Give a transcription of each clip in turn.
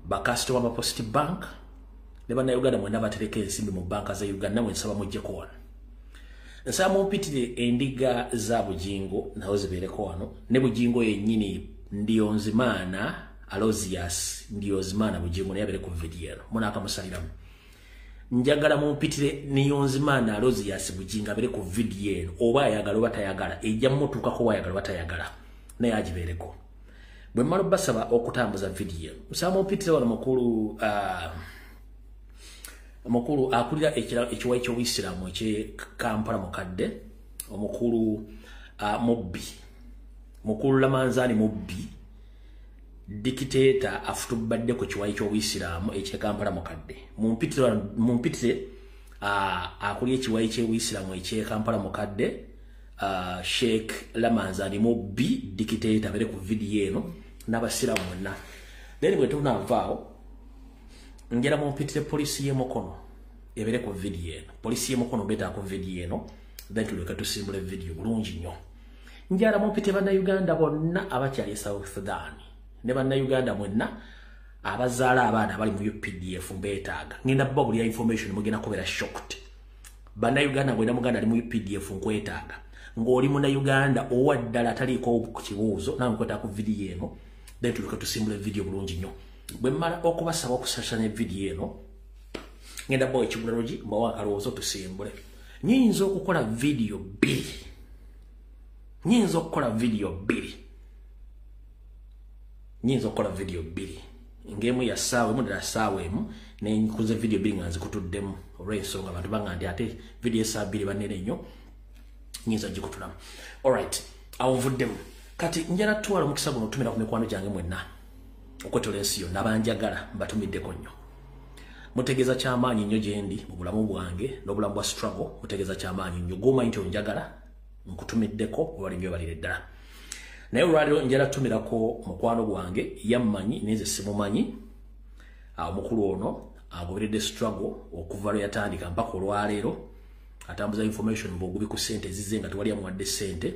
bakasitoma ba Post Bank ne bannayuganda mwenna batereka ensimbi mu banka za Uganda mwe nsaba mujjeko wano. Nsaba mumpitire endiga za Bujingo nazo zibeereko wano ne Bujingo yennyini Ndiyonzimana Alozias Ndiyonzimana Bujingo naye abeere ku video eno munaakamusaliramu. Njagala mumpitire Ndiyonzimana Alozias Bujingo abeere ku video eno oba ayagala oba tayagala ejja mmutuukako oba ayagala oba tayagala naye agibeereko. Bwe mmala basaba okutambuza video nsaba mumpitire wano mukulu akulira ekiwayi ky'Obuyisiraamu ekye Kampala mukadde omukulu mukulu Lamanzani Mubbi dikiteta afutubadde ku kiwayi ky'Obuyisiraamu ekye Kampala mukadde mumpitire akulira ekiwayi ky'Obuyisiraamu ekye Kampala mukadde Sheikh Lamanzani Mubbi dikiteta bere ku video eno n'abasiraamu mwenna. Then bwe tunavaawo njera mumpitire polisi y'Emukono ebere ku video eno. Polisi y'Emukono beta ku video eno then tuleka tusimbule video bulungi nnyo. Njara mumpitire bannayuganda bonna abakyali South Sudan ne bannayuganda mwenna abazaala abaana abali mu UPDF mbeetaaga. Ngenda bba buli information mugenda kubeera shocked. Bannayuganda bwena muganda ali mu UPDF nkwetaaga. Ng'oli munnayuganda owaddala ataliiko ku kibuuzo nawe nkwetaaga ku video eno then tuleka tusimbule video bulungi nnyo. Bwe mmala okubasaba okusasanya video eno ngenda bwa ekigulalogi mbawa akalowoozo tusimbule. Nyinza okukola video bbiri ng'emu ya ssaawa emu ddala ssaawa emu nenkuze video bbiri nga nzikutuddemu olw'ensonga abantu banga ndi ate video essaawa bbiri banene nnyo nyinza gikutulamu. Alright, awo nvuddemu kati njala tuwala omukisa guno otumira ku mikwano gyange mwenna okwetola ensi yonna abanjagala mbatumiddeko nnyo. Mutegeeza kyamaanyi nnyo gye ndi mu bulamu bwange n'obulamu bwa struggle. Mutegeeza kyamaanyi nnyo gw'omanyi nti onjagala nkutumiddeko obalimbi obalire ddala. Naye olwaleero njala tumirako mukwano gwange yammanyi neze simumanyi omukulu ono agoberedde struggle okuva lwe yatandika mpaka olwaleero atambuza information mbogubi ku ssente ezizze nga tewali amuwadde ssente.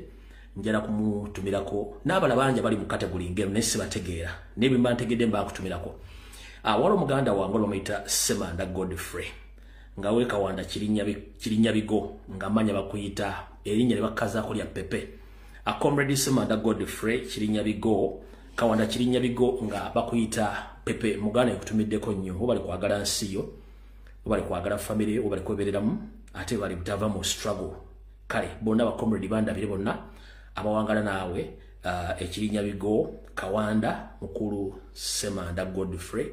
Njala kumutumirako n'abala bangi bali mu category ngero naye sibategeera naye bwe mba ntegedde mba nkutumirako. Waliwo omuganda wange bamuyita Semanda Godfrey nga we Kawanda Kirinnya Bigo nga manya bakuyita erinnya lye bakkazaako lya Pepe. Comrade Semanda Godfrey Kirinnya Bigo Kawanda Kirinnya Bigo nga bakuyita Pepe muganda nkutumiddeko nnyo oba bali kwagala nsi yo oba bali kwagala family oba bali kwebereramu ate bali butava mu struggle. Kale bonna ba comrade bandabire bonna abawangala naawe Ekirinnya Bigo Kawanda mukulu Semanda Godfrey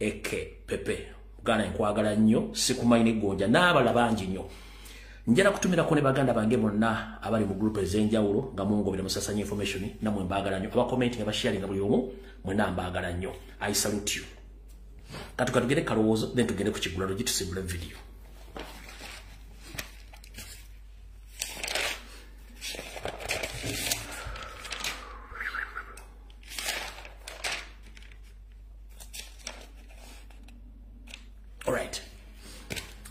eke Pepe muganda nkwagala nnyo sikumanyi gonja n'abala bangi nnyo. Njala kutumirako ne baganda bange bonna abali mu group ez'enjawulo nga mungobera musasanya information namwe mbaagala nnyo aba commenting aba sharing buli omu mwenna mbaagala nnyo. I salute you. Katukatugere kalowoozo then tugende ku kigulalo gitusimbula video. Alright.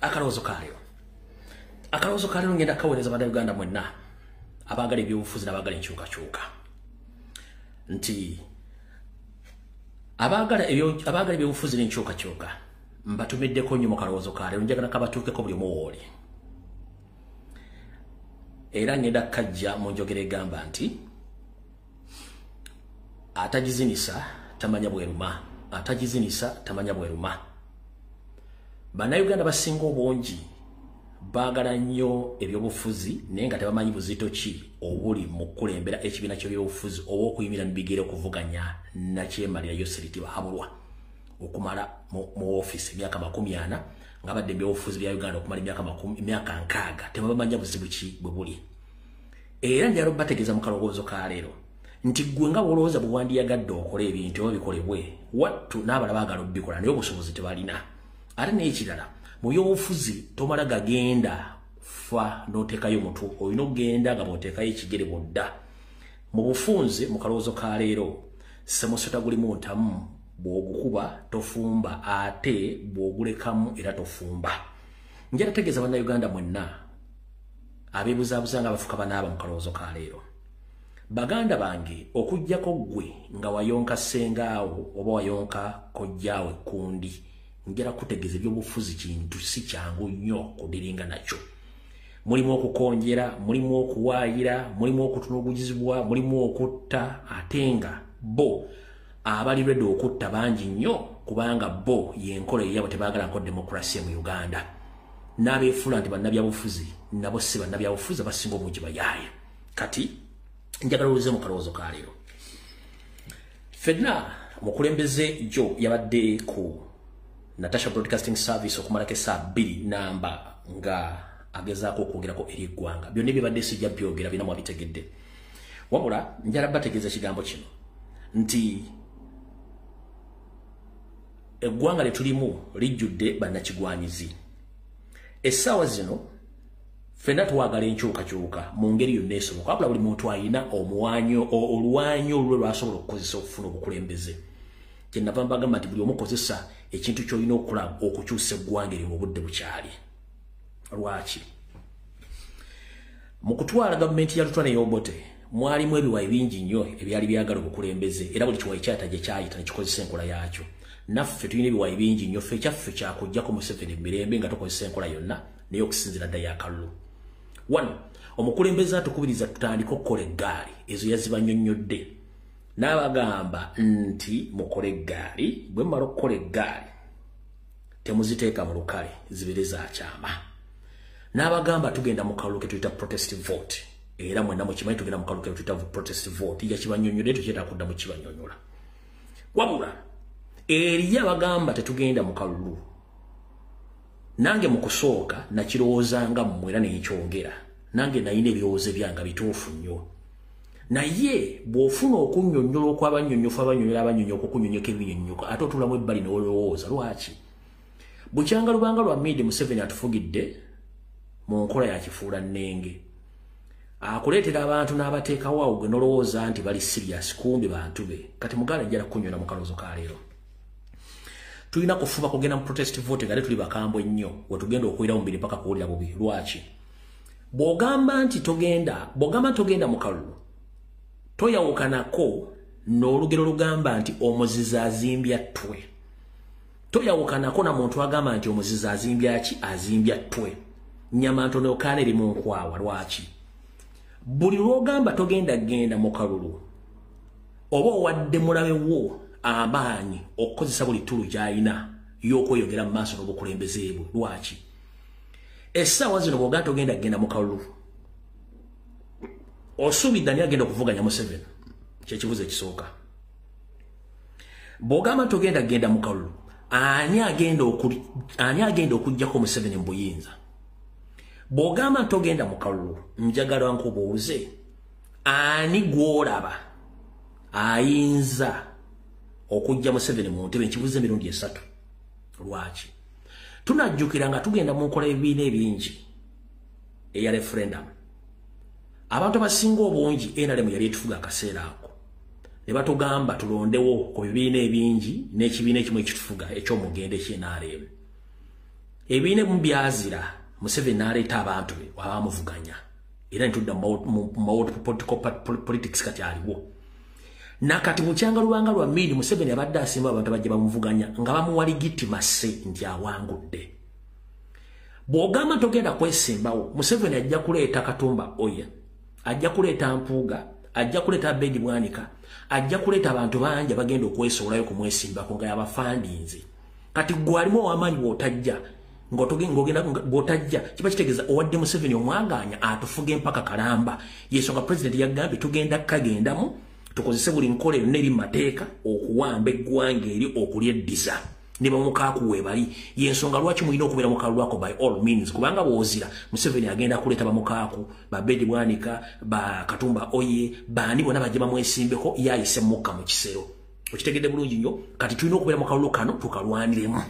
Akalowoozo kalero ngenda kaweereza bannayuganda mwenna abaagala ebyobufuzi n'abaagala enkyukakyuka nti abaagala ebyobufuzi n'enkyukakyuka mbatumiddeko nnyo mu kalowoozo kalero njagala kabatuukeko buli omu wooli. Era ngenda kajja mu njogera egamba nti atagizinisa tamanya bweruma. Bannayuganda basinga obungi baagala nnyo ebyobufuzi naye nga tebamanyi buzito ki obuli mu kukulembera ekibiina ky'ebyobufuzi oba okuyimira mu bigere okuvuganya Nakyemalira Yoseriti Bahabulwa okumala mu office emyaka 40 nga badde ebyobufuzi bya Uganda okumala emyaka 60 tebamanya buzibu ki bwe buli. Era njalo bategeeza mu kalowoozo ka leero nti gwe nga olowooza bwe wandiyagadde okola ebintu oba bikolebwe wattu n'abala baagala obbikola naye obusobozi tebalina. Ate n'ekirala mu byobufuzi tomala gagenda fa n'oteekayo mutwe olina okugenda nga bw'oteekayo ekigere bw'odda. Mu bufunze mu kalowoozo ka leero semusota gulimu ntamu bw'ogukuba tofumba ate bw'ogulekamu era tofumba. Njala tegeeza bannayuganda mwenna abeebuzaabuza nga bafuka banaaba mu kalowoozo ka leero baganda bange okujjako gwe nga wayonka sengaawo oba wayonka kojjaawe kundi njala kutegeeza ebyobufuzi kintu si kyangu nnyo kudiringa nakyo. Mulimu okukonjera, mulimu okuwaayira, mulimu okutunuguzibwa, mulimu okutta, ate nga bo abali ready okutta bangi nnyo kubanga bo yenkola eyabo tebaagala nko demokrasiya mu Uganda. N'abeefula nti bannabyabufuzi nabo si bannabyabufuzi abasinga obungi bayaaye. Kati njagala oluze mu kalowoozo ka leero. Fenna mukulembeze jo yabadde ku Natasha Broadcasting Service okumalako essaawa 2 namba nga agezaako okwogerako eri eggwanga. Byonna ebibadde sijja byogera bina mwabitegedde. Wabula njala bategeeza kigambo kino nti eggwanga lye tulimu lijjudde bannakigwanyizi. Essaawa zino ffenna twagala enkyukakyuka mu ngeri yonna esoboka. Wabula buli muntu alina oluwanyo olwe lw'asobola okukozesa okufuna obukulembeze. Kyenava mbagamba nti buli omu kozesa ekintu ky'olina okukola okukyusa eggwanga eryo mu budde bukyali. Lwaki? Mu kutwala gavumenti ya Lutwana Obote mwalimu ebiwayi bingi nnyo ebyali byagala obukulembeze era buli kiwayi kyataje kyayita ne kikozesa enkola yaakyo. Naffe tulina ebiwayi bingi nnyo ffe kyaffe kyakujjako Museveni emirembe nga tukozesa enkola yonna naye okusinziira dda yakalulu. Wano omukulembeze atukubiriza tutandika okukola eggaali ezo yazibannyonnyodde. N'abagamba nti mukole eggaali bwe mmala okukola eggaali temuziteeka mu lukale zibere za kyama. N'abagamba tugenda mu kalulu ke tuyita protest vote era mwenna mukimanyi tugenda mu kalulu ke tuyita protest vote yakibannyonnyodde tukyetaaga kudda mu kibannyonnyola. Wabula eri abagamba tetugenda mu kalulu nange mu kusooka nakirowoozanga mmwe era nekyongera nange nalina ebirowoozo byange bituufu nnyo. Naye bw'ofuna okunnyonnyola okw'abannyonnyofu abannyonnyola abanyonnyoka okunyonnyoka ebinyonnyoko ate otulamu ebbali n'olowooza. Lwaki? Bukyanga lubanga lwa Meade Museveni atufugidde mu nkola ya kifuula nnenge. Akuleetera abantu n'abateekawo awo gwe nolowooza nti bali serious kumbi bantu be. Kati mugaala njala kunnyola mu kalowoozo ka leero. Tulina kufuba kugenda mu protest vote nga tuli bakambwe nnyo we tugenda okuwira mu 2 mpaka kuwulira bubi. Lwaki? Bw'ogamba togenda mu kalulu toyawukanako n'olugero lugamba nti omuziza azimbya ttwe. Toyawukanako na muntu agamba nti omuziza azimbya ki? Azimbya ttwe. Nnyama ntono okaana eri mu nkwawa. Lwaki? Buli lw'ogamba genda mu kalulu oba owadde mulabe wo amaanyi okukozesa buli ttulu gy'alina y'okweyogera mu maaso n'obukulembeze bwe. Lwaki? Essaawa zino bw'ogamba genda mu kalulu osuubidde ani agenda okuvuganya Museveni? Kyekibuzo ekisooka. Bw'ogamba genda mu kalulu ani agenda okuggyako Museveni mu buyinza? Bw'ogamba togenda mu kalulu njagala nkubuuze ani gw'olaba ayinza okujja Museveni mu ntebe? Nkibuuze emirundi 3. Lwaki? Tunajjukira nga tugenda mu nkola ebibiina ebingi eya referendum. Abantu abasinga obungi NRM yali etufuga akaseera ako ne batugamba tulondewo ku bibiina ebingi n'ekibiina ekimu ekitufuga eky'omugende ky'NRM. Ebibiina ebimu byazira Museveni n'aleeta abantu be abamuvuganya era netudda mu politics kati aliwo. Nakati bukyanga lubanga lwa Meade Museveni abadde asimba abantu abajja bamuvuganya nga bamuwa legitimacy nti awangudde. Bw'ogamba togenda kwesimbawo Museveni ajja kuleeta Katumba Oya, ajja kuleeta Mpuuga, ajja kuleeta Abedi Bwanika, ajja kuleeta abantu bangi bagenda okwesolayo ku mwesimbako nga yabafandinze. Kati gwalimu ow'amaanyi bw'otajja ng'ogenda bw'otajja kiba kitegeeza owadde Museveni omwaganya atufuge mpaka Kalamba. Yensonga President yagambye tugenda kagendamu tukozese buli nkola yonna eri mateeka okuwamba eggwanga eri okulyeddiza ne bamukaaku weebali. Yensonga lwaki mulina okubeera mu kalulu ako by all means kubanga bw'ozira Museveni agenda kuleeta bamukaaku ba Bedi Bwanika ba Katumba Oye baani bonna bajja bamwesimbeko yayise mukka mu kisero. Okitegedde bulungi nnyo. Kati tulina okubeera mu kalulu kano tukalwaniremu.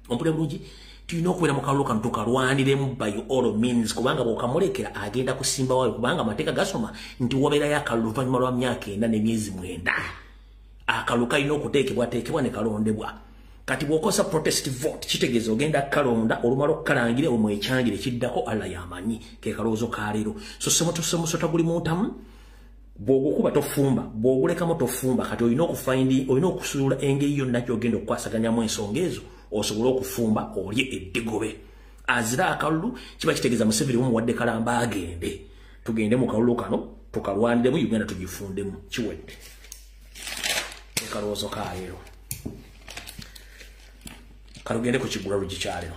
Ompulira bulungi? Tulina okubeera mu kalulu kano tukalwaniremu by all means kubanga bw'okamulekera agenda kusimba wayo kubanga amateeka gasoma nti wabeerayo akalulu oluvannyuma lwa myaka 4 n'emyezi 9. Akalulu kalina okuteekebwa ne kalondebwa. Kati bw'okosa protest vote kitegeeza ogenda kalonda olumala okukalangire omwekyangire kiddako Allah yamanyi ke kalowoozo ka leero. So semuto buli muntamu bwogukuba tofumba bwogulekamu tofumba kati olina okusuula engeri yonna gy'ogenda okukwasaganyamu ensonga ezo osobole okufumba olye eddigobe azira akalulu kiba kitegeeza Museveni mumuwadde kalamba agende tugende mu kalulu kano tukalwaniremu Uganda tugifundemu kiwedde ekalowoozo kaleero kalugende ku kiggulalo gikyalero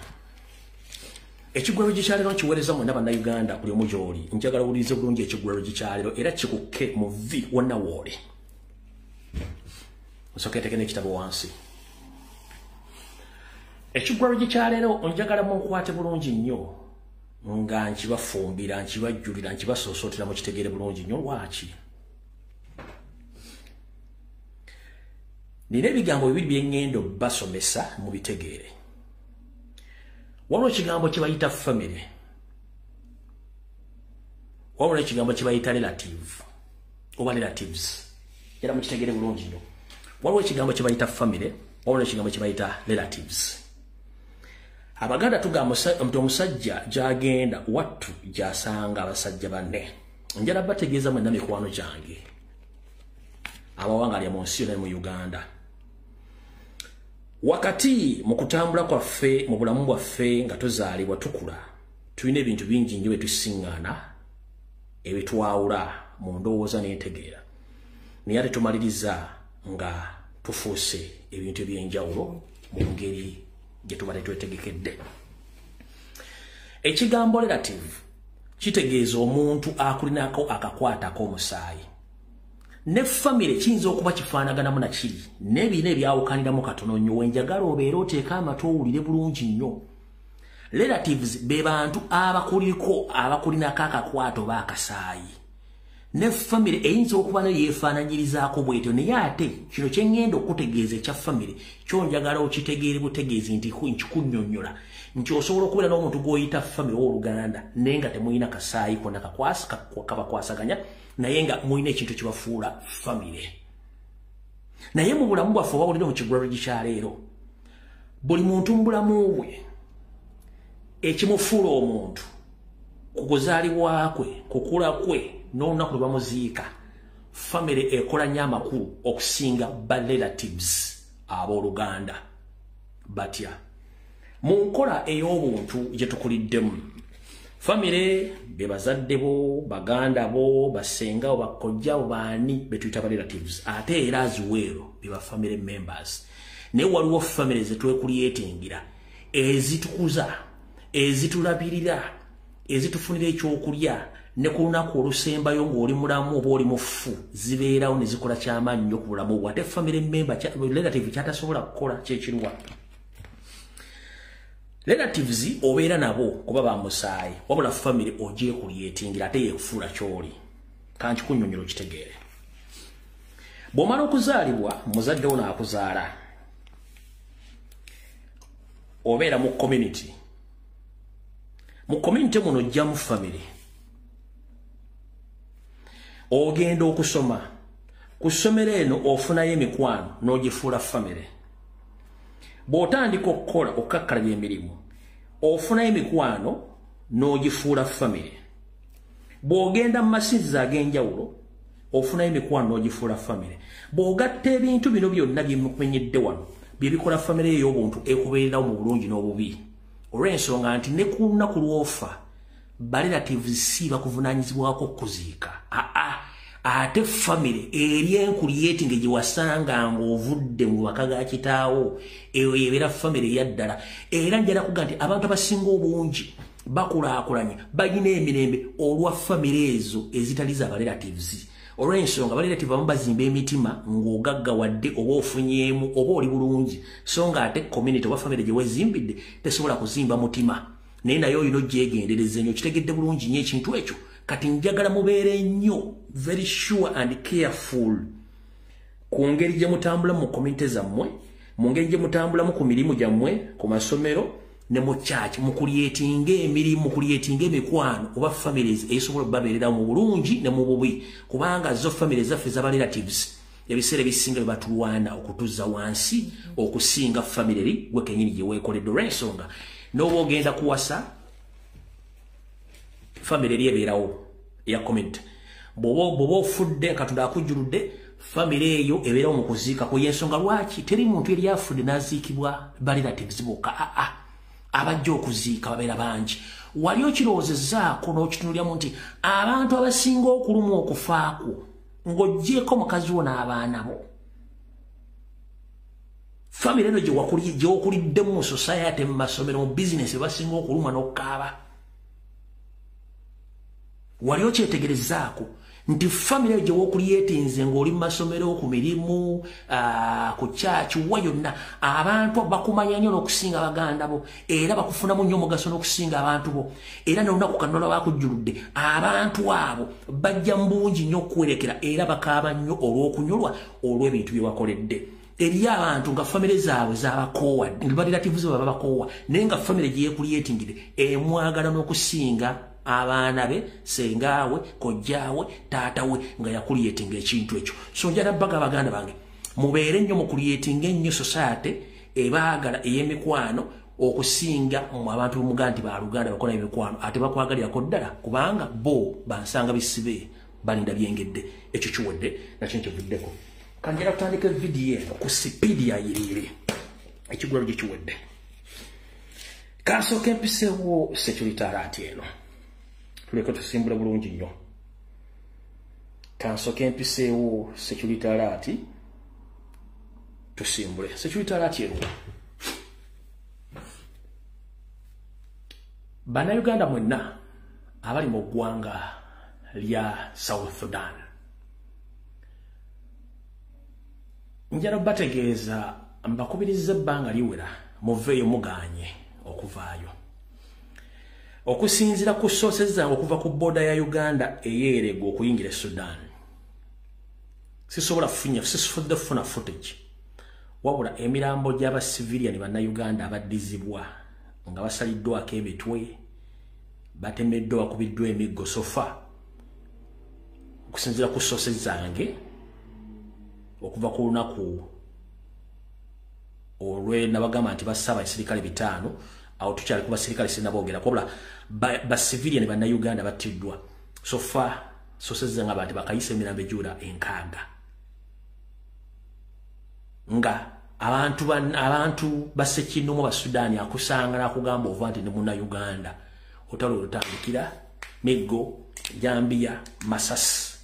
ekiggulalo gikyalero nkiweereza mwena bannayuganda buli omu gy'oli njagala owulirize bulungi ekiggulalo gikyalero era kikukke mu vi wonna wooli osooka eteeke n'ekitabo wansi ekiggulalo gikyalero njagala munkwate bulungi nnyo nga nkibafumbira nkibajjulira nkibasoosootera mu kitegeere bulungi nnyo lwaki nina ebigambo bibiri byengendo basomesa mu bitegeere waliwo ekigambo kye bayita family waliwo ekigambo kye bayita relative oba relatives era mu kitegeere bulungi nnyo waliwo ekigambo kye bayita family waliwo ekigambo kye bayita relatives Abaganda tugamba omusajja gy'agenda wattu gy'asanga abasajja banne njala bategeeza mwenna mikwano gyange abawangalya mu nsi yonna mu Uganda wakati mu kutambula kwaffe mu bulamu bwaffe nga tuzaalibwa tukula tulina ebintu bingi nnyo bye tusiŋŋaana ebitwawula mu ndowooza n'entegeera naye ate tumaliriza nga tufuuse ebintu eby'enjawulo mu ngeri gye tuba tetwetegekedde ekigambo relative kitegeeza omuntu akulinako akakwatako omusaayi ne family kiyinza okuba kifaanaganamu na kiri n'ebiina ebyawukaniramu katono nnyo wenjagala obeera oteeka amatu owulire bulungi nnyo relatives be bantu abakulinako akakwato oba akasaayi ne family eyinza okuba nayo yeefaananyirizaako bwetyo naye ate kino kye ŋŋenda okutegeeza ekya family kyo njagala okitegeere butegeezi nti nkikunnyonnyola nti osobola okubeera n'omuntu gw'oyita family w'Oluganda naye nga temulina kasaayi konna kabakwasaganya naye nga mulina ekintu kibafuula family naye mu bulamu bwaffe oba bulina mu kiggulalo gikyaleero buli muntu mu bulamu bwe ekimufuula omuntu ku kuzaalibwa kwe kukula kwe n'olunaku lwe bamuziika family ekola nnyo amakulu okusinga ba relatives ab'Oluganda batya mu nkola ey'obuntu gye tukuliddemu family be bazadde bo baganda bo basenga bo bakojja bo baani be tuyita ba relatives ate era aziweero be ba family members naye waliwo family ze twekulyetengira ezitukuza ezitulabirira ezitufunira ekyokulya ne ku lunaku olusembayo ng'oli mulamu oba oli mufu zibeerawo ne zikola ky'amaanyi nnyo ku bulamu bwo ate family member relative kyatasobola kukola kyekiruwa relatives obeera nabo kuba ba musaayi wabula family ogyekulyetingira ate yeekufuula ky'oli kankikunnyonnyola okitegeere bw'omala okuzaalibwa muzadde wo n'akuzaala obeera mu community muno ojjamu family ogenda okusoma ku ssomero eno ofunayo emikwano n'ogifuula family bw'otandika okukola okukakkalabya emirimu ofunayo emikwano n'ogifuula family bw'ogenda mu masinzizo ag'enjawulo ofunayo emikwano n'ogifuula family bw'ogatta ebintu bino byonna byemukumenyedde wano bye bikola family ey'obuntu ekubeererawo mu bulungi n'obubi olw'ensonga nti ne ku lunaku lw'ofa ba relatives si bakuvunaanyizibwako okuziika ate family eri enkulyetinge gye wasanga ng'ovudde mu maka ga kitaawo eyo yebeera family eyaddala era njala kuga nti abantu abasinga obungi bakulaakulanye balina emirembe olwa family ezo ezitali za ba relatives olw'ensonga ba relative abamu bazimba emitima ng'ogaggawadde oba ofunyeemu oba oli bulungi so nga ate community oba family gye wezimbidde tesobola kuzimba mutima naye naye olina ogyegendereza ennyo kitegedde bulungi nnyo ekintu ekyo kati njagala mubeere nnyo very sure and careful ku ngeri gye mutambulamu mu community zammwe mu ngeri gye mutambulamu ku mirimu gyammwe ku masomero ne mu church mukulyetinga emirimu mukulyetinga emikwano oba families ezisobola okubabeererawo mu bulungi ne mu bubi kubanga zo families zaffe z'aba relatives ebiseera ebisinga bye batulwana okutuzza wansi okusinga family gwe kennyini gye weekoledde olw'ensonga n'oba ogenda kuwasa family eri ebeerawo eya community bobo fudde katunda akujuludde family eyo ebeera mu kuziika ko yensonga lwaki teri muntu eri afudde naziikibwa relatives boka abajja okuziika babeera bangi wali okirowoozezzaako n'okitunuliramu nti abantu abasinga okuluma okufaako ng'oggyeko mukazi wo n'abaana bo family eno gye wakuliddemu mu society mu masomero mu bizinesi basinga okuluma n'okukaaba wali okyetegerezaako nti family eyo gye wokulyetinze ng'oli mu masomero ku mirimu ku kyaki wa yonna abantu bakumanya nnyo n'okusinga baganda bo era bakufunamu nnyo omugaso n'okusinga abantu bo era n'olunaku kanola bakujjuludde abantu abo bajja mu bungi nnyo okwerekera era bakaaba nnyo olw'okunyolwa olw'ebintu bye wakoledde eri abantu nga family zaabwe zabakoowa relatives baba bakoowa naye nga family gye yeekulyetingire emwagala n'okusinga abaana be sengaawe kojjaawe taatawe nga yakulyetinga ekintu ekyo so njala baga baganda bange mubeere nnyo mu kulyetinga ennyo society ebaagala ey'emikwano okusinga mu abantu b'omugaa nti baluganda bakola emikwano ate bakwagalirako ddala kubanga bo bansanga bisibe balinda byengedde ekyo kiwedde nakyo nkivuddeko kanjala kutandika vidiyo eno ku sipiidi yayiriire ekigulalo gye kiwedde kansooka empiseewo security alert eno tuleke tusimbula bulungi nnyo kansooka empiseewo security alert tusimbule security alert eno bannayuganda mwenna abali mu ggwanga lya South Sudan njala bategeeza mbakubiriza ebbanga liwera muveeyo muganye okuvaayo okusinzira ku sources zange okuva ku border ya Uganda eyerego okuyingira Sudan sisobola kufuna footage wabula emirambo gy'aba civilian bannayuganda abaddizibwa nga basaliddwako emitwe batemeddwa bakubiddwa emiggo sofa okusinzira ku sources zange okuva ku lunaku olwe nabagamba nti basaba abasirikale 5 awo tukyali ku basirikale sinaboogera wabula ba civilian bannayuganda battiddwa sofa sources zange abantu bakayisa emirambo ejjula 6 nga abantu basekinnomu ba Sudani akusanga nakugamba ova nti ne munnayuganda otalo olutandikira Miggo Jambia Masasi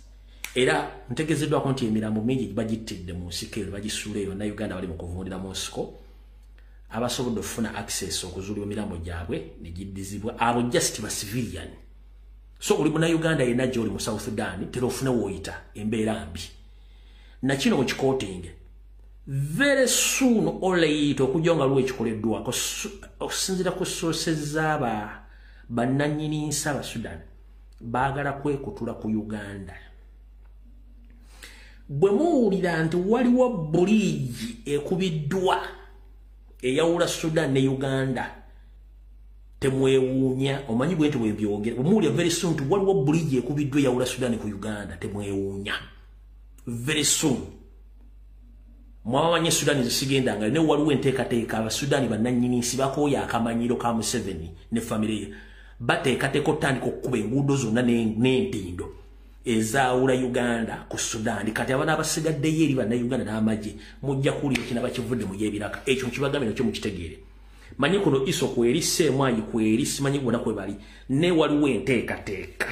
era ntegezeddwako nti emirambo mingi bagittidde mu nsiko bagisuula eyo Uganda bali mu kuvundira mu nsiko abasobodde okufuna access okuzuulibwa emirambo gyabwe ne giddizibwa abo just ba civilian so oli munnayuganda yenna gy'oli mu South Sudan tera ofune wooyita embeera mbi nakino mu kikootinge very soon oleyita okujja nga luwe ekikoleddwa okusinzira ku sources z'aba bannannyini nsi aba Sudan baagala kwekutula ku Uganda bwe muwulira nti waliwo buliigi ekubiddwa eyawula Sudan ne Uganda temwewuunya omanyi bwe nti bwebyogera bwe muwulira very soon nti waliwo buliigi ekubiddwa eyawula Sudan ku Uganda temwewuunya very soon mwamanye Sudan zisigenda ne waliwo enteekateeka abasudani bannannyini nsi bakooya akamanyiro ka Museveni ne family ye bateekateeka otandika okukuba enguudo zonna n'entindo ezaawula Uganda ku Sudan kati abana abasigaddeyo eri bannayuganda n'amagye mujja kuwulira kinaba kivudde mu y'ebiraka ekyo kibagambe nakyo mukitegeere manyi kuno iso kweri semwanyi kweri simanyi gwona kwe bali ne waliwo enteekateeka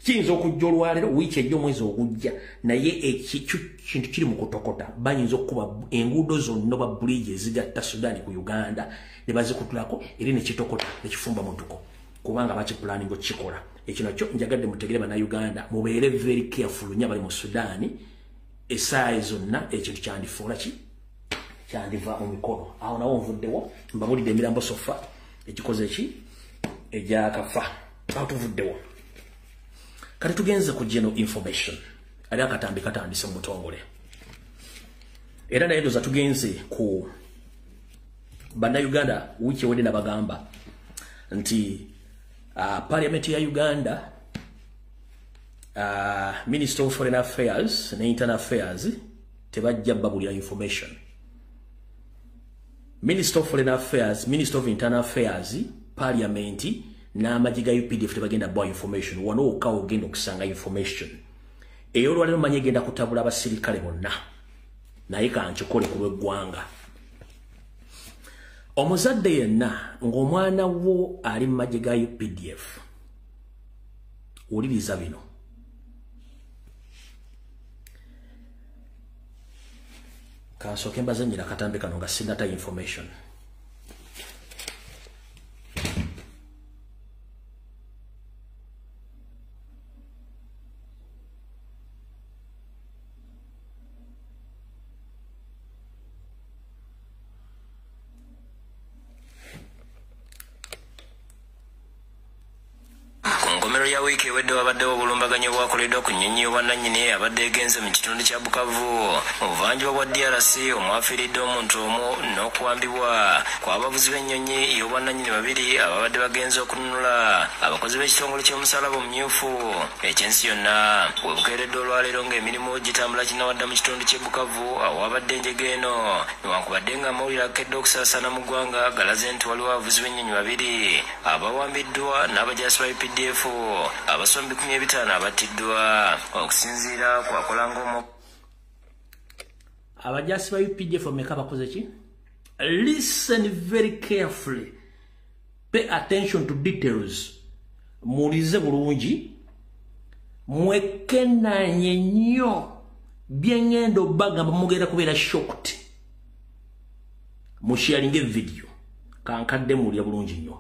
kiyinza okujja olwaleero wiiki ejja omwezi ogujja naye kintu kiri mu kutokota bayinza okukuba enguudo zonna ba buliigi ezigatta Sudan ku Uganda ne bazikutulako eri ne kitokota ne kifumba mutuko kubanga bakipulaninga okukikola ekyo nakyo njagadde mutegere bannayuganda mubeere very careful nnyo abali mu Sudan essaawa zonna ekintu kyandifuula kyandiva mu mikono awo nawo nvuddewo mbabulidde emirambo sofa ekikoze ki egyakafa awo tuvuddewo kati tugenze ku general information ali akatambi katandise mu butongole era naye ndoza tugenze ku bannayuganda wiiki ewedde nabagamba nti Parliament ya Uganda Minister of Foreign Affairs ne Internal Affairs tebajja babulira information. Minister of Foreign Affairs, Minister of Internal Affairs, Parliament n'amagye ga UPDF tebagenda bwa information wano okawo genda okusanga information. eyolwalero manye genda kutabula abasirikale bonna naye kankikole ku lw'eggwanga omuzadde yenna ng'omwana wo ali mu magye ga UPDF wuliriza bino kansooke mbazanyira akatambi kano nga sinata information ya wiki wedde wabaddewo obulumbaganyi obwakoleddwa ku nnyonyi obwannannyini abadde egenze mu kitundu kya Bukavu mu buvanjuba bwa DRC omwafiiridde omuntu omu n'okuwambibwa kw'abavuzi b'ennyonyi y'obwannannyini babiri ababadde bagenze okununula abakozi b'ekitongole ky'omusalaba omumyufu ekyensi yonna we bukeeredde olwaleero ng'emirimu gitambula kinnawadda mu kitundu ky'e Bukavu awabadde enjega eno newankubadde ng'amawulire akedde okusaasaana mu ggwanga galaze nti waliwo abavuzi b'ennyonyi babiri abawambiddwa n'abajaasi ba UPDF abasombi 15 abattiddwa okusinziira kwakola ng'omu abajaasi ba UPDF omeka bakoze ki? Listen very carefully, pay attention to details, mulize bulungi mwekenanye nnyo byengendo bagamba mugenda kubeera shocked musharinge video kankadde mulya bulungi nnyo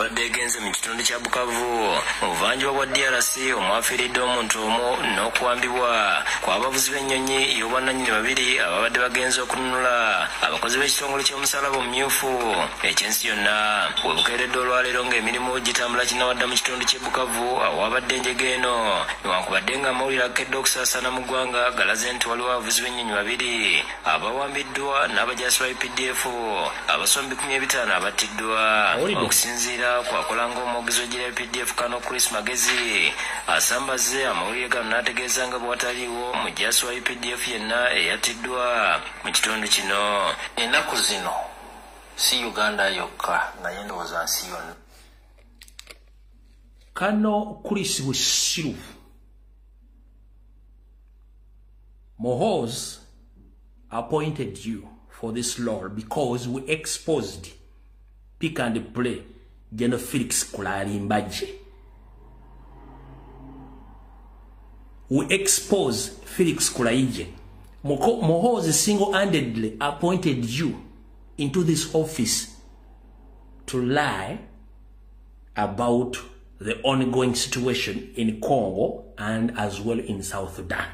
badde egenze mu kitundu kya Bukavu mu buvanjuba bwa DRC omwafiiridde omuntu omu n'okuwambibwa kw'abavuzi b'ennyonyi y'obwannannyini babiri ababadde bagenze okununula abakozi b'ekitongole ky'omusalaba omumyufu ekyensi yonna we bukeeredde olwaleero ng'emirimu gitambula kinnawadda mu kitundu ky'e Bukavu awabadde enjega eno newankubadde ng'amawulire akedde okusaasaana mu ggwanga galaze nti waliwo abavuzi b'ennyonyi babiri abawambiddwa n'abajaasi ba UPDF abasombi 15 abattiddwa okusinziira kwakola ng'omwogezi w'eggye UPDF Kano Chris Magezi asambaze amawulire gano n'ategeeza nga bw'ataliiwo mujaasi wa UPDF yenna eyattiddwa mu kitundu kino. Ennaku zino si Uganda yokka naye ndowooza nsi yonna. Kano Chris Busiru Mohoz appointed you for this role because we exposed Pick and Play General Felix Kulalimbaje. We expose Felix Kulaije. Mohoz single-handedly appointed you into this office to lie about the ongoing situation in Congo and as well in South Sudan.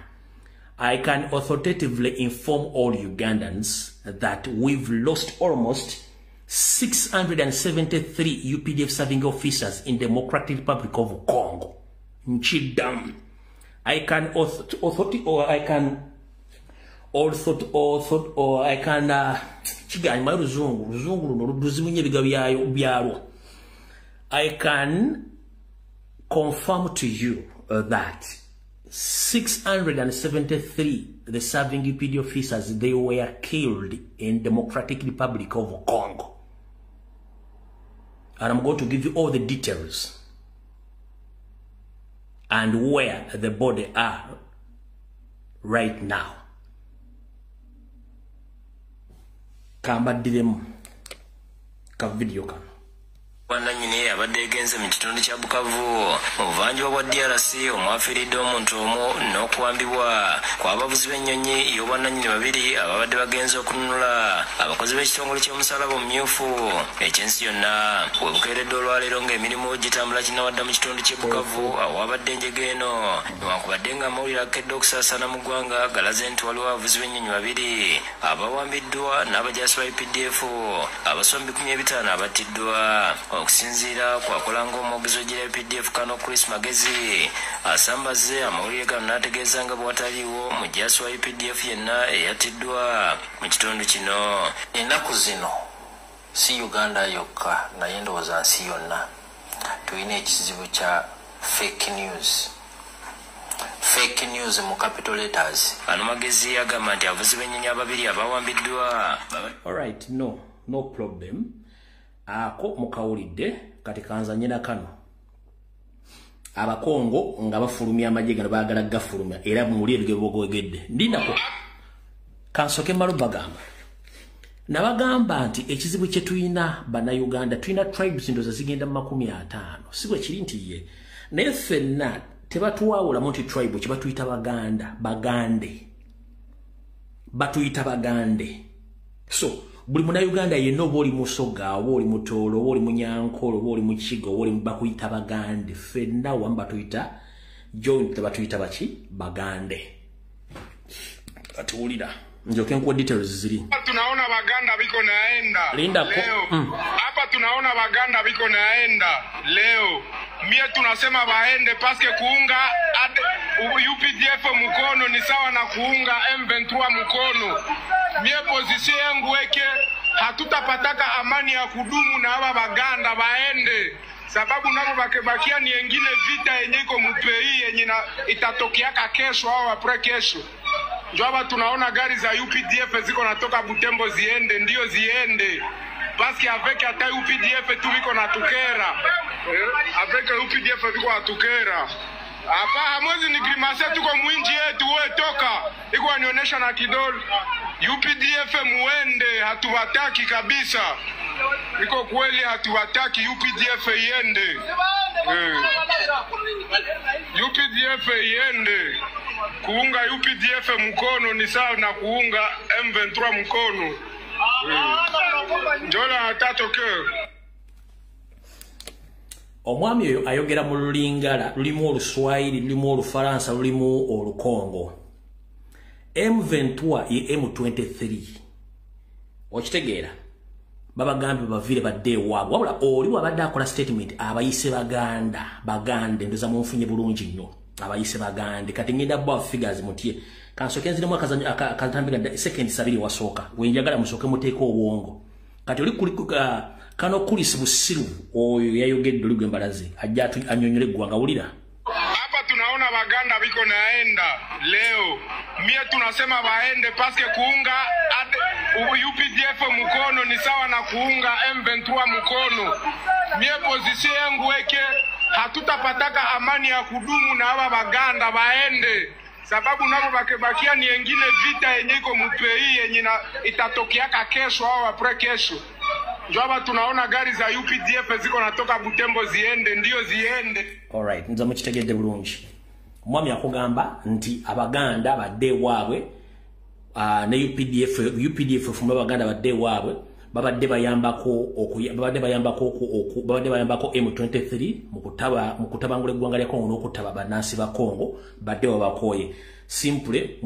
I can authoritatively inform all Ugandans that we've lost almost 673 UPDF serving officers in Democratic Republic of Congo. Nchidam. I can confirm to you that 673 the serving UPD officers, they were killed in Democratic Republic of Congo. And I'm going to give you all the details and where the body are right now. Kamba direm ka video kano. Bwannannyini abadde egenze mu kitundu kya Bukavu mu buvanjuba bwa DRC omwafiiridde omuntu omu n'okuwambibwa kw'abavuzi b'ennyonyi y'obwannannyini babiri ababadde bagenze okununula abakozi b'ekitongole ky'omusalaba omumyufu ekyensi yonna we bukeeredde olwaleero ng'emirimu gitambula kinnawadda mu kitundu ky'e Bukavu awabadde enjega eno newankubadde ng'amawulire akedde okusaasaana mu ggwanga galaze nti waliwo abavuzi b'ennyonyi babiri abawambiddwa n'abajaasi ba UPDF abasombi 15 abattiddwa. Okusinziira kwakola ng'omwogezi w'eggye UPDF Kano Chris Magezi asambaze amawulire gano n'ategeeza nga bw'ataliiwo mujaasi wa UPDF yenna eyattiddwa mu kitundu kino. Ennaku zino si Uganda yokka naye ndowooza nsi yonna tulina ekizibu kya fake news. Fake news mu capital letters. Ano Magezi agamba nti abavuzi b'ennyonyi ababiri abawambiddwa. Alright, no problem. Ako mukawulidde kati kanza nyina kano abakongo nga bafulumya amajje gano baagala gafulumya era muwulire bwogedde ndinako kansoke malo bagamba nabagamba nti ekizibu kye tuyina bannayuganda tuyina tribes ndoza zigenda mu 50 si bwe kiri nti ye naye ffenna tebatuwawulamu nti tribe kye batuyita bagande batuyita bagande so buli munnayuganda yenna oba oli musoga oba oli mutoolo oba oli munyankolo oba oli mukiga oba oli bakuyita bagande ffenna wamu batuyita joint tebatuyita baki bagande atuwulira njoke nkuwa details ziri tunaona baganda biko naenda leo hapa tunaona baganda biko naenda leo mie tunasema baende paske kuunga UPDF mkono ni sawa na kuunga M23 mkono. Mie position yangu weke hatutapataka amani ya kudumu na haba baganda baende sababu nabo bakebakia ni engine vita yenye iko mupei yenye itatokiaka kesho au apre kesho. Njwaba tunaona gari za UPDF ziko natoka Butembo ziende, ndio ziende. Paski avec ata UPDF tu viko natukera. Avec UPDF viko natukera. Hapa hamwezi ni grimase tuko mwinji yetu we toka. Iko wanionyesha na kidole. UPDF muende hatuwataki kabisa. Iko kweli hatuwataki UPDF iende. UPDF iende. Kuunga UPDF mkono ni sawa na kuunga M23 mkono. Njola atatoke. Omwami oyo ayogera mu Lulingala, lulimu Oluswahili, lulimu Olufaransa, lulimu Olukongo. M23 ye M23. Okitegeera. Babagambe bavire badde waabwe. Wabula oli wabadde akola statement abayise bagande ndoza mu nfunye bulungi nnyo. Abayise bagande kati ngenda bwa figures mutie kansoke nzire mu akatambiga second sabiri wasoka wenjagala musoke muteeko obwongo kati oli kulikuka kano kulisi busiru oyo yayogedde lugwe mbalazi ajja anyonyole gwanga ulira hapa tunaona baganda biko naenda leo mie tunasema baende paske kuunga UPDF mkono ni sawa na kuunga M23 mkono mie position yangu weke hatutapataka amani ya kudumu na haba baganda baende sababu nabo bakebakia ni engine vita yenye iko mupei yenye itatokiaka kesho au apre kesho. Njwaba tunaona gari za UPDF ziko natoka Butembo ziende, ndio ziende. Alright, nza mukitegedde bulungi. Mwami akugamba nti abaganda badde waabwe ne UPDF fumba abaganda badde waabwe babadde bayambako M23 mukutabangula eggwanga lya Kongo n'okutaba bannansi ba Kongo badde wabakoye simple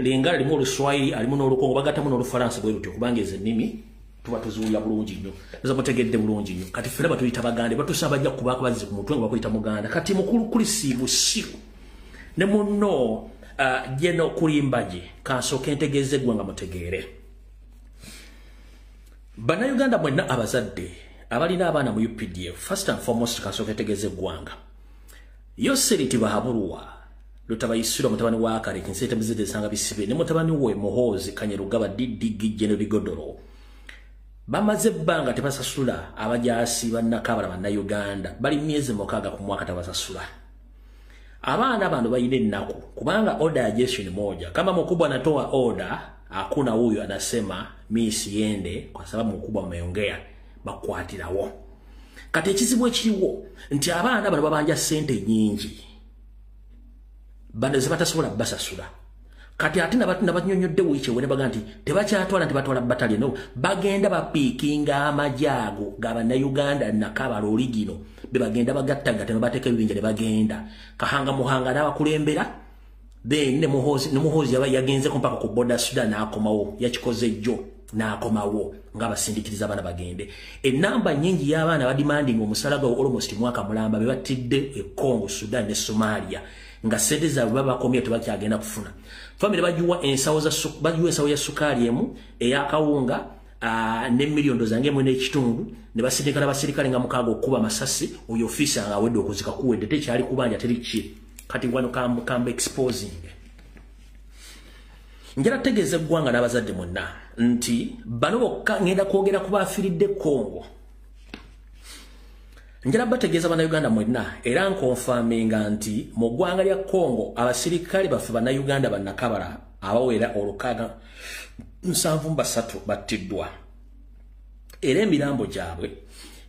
Lingala limu Oluswahili alimu n'Olukongo bagatamu n'Olufaransa bwe lutyo kubanga ezo ennimi tuba tuzuula bulungi nnyo ezo mutegedde bulungi nnyo kati ffenna batuyita bagande batusaba bajja kubaako bazize ku mutwe nga bakuyita muganda kati mukulu kulisiibu siku ne munno gye n'okulimbaje kansooke ntegeeza eggwanga mutegeere Bannayuganda mwenna abazadde abalina abaana mu UPDF first and foremost kansooke ntegeeza eggwanga Yoseriti Bahabulwa lutabayisira mutabani wa Akareke nsete muzide sanga bisibe ne mutabani we Muhoozi Kanyerugaba Didigi General Bigodoro bamaze banga tebasasula abajaasi bannakabala bannayuganda bali myezi 6 ku mwaka tabasasula abaana bano bayina ennaku kubanga order ya jeshi ni moja kama mkubwa anatoa order hakuna huyo anasema mimi siende kwa sababu mkubwa ameongea bakwatirawo kati ekizibu ekiriwo nti abaana bano babanja sente nyingi bande zibatasobola basasula kati ate nabanyonyodde wiche wene baganti tebakyatwala ntibatwala battalion no bagenda bapikinga amajago g'Abannayuganda nakabala oligino be bagenda bagattaga tebateeka ebibinja ne bagenda Kahanga Muhanga n'abakulembera then ne Muhoozi yagenze mpaka ku border Sudan akomawo yakikoze jjo n'akomawo ng'abasindikiriza abaana bagende enamba nyingi y'abaana badimanding omusalaga almost mwaka mulamba be batidde e Congo Sudan ne Somalia nga sente za baba komye tebakyagenda kufuna family bajuwa ensawo ya sukali emu eyakawunga ne million zange mu n'ekitundu ne basindikala basirikale nga mukago okuba masasi oyo ofisa nga wedde okuzika kuwedde tekyali kubanja terichi kati wano kamba exposing njala tegeze eggwanga n'abazadde monna nti bano bokka ngenda kwogera kuba afiridde Congo Njala bategeeza bana Uganda mwenna era nkonfaminga nti mu ggwanga lya Congo abasirikale baffe bana Uganda bannakabala abawera olukaaga 73 battiddwa. Era emirambo gyabwe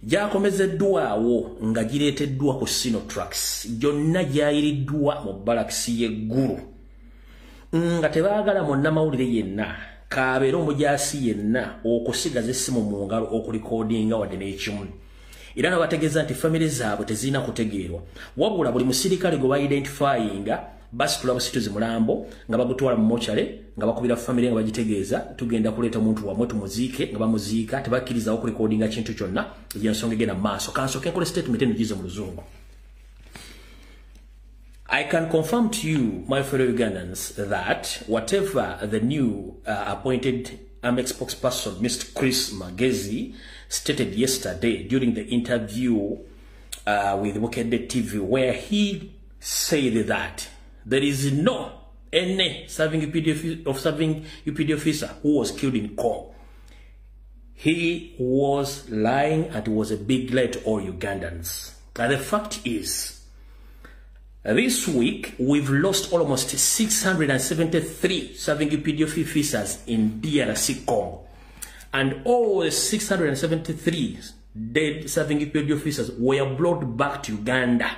gyakomezeddwawo nga gireeteddwa ku Sino Trucks gyonna gyayiriddwa mu balakisi y'eggulu nga tebaagala munnamawulire yenna kabeera omujaasi yenna okusigaza essimu mu ngalo okulikoodinga wadde n'ekimu. Era nga bategeeza nti famire zaabwe tezirina kutegeerwa wabula buli musirikale gwe ba-identifyinga basitula busituzi mulambo nga bagutwala mu mochale nga bakubira famire nga bagitegeeza tugenda kuleeta omuntu wamwe tumuziike nga bamuziika tebakkirizawo kulikodinga kintu kyonna y'ensonga egenda mu maaso. Kansooke nkole statement eno gize mu luzungu. I can confirm to you, my fellow Ugandans, that whatever the new appointed Amex spokesperson, Mr. Chris Magezi, stated yesterday during the interview with Wokende TV, where he said that there is no any serving UPD officer who was killed in Congo. He was lying and was a big lie to all Ugandans. And the fact is, this week, we've lost almost 673 serving UPD officers in DRC Congo. And all the 673 dead serving UPD officers were brought back to Uganda.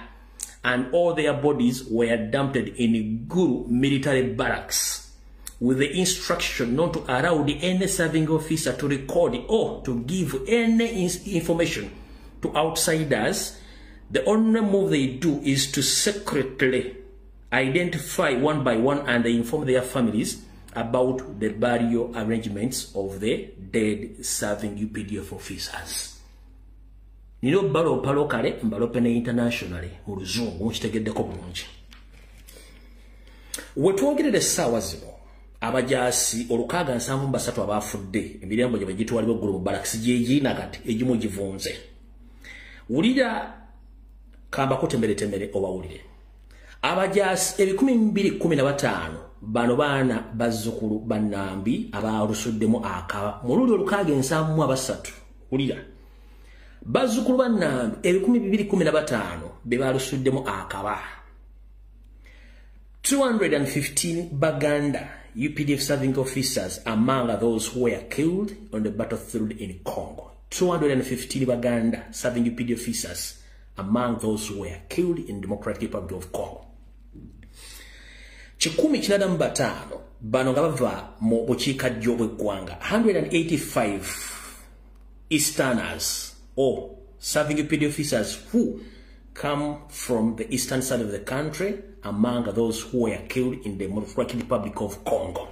And all their bodies were dumped in Guru military barracks with the instruction not to allow any serving officer to record or to give any information to outsiders. The only move they do is to secretly identify one by one and they inform their families about the burial arrangements of the dead serving UPDF officers. Nino balo palo kale mbalo pene internationally mu luzungu mukitegeddeko bulungi. Wetwogerera essaawa zino abajaasi olukaaga 73 abafudde emiryango gye bagitwalibwa eggulu mu balakisi gyegiyina kati egimu givunze. Wulira kambako tembere obawulire. Abajaasi 1215 bano baana bazzukulu bannambi abalusuddemu akaba mu luli olukaaga 73. Wulira bazzukulu bannambi 1215 be balusuddemu akaba. 215 Baganda UPDF serving officers among those who were killed on the battlefield in Congo. 215 Baganda serving UPDF officers among those who were killed in Democratic Republic of Congo. 185 bano nga bava mu bukiikajjo bw'eggwanga. 185 Easterners or serving UPD officers who come from the eastern side of the country among those who were killed in the Democratic Republic of Congo.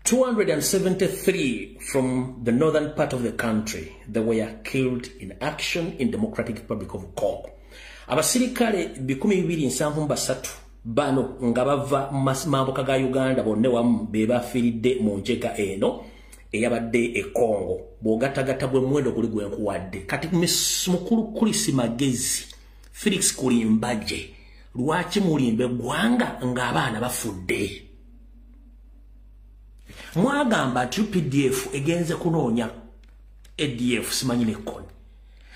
273 from the northern part of the country, they were killed in action in Democratic Republic of Congo. Abasirikale 273 bano nga bava mambuka ga Uganda bonne wamu be bafiridde mu njega eno eyabadde e Congo. Bw'ogattagatta bwe mwendo guli gwenkuwadde. Kati mukulu Chris Magezi, Felix Kulimbaje, lwaki mulimba eggwanga ng'abaana bafudde? Mwagamba nti UPDF egenze kunoonya ADF simanyi nekkoni.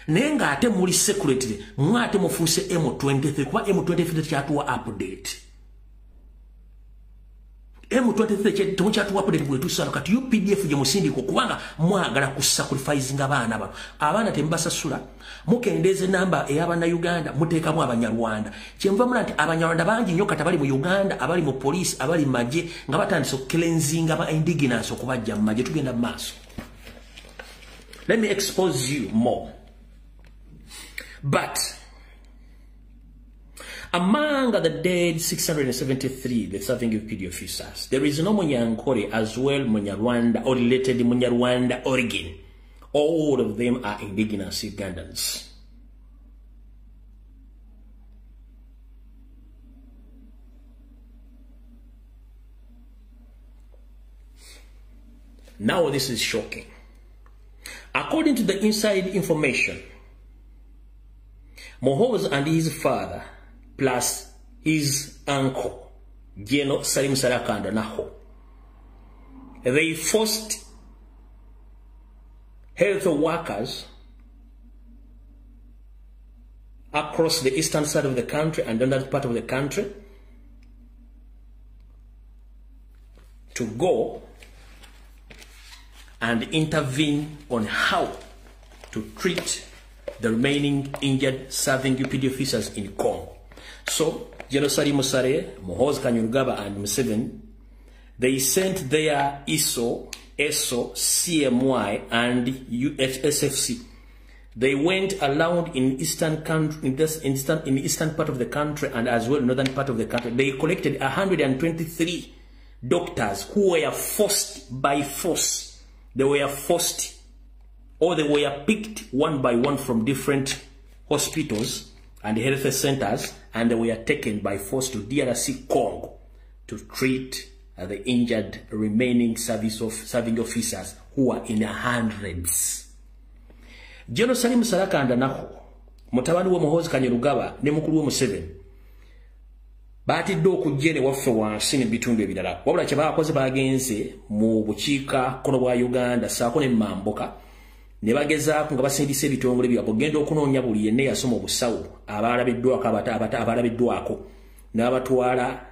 Naye ng'ate muli security mwate mufuuse M23 kuba M23 kyatuwa update. M23 temukyatuwa update bwetusala kati UPDF gye musindiko kubanga mwagala kusacrificing abaana bano. Abaana tembasasula mukendeeze namba ey'abaana Uganda muteekamu Abanyarwanda. Kyenva mula nti Abanyarwanda bangi nnyo kati abali mu Uganda, abali mu police, abali mu magye nga batandise okukelenzinga aba indigenous okubajja mu magye. Tugenda mu maaso. Let me expose you more. But among the dead 673, the serving UPD officers, there is no Munyankore as well Munyarwanda or related Munyarwanda origin. All of them are indigenous Ugandans. Now this is shocking. According to the inside information, Mohoz and his father, plus his uncle, Geno Salim Sarakanda Naho, they forced health workers across the eastern side of the country and another part of the country to go and intervene on how to treat the remaining injured serving UPD officers in Congo. So, General Salim Musare, Muhoozi Kainerugaba, and Museveni, they sent their ESO, CMY, and SFC. They went around in eastern country, in eastern part of the country and as well northern part of the country. They collected 123 doctors who were forced by force. They were forced, or they were picked one by one from different hospitals and health centers, and they were taken by force to DRC Congo to treat the injured remaining serving officers who are in the hundreds. General Salim Salakanda naho mutabani wa Muhoozi Kainerugaba ne mukulu wa Museveni batidde okujjene waffe wansi n'ebitundu ebirala wabula kye baakoze bagenze mu bukiika kono bwa Uganda saako ne Mamboka ne bagezaako nga basindisa ebitongole byabwe genda okunoonya buli yenna yasoma obusawo abalabiddwako n'abatwala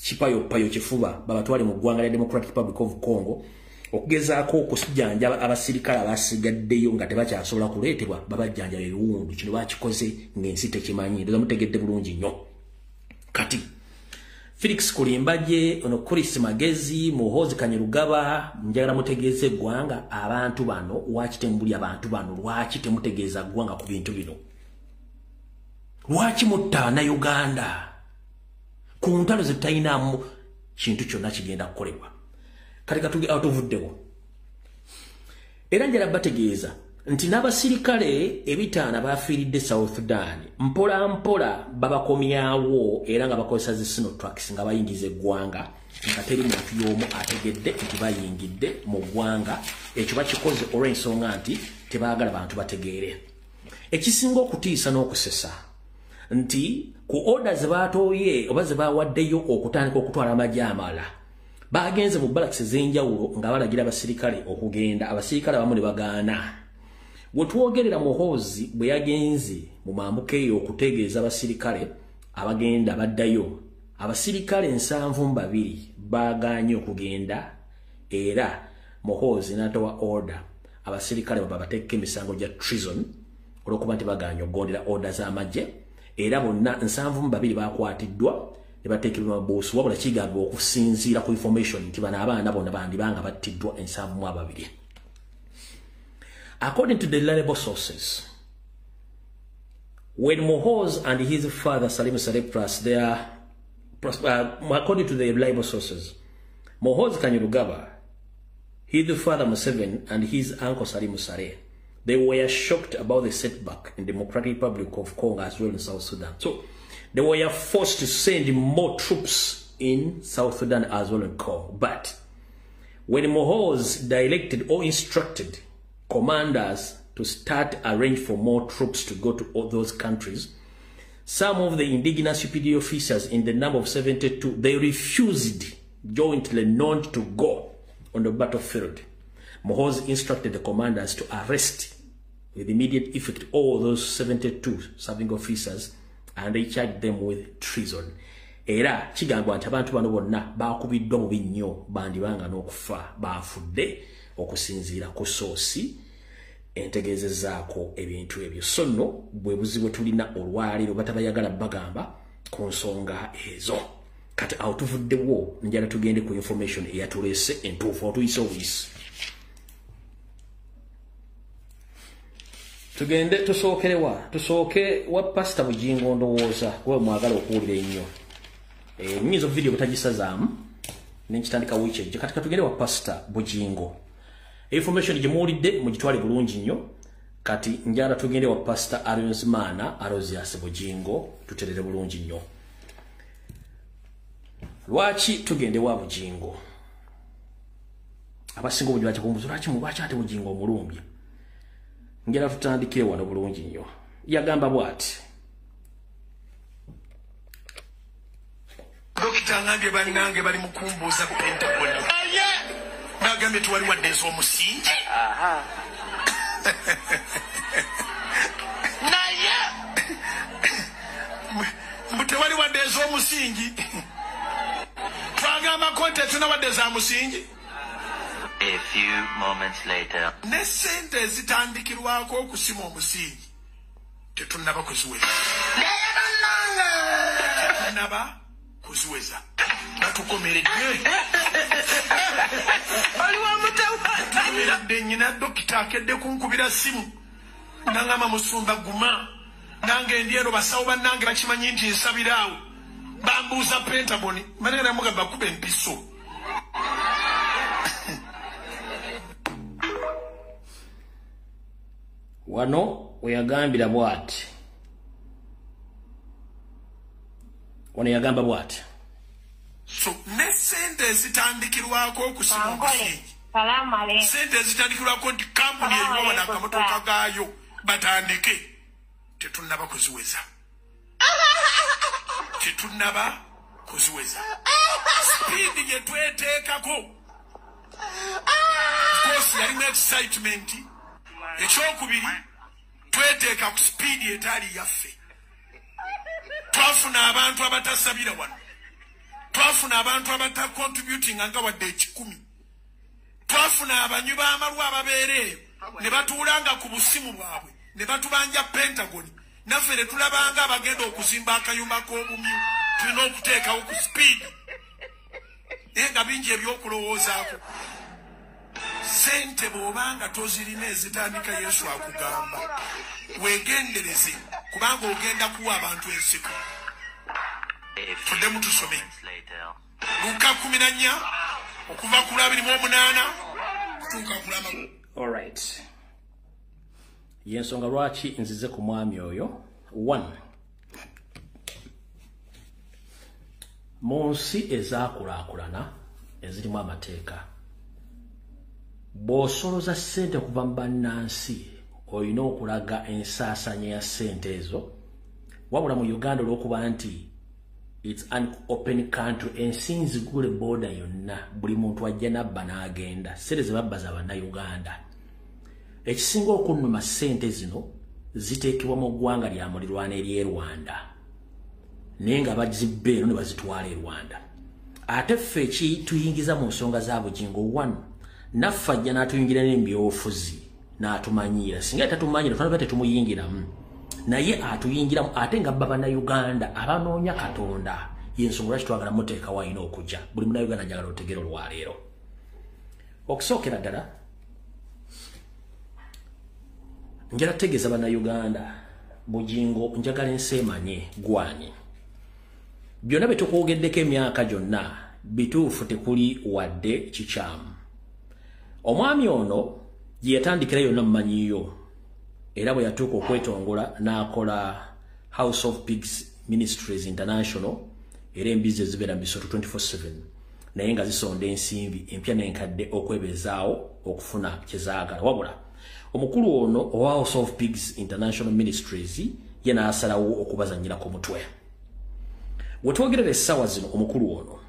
kipayopayo kifuba babatwale mu ggwanga lya Democratic Republic of Congo okugezaako okusujjanjaba abasirikale abasigaddeyo nga tebakyasobola kuleetebwa babajjanjaba ebiwundu. Kino bakikoze ng'ensi tekimanyi, ndoza mutegedde bulungi nnyo. Kati Felix Kulimbaje, ono Chris Magezi, Muhoozi Kainerugaba, njagala mutegeeze eggwanga abantu bano, lwaki temubuli abantu bano, lwaki temutegeeza ggwanga ku bintu bino? Lwaki muttaana Uganda ku ntalo zetalinamu kintu kyonna kigenda kukolebwa? Kati katuge atuvuddewo. Era njala bategeeza nti n'abasirikale ebitaana bafiiridde South Sudan mpola mpola babakomyawo era nga bakozesa zi Sinotrax nga bayingiza eggwanga nga teri muntu y'omu ategedde nti bayingidde mu ggwanga. Ekyo bakikoze olw'ensonga nti tebaagala bantu bategeere. Ekisinga okutiisa n'okusesa nti ku orders ze baatooye oba ze baawaddeyo okutandika okutwala amagye amala bagenze mu barracks ez'enjawulo nga balagira abasirikale okugenda. Abasirikale abamu ne bagaana. Wetwogerera Muhoozi bwe yagenze mu mambuka eyo okutegeeza abasirikale abagenda baddayo, abasirikale 72 baagaanye okugenda era Muhoozi n'atowa order abasirikale babateeke emisango gya treason olw'okuba nti bagaanye okugondera order z'amagye. Era bonna 72 bakwatiddwa ne bateekebwa mabuusu wabula kigambibwa okusinziira ku information nti bano abaana bonna bandibanga battiddwa 72. According to the reliable sources, when Muhoozi and his father Salim Saleh Plus, according to the reliable sources, Muhoozi Kainerugaba, his father Museveni and his uncle Salim Saleh, they were shocked about the setback in the Democratic Republic of Congo as well in South Sudan. So they were forced to send more troops in South Sudan as well in Congo. But when Muhoozi directed or instructed commanders to start arrange for more troops to go to all those countries, some of the indigenous UPD officers in the number of 72, they refused jointly not to go on the battlefield. Muhoozi instructed the commanders to arrest with immediate effect all those 72 serving officers and they charged them with treason. Era kigambwa nti abantu bano bonna bakubiddwa bubi nnyo bandibanga n'okufa baafudde okusinziira ku soosi entegeezezaako ebintu ebyo. So nno bwe buzibu tulina olwaleero batabayagala bagamba ku nsonga ezo. Kati awo tuvuddewo njala tugende ku information eyatuleese entuufu otuyise obuyisi. Tugende tusooke wa Pastor Bujingo ndowooza kuba mwagala okuwulira ennyo. Nyizo video butagisazaamu nenkitandika wiiki ejjo. Kati katugende wa Pastor Bujingo. Information gyemuwulidde mugitwale bulungi nnyo. Kati njala tugende wa Pastor Aronsmana Arosias Bujingo tuterere bulungi nnyo. Lwaki tugende wa Bujingo? Abasinga obujja bakikumbuza lwaki mubaki ate Bujingo omulumbye? Ngera tutandikire wano bulungi nnyo. Yagamba bw'ati. Dokita ngange bannange bali mukumbuuza ku Pentagon. Nagambye tuwali wadde ez'omusingi. Naye musingi twagamba konti tunawadde za musingi. A few moments later. Ne sente ezitandikirwako okusima omusingi tetunnaba kuziweza. Tetunnaba kuziweza. Batukomeredde. Tukomeredde nnyina dokita akedde kunkubira simu. Nangama musumba guma. Nange ndiero basawo bannange bakimanyi nti nsabiraawo. Bambuuza Pentagon. Manera mugamba kuba empiso. Wano weyagambira bwati. Wano yagamba bwati. So ne sente zitandikirwako okusima omusingi. Sente zitandikirwako nti kampuni eriwo na akamotoka gaayo batandike. Tetunnaba kuziweza. Tetunnaba kuziweza. Speed ye tweteekako. Of course yalimu excitement. Ekyokubiri tweteeka ku speed etali yaffe. Twafuna abantu abatasabira wano. Twafuna abantu abatacontributing nga wadde 10. Twafuna abanywi b'amalwa ababeera eyo ne batuulanga ku busimu bwabwe ne batubanja Pentagon. Naffe ne tulabanga abagenda okuzimba akayumba k'obumyu. Tulina okuteekawo ku speed. Naye nga bingi ebyokulowoozaako. Sente bw'obanga tozirina ezitandika Yesu akugamba weegendereze kubanga ogenda kuwa abantu ensiko. Tuddemu tusome Luka 14 okuva ku 28 kutuuka ku 8. Alright. Yensonga lwaki nzize ku mwami oyo. 1. Mu nsi ezaakulaakulana ezirimu amateeka bw'osoloza ssente kuva mu bannansi olina okulaga ensaasanya ya ssente ezo. Wabula mu Uganda olw'okuba nti it's an open country, ensi nzigule border yonna, buli muntu ajja nabba n'agenda. Ssente ze babba za bannayuganda. Ekisinga okunnuma ssente zino ziteekebwa mu ggwanga lya mulirwana ery'e Rwanda naye nga bazibba eno ne bazitwala e Rwanda. Ate ffe ekituyingiza mu nsonga za bugingo 1 naffe ajja n'atuyingira n'embyobufuzi n'atumanyiira. Singa tatumanyira tulaba tetumuyingiramu naye atuyingiramu ate nga baba bannayuganda abanoonya Katonda. Y'ensonga lwaki twagala muteeka wayina okujja. Buli munnayuganda njagala otegera olwaleero. Okusookera ddala njala tegeeza bannayuganda bugingo njagala ensi emanye gwani. Byonna bye tukwogeddeko emyaka gyonna bituufu tekuli wadde kikyamu. Omwami ono gye yatandikira yonna mumanyiyo era bwe yatuuka okwetongola n'akola House of Pigs Ministries International era embizi ezibeera mu bisooto 24/7 naye nga zisonda ensimbi empya n'enkadde okwebezaawo okufuna kye zaagala. Wabula omukulu ono owa House of Pigs International Ministries ye n'asalawo okubazannyira ku mutwe. We twogerera essaawa zino omukulu ono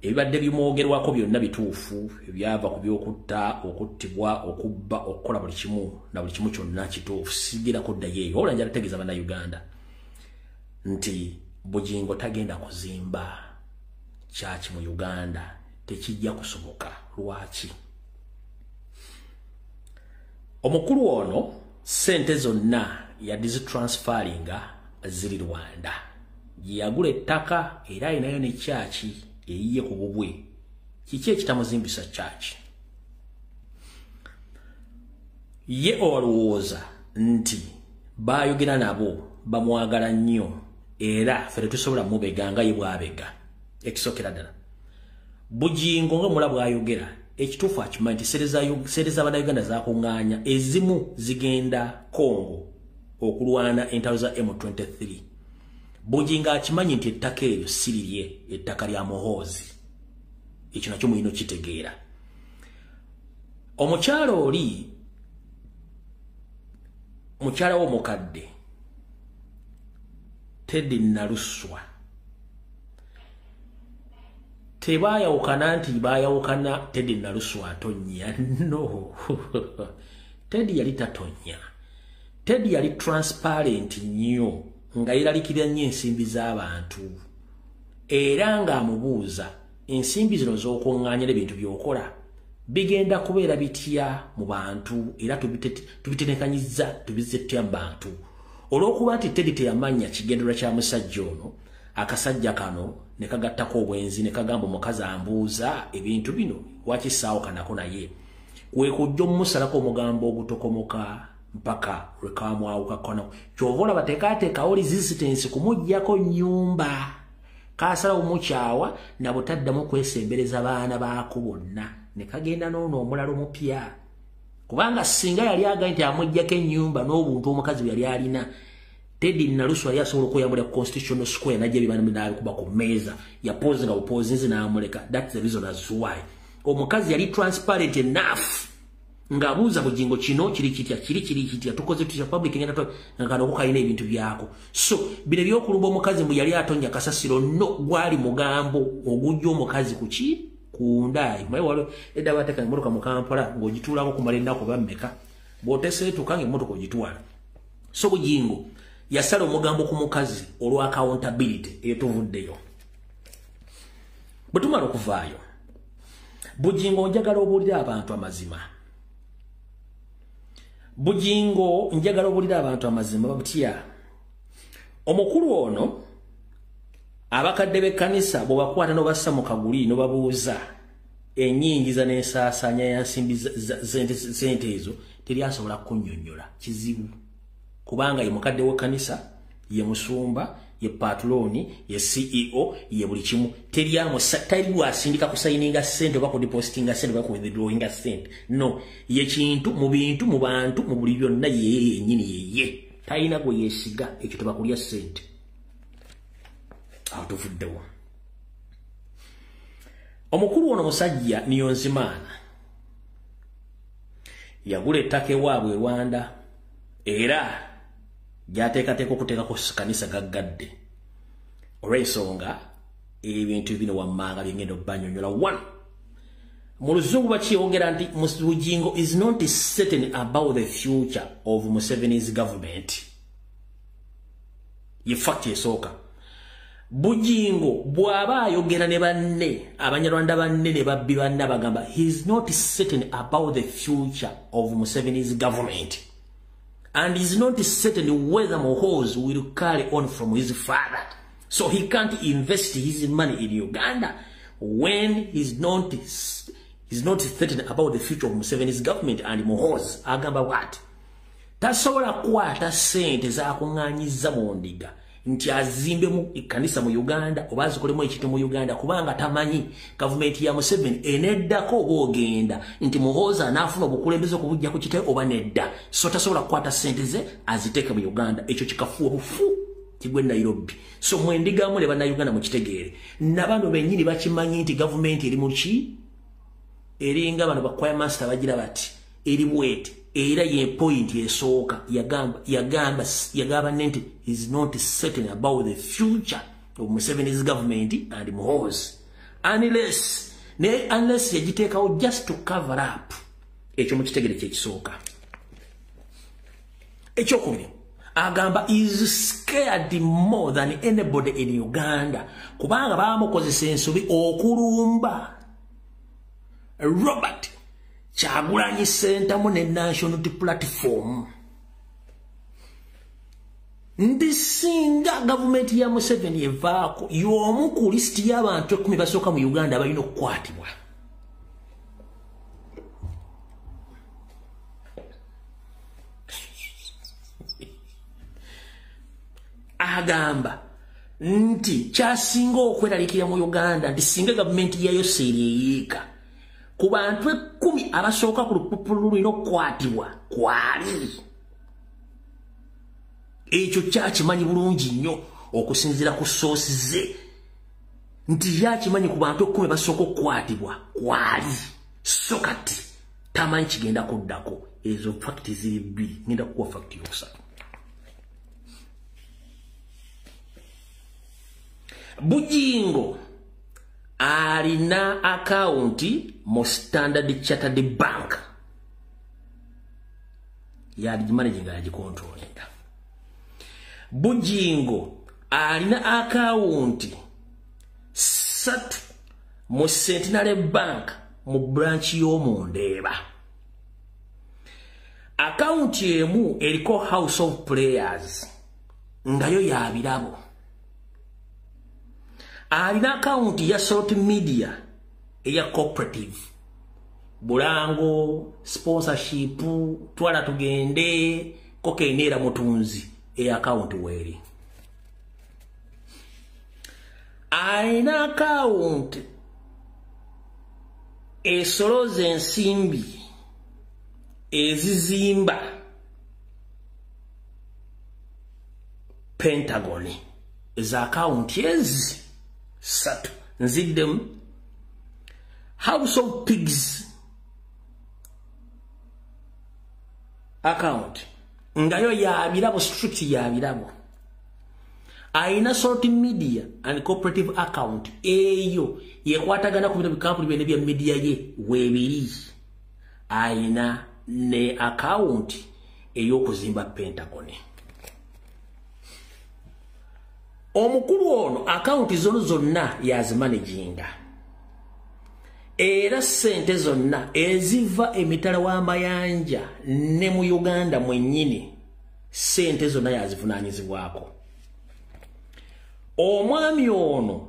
ebibadde bimwogerwako byonna bituufu ebyava ku by'okutta, okuttibwa, okubba, okukola buli kimu na buli kimu kyonna kituufu. Sigira kuddayo eyo. Wabula njala tegeeza bannayuganda nti bugingo tagenda kuzimba kyaki mu Uganda. Tekijja kusoboka. Lwaki? Omukulu ono sente zonna yadizitransfaringa ziri Rwanda. Yagula ettaka era ayinayo ne kyaki eyiye ku bubwe. Kiki ekitamuzimbisa kyaki? Ye olowooza nti baayogera nabo bamwagala nnyo era ffe tetusobola mubega nga ye bwabega. Ekisookera ddala bugingo nga mula bwayogera ekituufu akimanyi nti sente z'abannayuganda zakuŋŋaanya ezimu zigenda Congo okulwana entalo za M23. Bugingo akimanyi nti ettaka eryo si lirye, ettaka lya muhoozi. Ekyo nakyo mulina okitegeera. Omukyalo oli mukyala w'omukadde Teddy Naluswa tebaayawukana nti baayawukana Teddy Naluswa atonnya. No. Teddy yali tatonya. Teddy yali transparent nnyo nga yeralikira nnyo ensimbi z'abantu. era nga amubuuza ensimbi zino z'okuŋŋaanya n'ebintu by'okola bigenda kubeera bitya mu bantu era tubitenekanyiza tubize tutya mu bantu olw'okuba nti Teddy teyamanya kigendererwa kya musajja ono akasajja kano ne kagattako obwenzi ne kagamba omukazi ambuuza ebintu bino wakisaawo kanako naye kwekujja omusalako omugambo ogutokomoka mpaka lwekamwawukakona kyova olaba tekaateekawo resistance kumuggyako nnyumba kaasalawo mukyawa nabutaddamu kwesembereza baana baako bonna ne kagenda n'ono omulala omupya kubanga singa yali agaye nti amuggyako ennyumba n'obuntu omukazi bwe yali alina Teddy Nalusu yali asobola okweyambula ku Constitutional Square najja ebibanakuba ku mmeeza yapozinga bupozinzi n'amuleka. That's the reason as why omukazi yali transparent enough ng'abuuza bugingo kino kiri kitya tukoze tutya public ngenda ngano kukalina ebintu byako. So bino by'okulumba omukazi mbu yali atonya kasasiro no gwali mugambo ogujja omukazi kuki kundaayi maye walo edda bateka emmotoka mu Kampala ng'ogituulako kumala ennaku bammeka bw'oteseetuka ng'emmotoka ogitwala. So bugingo yasala omugambo ku mukazi olwa accountability etuvuddeyo. Bwe tumala okuvaayo bugingo njagala obuulira abantu amazima. Bugingo njagala obuulira abantu amazima babutya. Omukulu ono abakadde b'ekkanisa bwe bakwata n'obassa mu kaguli no babuuza ennyingiza n'ensaasaanya ya nsimbi sente ezo teri asobola kunnyonnyola kizibu. Kubanga ye mukadde w'ekkanisa ye musumba ye patuloni ye CEO ye buli kimu teri asindika kusayininga sente oba kudepositinga sente oba kuwithdrawinga sente. No, ye kintu mu bintu mu bantu mu buli byonna ye yennyini yeye talina gwe yeesiga ekyo tebakulya sente. Awo tuvuddewo. Omukulu ono musajja Niyonzimana yagula ettaka ewaabwe Rwanda era gyateekateeka okuteekako kanisa gaggadde olw'ensonga ebintu bino wammanga byengenda obbanyonyola. One, mu luzungu bakyeyongera nti Bugingo is not certain about the future of Museveni's government. Ye fact esooka. Bugingo bw'aba ayogera ne banne abanyarwanda banne ne babbi banne bagamba he is not certain about the future of Museveni's government. And he's not certain whether Muhoozi will carry on from his father. So he can't invest his money in Uganda when he's not certain about the future of Museveni's government and Muhoozi. Agamba what? Tasobola kwata sente z'akuŋŋaanyiza mu ndiga nti azimbe mu ekkanisa mu Uganda oba azikolemu ekintu mu Uganda kubanga tamanyi gavumenti ya Museveni eneddako oba ogenda nti Muhoozi anaafuna obukulembeze okubujja ku kitwe oba nedda. So tasobola kukwata sente ze aziteeke mu Uganda. Ekyo kikafuwa bufu kigwe Nairobi. So mwendigamu ne bannayuganda mukitegeere nabano bennyini bakimanyi nti gavumenti eri mu ki eringa bano bakwaya master bagira bati eri bwete era ye point esooka yagamba nti is not certain about the future of Museveni's government and Muhoozi unless yagiteekawo just to cover up. Ekyo mukitegere kyekisooka. Ekyokubiri agamba is scared more than anybody in Uganda kubanga bamukozesa ensobi okulumba Robert Kyagulanyi Ssentamu ne National Platform. Ndi singa gavumenti ya Museveni evaako y'omu ku listi y'abantu 10 basooka mu Uganda balina okukwatibwa. Agamba nti kyasinga okweralikira mu Uganda nti singa gavumenti yayo seeyeeka ku bantu 10 abasooka ku lupapula lulina okukwatibwa kwali. Ekyo kyakimanyi bulungi nnyo okusinziira ku source ze nti yakimanyi ku bantu 10 basooka okukwatibwa kwali. So kati tamanyi kigenda kuddako. Ezo fakti ziri bbiri. Ngenda kukuwa fakti yokusatu. Bugingo alina akaunti mu Standard Chartered Bank. Yagimanaging agikontrolinga. Bugingo alina akaunti 3 mu Centenary Bank mu branch y'omundeeba. Account emu eriko House of Players ngayo ya birabo. Alina account ya Salt Media eya cooperative. Bulango, sponsorship, twala tugende, kokenera mutunzi eya account weri. Alina account esoloze ensimbi ezizimba Pentagon eza account ezi 3 nziddemu. House of Pigs account ngayo ya birabo, strict ya birabo. Aina Salt Media and cooperative account eyo yekwatagana ku bino bikampuni bene bya media ye webiri. Aina ne account eyo kuzimba Pentagon. Omukulu ono account zonna yazimanaginga. Era sente zonna eziva emitala w'amayanja ne mu Uganda mwennyini sente zonna yazivunanyizibwako. Omwami ono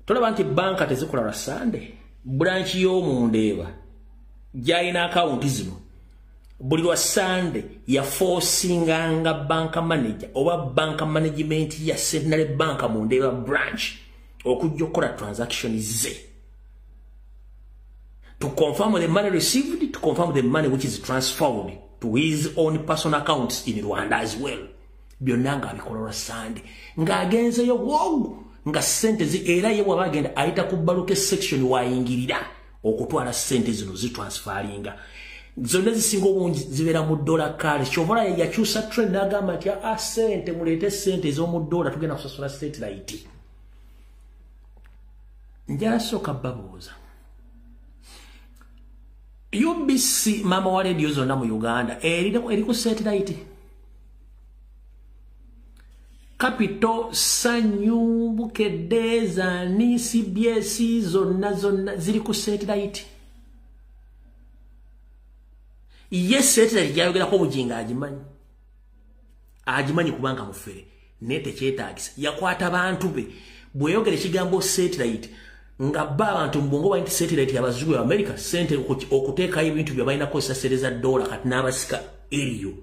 tolaba nti banka tezikola lwa Sunday, branch y'omundeeba gyalina account zino buli lwa Sunday ya forcinganga banka manager oba banka management ya Centenary Bank mundeeba branch okujja okukola transaction ze to confirm the money received, to confirm the money which is transferred to his own personal accounts in Rwanda as well. Byonnanga abikola lwa Sunday ng'agenzeyo wogu nga sente zi era ye wabagenda ayita ku baluke section wayingirira okutwala sente zino zitransferinga. Zonna zisinga obungi zibeera mu dollar kale. Chovola yakyusa trend n'agamba nti sente muleete sente ez'omu dollar tugenda kusasula satellite. Njasooka babuuza UBC mama wa radio zonna mu Uganda eri ku satellite. Capital, Sanyu, Bukedeza, ni CBS zonna ziri ku satellite. Yes, satellite yayogera ko bujinga agimanyi kubanga mufere nete kyetagisa yakwata abantu be bweyogera ekigambo satellite nga abantu mbongo ba satellite yabazungu ya America sente okuteeka ebintu bya balina kosa sereza dola kati n'abasika eriyo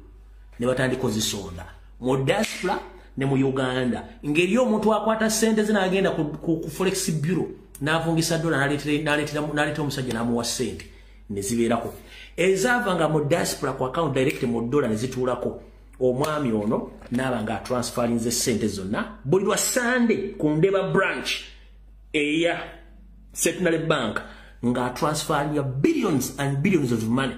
ne batandika kozisonda mu diaspora ne mu Uganda ngeri omuntu akwata sente zina agenda ku forex bureau n'avungisa dola n'aleetera omusajja n'amuwa sente ne zibeerako ezavanga mu diaspora ku account direct mu dola ne zituulako. Omwami ono n'abanga transferinze sente zonna buli lwa Sunday ku Ndeba branch eya Centenary Bank nga transferinga billions and billions of money.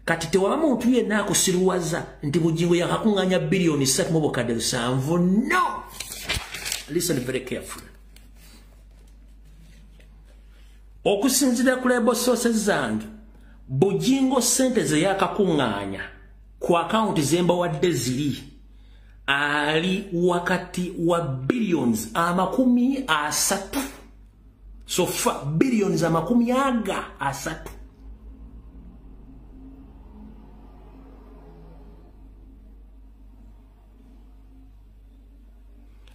Kati tewaba muntu yenna akusiruwaza nti bujingo yakakunganya billioni 3.7. No! Listen very carefully. Okusinzira ku label sources zange bujingo sente ze yakakunganya ku account zemba wadde ziri ali wakati wa billions 30. So far billions 30.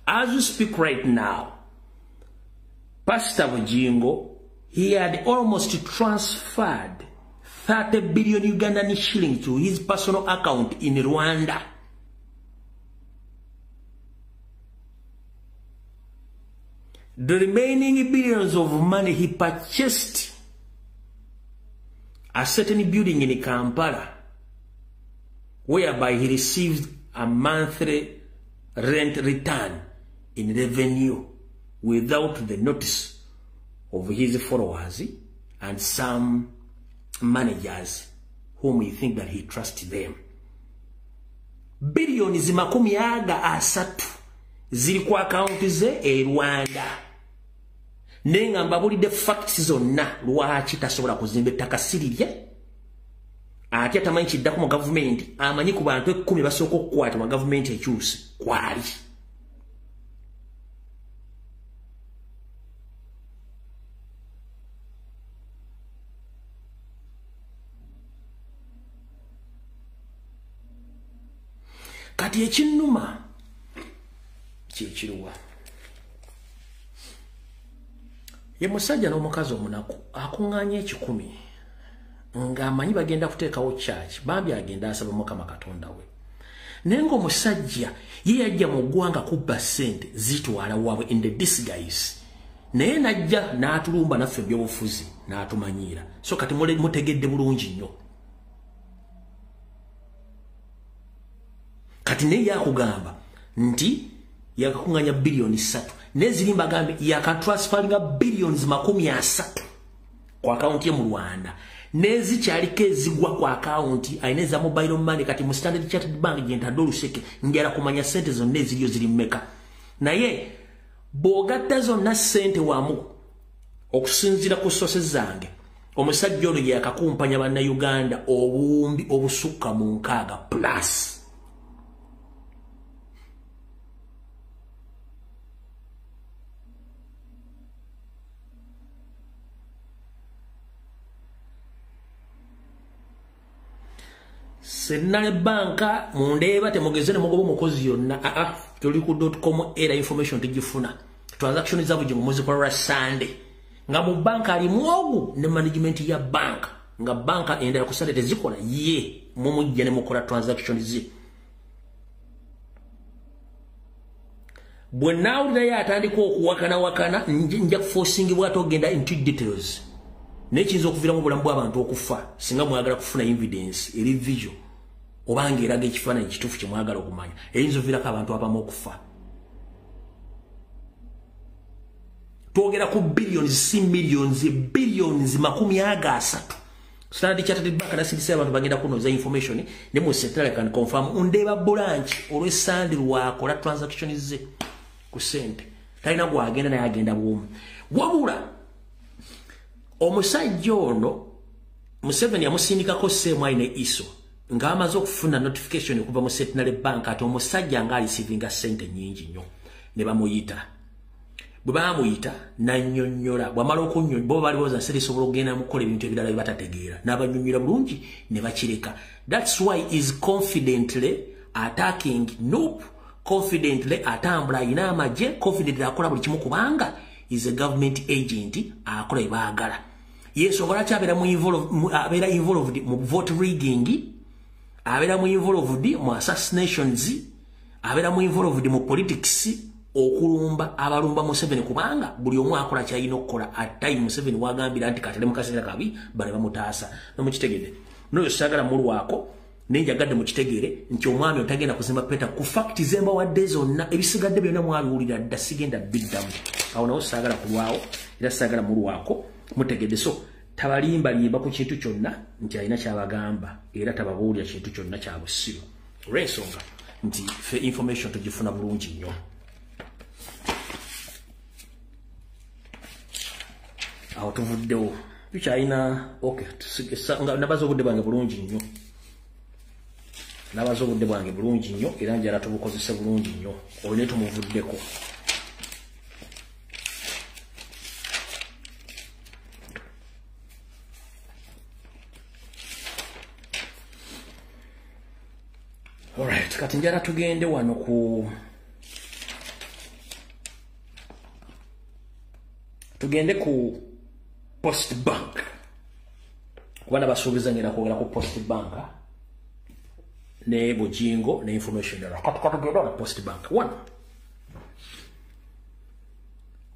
As we speak right now, Pastor Bujingo, he had almost transferred 30 billion Ugandan shillings to his personal account in Rwanda. The remaining billions of money he purchased a certain building in Kampala, whereby he received a monthly rent return in revenue without the notice of his followers and some managers whom he think that he trusts them. Billions 30 ziri ku account ze e Rwanda. Nenga mbabulidde facts zonna lwaki tasobola kuzimba ettaka sirirye. Ate atamanyi kiddako mu government amanyi ku bantu 10 basooka okukwata mu government ekyuse kwali. kati ekinnuma kyekiruwa ye musajja n'omukazi omunaku akuŋŋaanya 1,000 ng'amanyi bagenda kuteekawo church bambi agenda asaba Mukama Katonda we naye ng'omusajja ye yajja mu ggwanga kubba ssente zitwala waabwe in the disguise naye najja n'atulumba naffe ebyobufuzi n'atumanyiira so kati mutegedde bulungi nnyo kati naye yakugamba nti yakakuŋŋanya biliyoni 3 neziri bagambe yakatransferinga billions 30 ku akaunti ye mu Rwanda nezikyaliko ezigwa ku akaunti ayineza mobile money kati mu Standard Chartered Bank gyentadde oluseke njala kumanya sente zonna eziriyo ziri mmeka naye bw'ogatta zonna sente wamu okusinziira ku sources zange omusajja ono yakakumpanya bannayuganda obuwumbi obusukka mu 6 plus Senale banka mundeeba temugeze ne mugobo mukozi yonna tuli ku .com era information tujifuna transaction zabu jingo muzi kwa Sunday nga mu banka ali mwogu ne management ya banka nga banka endera kusale tezikola ye mumujja ne mukola transaction zi bwenawulira ye atandika okuwakana nja kuforcing bwato ogenda into details nekiyinza okuviramu obulamu bw'abantu okufa singa mwagala kufuna evidence eri visual obanga eraga ekifaananyi kituufu kye mwagala okumanya eyinza oviirako abantu abamu okufa twogera ku billions si millions billions 30 Standard Chartered Bank nasindise abantu bagenda kunoza information ne mu central can confirm undeeba branch olw'esande lwakola transaction ze ku sente talina gwagenda naye agenda bwomu wabula omusajja ono Museveni yamusindikako seemu ayina iso ng'amaze okufuna notification okuva mu Centenary Bank ati omusajja nga alisivinga sente nyingi nnyo ne bamuyita bwe bamuyita nannyonnyola bw'amala okunnyonnyola bo bali booza nsere isobola okugenda mukola ebintu ebirala bye batategeera n'abannyonnyola bulungi ne bakireka that's why is confidently attacking nope confidently atambula ayina amagye confidently akola buli kimu kubanga is a government agent akola ebaagala yesobola kyabeera abeera involved mu vote rigging abeera mu involved mu assassinations abeera mu involved mu politics okulumba abalumba Museveni kubanga buli omu akola kyayina okukola at time Museveni wagambira nti katale mu kaseera kabi bale bamutaasa nomukitegedde noyo sagala mulwako nenjagadde mukitegere nti omwami otagenda kuzimba peta ku fact zemba wadde zonna ebisigadde byonna mwabiwulira dda sigenda biddamu awo nawo sagala kulwawo era sagala mulwako mutegedde so tabalimbalimba ku kintu kyonna nti alina kyabagamba era tababuulira kintu kyonna kya busiru olw'ensonga nti fe information tugifuna bulungi nnyo awo tuvuddewo tukyalina okay nabaza obudde bwange bulungi nnyo nabaza obudde bwange bulungi nnyo era njala tubukozese bulungi nnyo olwo ne tumuvuddeko alright kati njala tugende wano ku tugende ku Post Bank kubana basuubizanyira kwogera ku Post Bank ne Bujingo ne information era katugenda na Post Bank one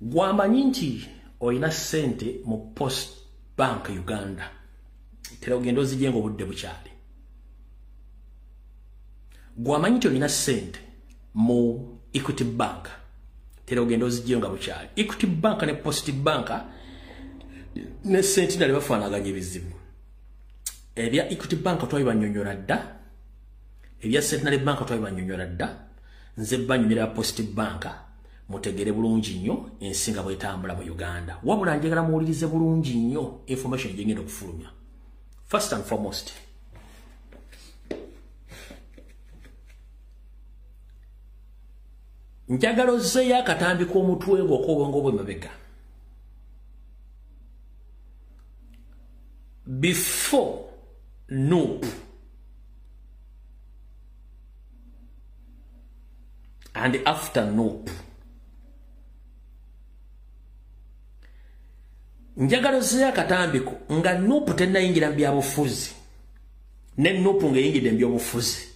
gwamanyi nti oyina sente mu Post Bank Uganda tera ogenda ozijenga obudde bukyali gwamanyi nti oyina sente mu Equity Bank tera ogenda ozijenga bukyali Equity Bank ne Post Bank ne sente nali bafaanaganya ebizibu ebya Equity Bank twabibanyonnyola dda ebya Centenary Bank twabibanyonnyola dda nze banyumira Post Bank mutegere bulungi nnyo ensinga bwetambula mu Uganda wabula njagala muwulirize bulungi nnyo information gyengenda okufulumya first and foremost njagala ozzeeyo akatambi k'omutwe gwo ok'obwongo bw'emabega before nope and after Noop. Njagalo zya katambiko nga Noop tennayingira byabufuzi ne Noop ng'eyingidde byobufuzi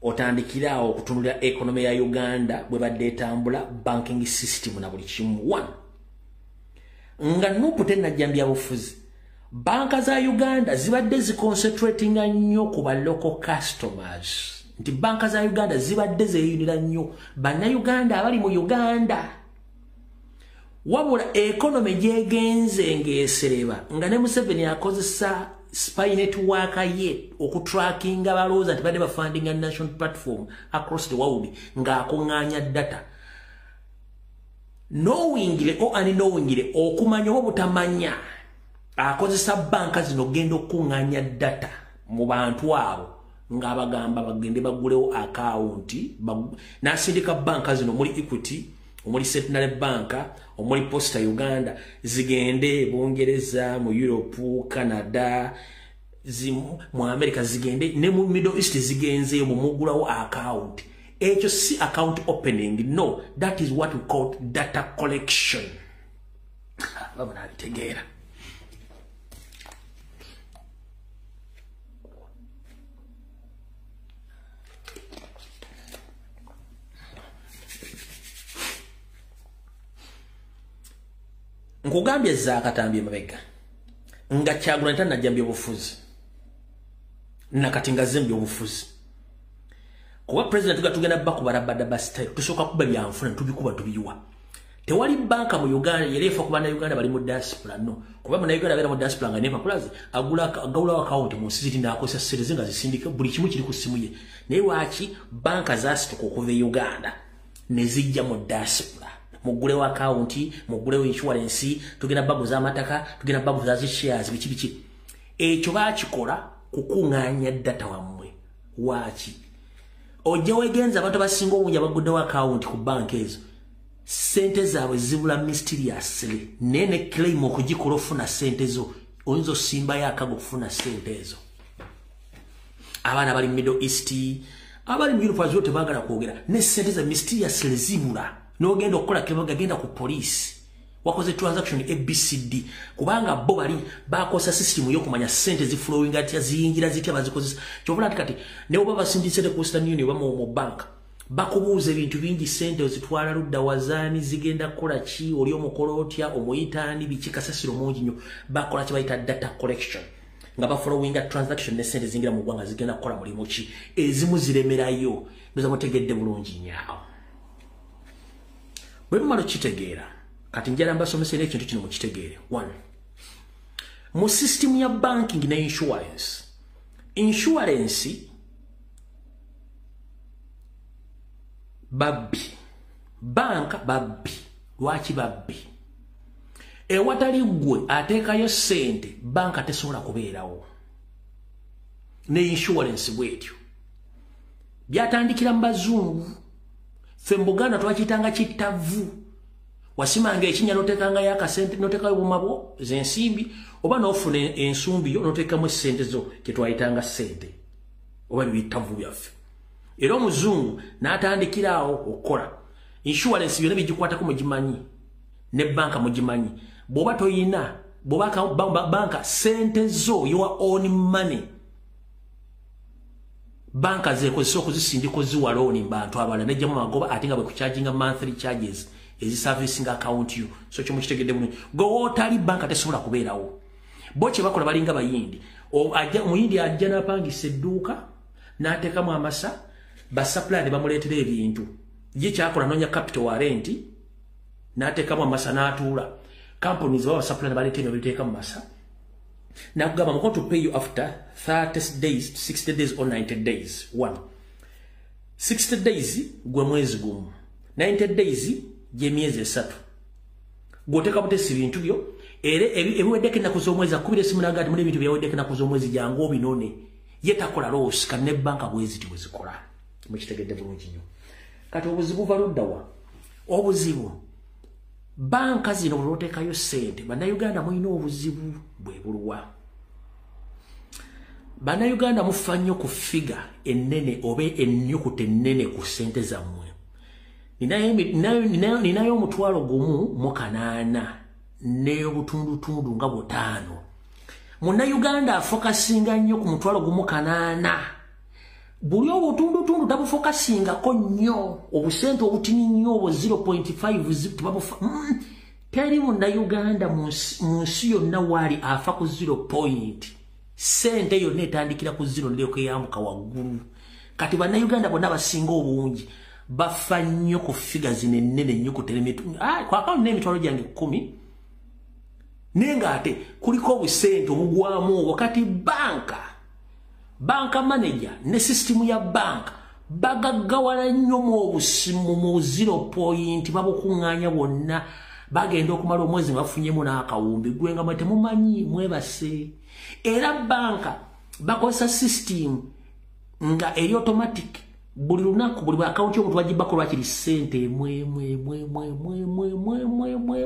otandikira okutunulira economy ya Uganda bwe badde etambula banking system na buli kimu. One, nga Noop tennajja byabufuzi banka za Uganda zibadde ziconcentrating nnyo ku ba local customers. Nti banka za Uganda zibadde zeeyunira nnyo bannayuganda abali mu Uganda. Wabula economy gyegenze ng'esereba nga ne Museveni akozesa spy network ye okutrackinga balowooza nti badde bafundinga national platform across the world ng'akuŋŋaanya data. Knowingire o unknowingire okumanya oba butamanya akozesa banka zino genda okuŋŋaanya data mu bantu abo ng'abagamba bagende bagulewo akawunti n'asindika banka zino omuli Equity, omuli Centenary Bank, omuli Posta Uganda zigende Bungereza, mu Europe, Canada, mu America zigende ne mu Middle East zigenzeyo mu mugulawo account. Ekyo si account opening, no, that is what we call data collection. Babona bitegeera. Nkugambye zaakatambye mabega nga Kyagulanyi tannajja byobufuzi nakati nga zembye obufuzi kuba president tugenda bakubalabada basitayo tusooka kuba byanfuna tubikuba tubiyiwa. Tewali banka mu Uganda yerefa kuba na Uganda bali mu diaspora no kuba mu Uganda bali mu diaspora nga nepa plus agula account mu city n'akozesa sente nga zisindika buli kimu kiri ku simu ye naye waaki banka zasituka okuva e Uganda ne zijja mu diaspora. Mugulewo account, mugulewo insurance, tugenda baguza amataka, tugenda baguza shares biki. Ekyo bakikola kukuŋŋaanya data wammwe. Waaki? Ojja wegenza abantu abasinga obungi abaguddewo account ku bank ezo. Sente zaabwe zibula mysteriously. Nene claim okugikola ofuna sente zo. Oyinza osimbayo akago okufuna sente ezo. Abaana bali Middle East, abali mu Europe azo tebaagala kwogera. Ne sente za mysteriously zibula. No genda okukola kebaga genda ku police wakoze transaction ABCD kubanga bo bali bakosa system yokumanya sente ziflowing atya ziyingira zitya bazikozesa kyobula kati ne oba basindise ku Western Union ba mu bank bakubuuza ebintu bingi sente ozitwala ludda wazani zigenda kola ki oli omukolotya omuyitani bikikasasiro mungi nyo bakola ki bayita data collection nga ba following a transaction ne sente zingira mu gwanga zigenda kola mulimu ki ezimu ziremerayo ndoza mutegedde bulungi nyaawo. Bwe mmalo kitegeera kati njala mbasomesera ekintu kino mukitegeere. One, mu system ya banking na insurance babbi banka babbi lwaki babbi ewatali gwe ateekayo sente banka tesobola kubeerawo ne insurance bwetyo byatandikira mu bazungu. Ffe mu Buganda twakitanga kitavu wasimanga ekinya notekanga yakasente notekayo bumabo zensimbi oba nofuna ensumbi yo notekamu sente zo ketwayitanga sente oba bitavu byaffe. Era omuzungu n'atandikirawo okukola insurance byonna bigikwatako mugimanyi ne banka mugimanyi bw'oba toyina bw'oba banka sente zo your own money banka zekozesa okuzisindika ziwa loan bantu abala nejjamu magoba ate nga bwe kucharginga monthly charges ezi servicing account you so kyo mukitegedde bulungi go otali banka tesobola kubeerawo bo kye bakola balinga bayindi omuyindi ajja n'apangisa edduuka n'ateekamu amasa basupplier ne bamuleetera ebintu ye kyakola noonya capital warrant n'ateekamu amasa n'atuula companies baba basupplier ne baleeta ebyo biteeka mu masa nakugamba I'm going to pay you after 30 days, 60 days or 90 days. One. 60 days gwe mwezi gumu. 90 days gye myezi esatu. Gwoteka butesi bintu byo ere ebiweddeko ennaku z'omwezi akubira esimu n'agati muli ebintu byaweddeko ennaku z'omwezi jangu obinone ye takola loss kandi ne banka bweziti bwezikola. Mukitegedde bulungi nnyo. Kati obuzibu buva ludda wa? Obuzibu banka zino bulotekayo sente bannayuganda mulina obuzibu bwe buluwa. Bannayuganda mufa nnyo ku figa ennene oba ennyukuta ennene ku sente zammwe ninayo omutwalo gumu mu kanaana n'obutundutundu nga butaano. Munnayuganda afokasinga nnyo ku mutwalo gumu kanaana. Buli obutundutundu tabufokasingako nnyo. Obusente obutini nnyo obwo 0.5 teri munnayuganda mu nsi yonna waali afa ku 0 point. Sente yonna etandikira ku 0 ndeko eyambuka waggulu. Kati bannayuganda bonna basinga obungi bafa nnyo ku figures ennene nnyo ku teremitu. Kwa akawunti n'emitwalo gyange 10 nenga ate kuliko obusente obugwamu obwo. Kati banka manager ne system ya banka bagaggawala nnyo mu obusimu mu 0 point babukuŋŋaanya bonna bagenda okumala omwezi bafunyemu n'akawumbi gwenga mwe temumanyi mwebase. Era banka bakozesa system nga eri automatic buli lunaku buli account y'omuntu bagibako lwakiri sente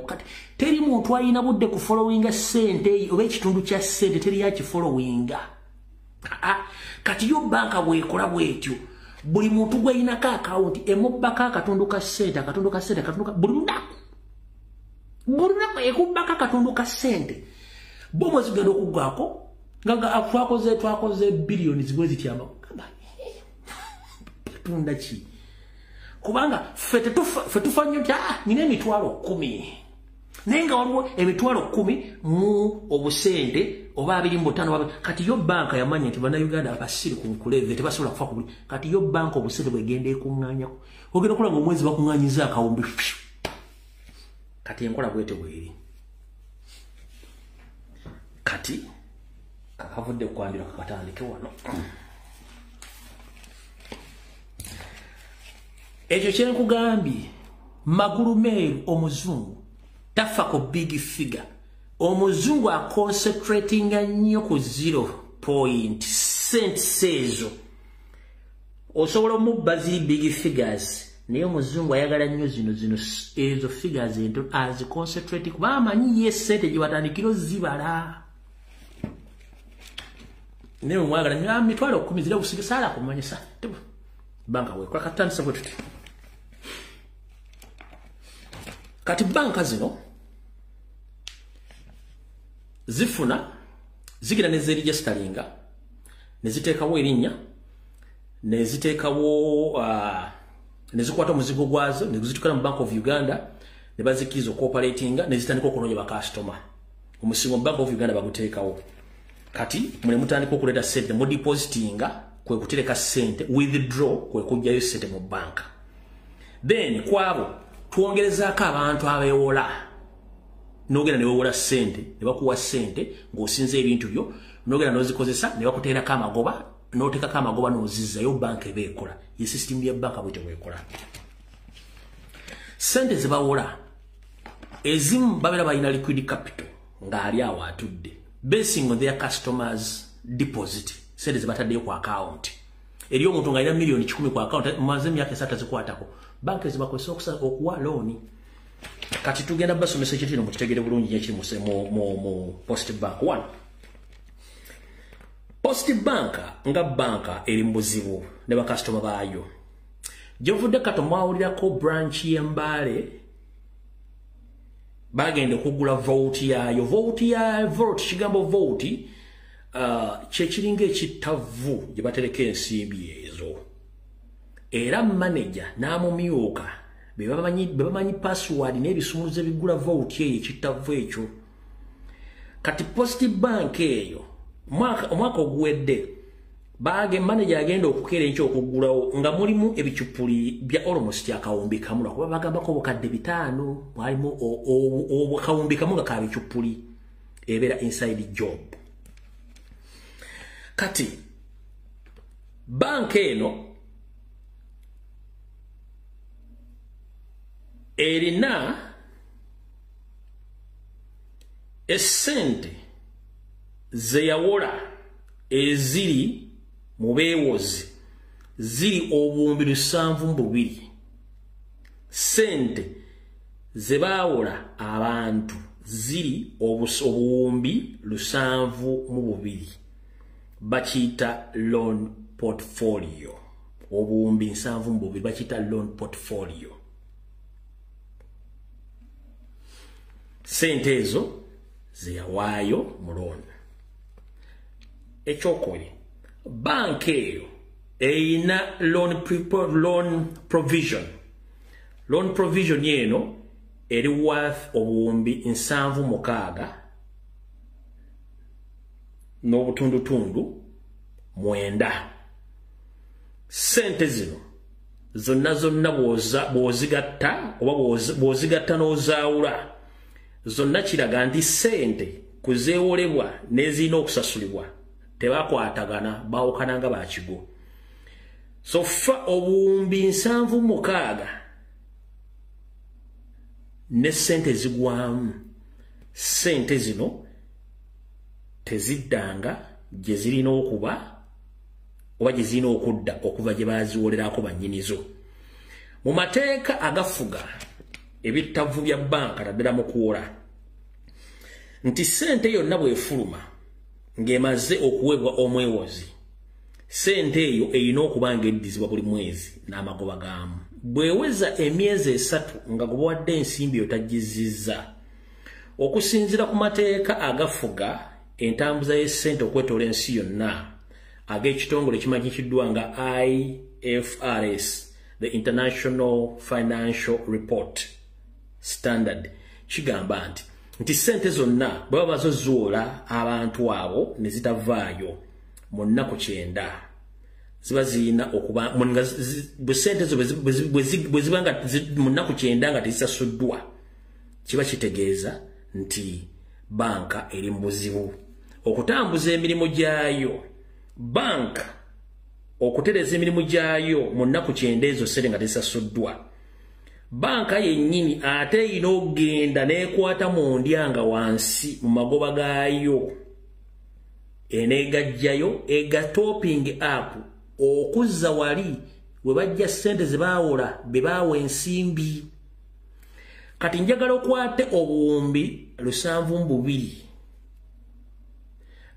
kati teri muntu alina budde ku followinga sente oba ekitundu kya sente teri yaki followinga. Kati yo banka bwekola bwetyo buli muntu gweyinako account emubbako akatundu ka sente buli lunaku ekubbako akatundu ka sente bo mwezi genda okuggwako nga twakoze billioni zibwe zityama tunda ki kubanga fete tufanye kya nina emitwalo 10 nenga waliwo emitwalo 10 mu obusente oba 25 kati yo banka yamanya nti bannayuganda abasiri ku nkuleve tebasobola kufa ku buli kati yo banka obusente bwegenda ekuŋŋaanya ogenda okulanga omwezi bakuŋŋaanyiza akawumbi kati enkola bwete bweri kati kakavudde kwandira kakatandike wano. Ekyo kye nkugambye Magulu Meru omuzungu tafa ku big figure. Omuzungu concentrating nnyo ku 0 point cents ezo. Osobola omubba ziri big figures naye omuzungu ayagala nnyo zino ezo figures ento as concentrate kuba amanyi ye sente gye batandikiro zibala. Naye omwagala nnyo mitwalo 10 zira kusigisala kumanyisa banka wekola katandisa bwe tuti. Kati banka zino zifuna zigira ne zeregisteringa ne ziteekawo erinnya ne ziteekawo ne zikwata omuzigo gwazo ne zitukana mu Bank of Uganda ne bazikizo cooperatinga ne zitandika okunoonya ba customer. Omusingo Bank of Uganda baguteekawo. Kati mune mutandika okuleta sente mu depositinga kwe kutereka sente, withdraw kwe kujjayo sente mu banka. Then kwabo tuongerezaako abantu abeewola n'ogenda ne weewola sente ne bakuwa sente ng'osinza ebintu byo n'ogenda n'ozikozesa ne bakuteerako amagoba n'oteekako amagoba n'ozizzayo banka eba ekola. Ye system ya banka bwete bwekola. Sente ze bawola ezimu babeera balina liquid capital ng'ali awo atudde basing on their customers deposit. Sente ze bataddeyo ku account. Eri omuntu ng'alina milioni 10 ku account maze emyaka 3 zikwatako. Banka zibakozesa okuwa loan. Kati tugenda basomesa ekitino mukitegere bulungi nyekiri mu Post Bank 1. Post Bank nga banka eri mbuzibu ne bakastoma baayo. Jovudde kato mwawulirako branch y'Embale bagenda okugula vault yayo. Vault kigambo vault kyekiringa ekitavu gye batereka ensimbi ezo. Era manager n'amumyuka bebamanyi password n'ebisumuze bigula vault eyo ekitavu ekyo. Kati Post Bank eyo omwaka oguwedde manager agenda okukera ekyo okugulawo nga mulimu ebicupuli bya almost akawumbi kamu lwakuba bagambako obukadde 5 mwalimu obukawumbi kamu nga kabicupuli ebeera inside job. Kati bank eno erina esente zeyawola eziri mu beewozi ziri obuwumbi 7,200. Sente ze baawola abantu ziri obuwumbi 7,200. Bakiyita loan portfolio. Obuwumbi 7,200 bakiyita loan portfolio. sente ezo zeyawaayo mu loan. Ekyokubiri, banka eyo eyina loan provision. Loan provision yeno eri worth obuwumbi 76 n'obutundutundu 9. Sente zino zonna bw'ozigatta oba bw'ozigatta n'ozaawula zonna kiraga nti sente kuzeewolebwa n'ezirina okusasulibwa tebakwatagana baawukana nga bakigo. So fa obuwumbi 76 ne sente zigwamu. Sente zino teziddanga gye zirina okuba oba gye zirina okudda okuva gye baaziwolerako bannyinizo. Mu mateeka agafuga ebittavu bya banka naddala mu kuwola nti sente yonna bw'efuluma ng'emaze okuweebwa omwewozi, sente eyo eyina okuba ng'eddizibwa buli mwezi n'amagoba gaamu. Bw'eweza emyezi 3 nga gubawadde ensimbi otagizizza, okusinziira ku mateeka agafuga entambuza y'essente okwetoola ensi yonna ag'ekitongole kimanyikiddwa nga IFRS, the International Financial Report Standard, kigamba nti sente zonna bwe baba zozuula abantu abo ne zitavaayo mu nnaku 9 ziba zirina okuba sente zo bwe ziba nga mu nnaku 9 nga tezisasuddwa, kiba kitegeeza nti banka eri mu buzibu okutambuza emirimu gyayo. Banka okutereza emirimu gyayo mu nnaku 9 ezo sente nga tezisasuddwa, banka yennyini ate erina okugenda n'ekwata mu ndyanga wansi mu magoba gaayo eneegajjayo egatoping up okuzza wali we bajja sente ze baawola be baawa ensimbi. Kati njagala okwate obuwumbi 72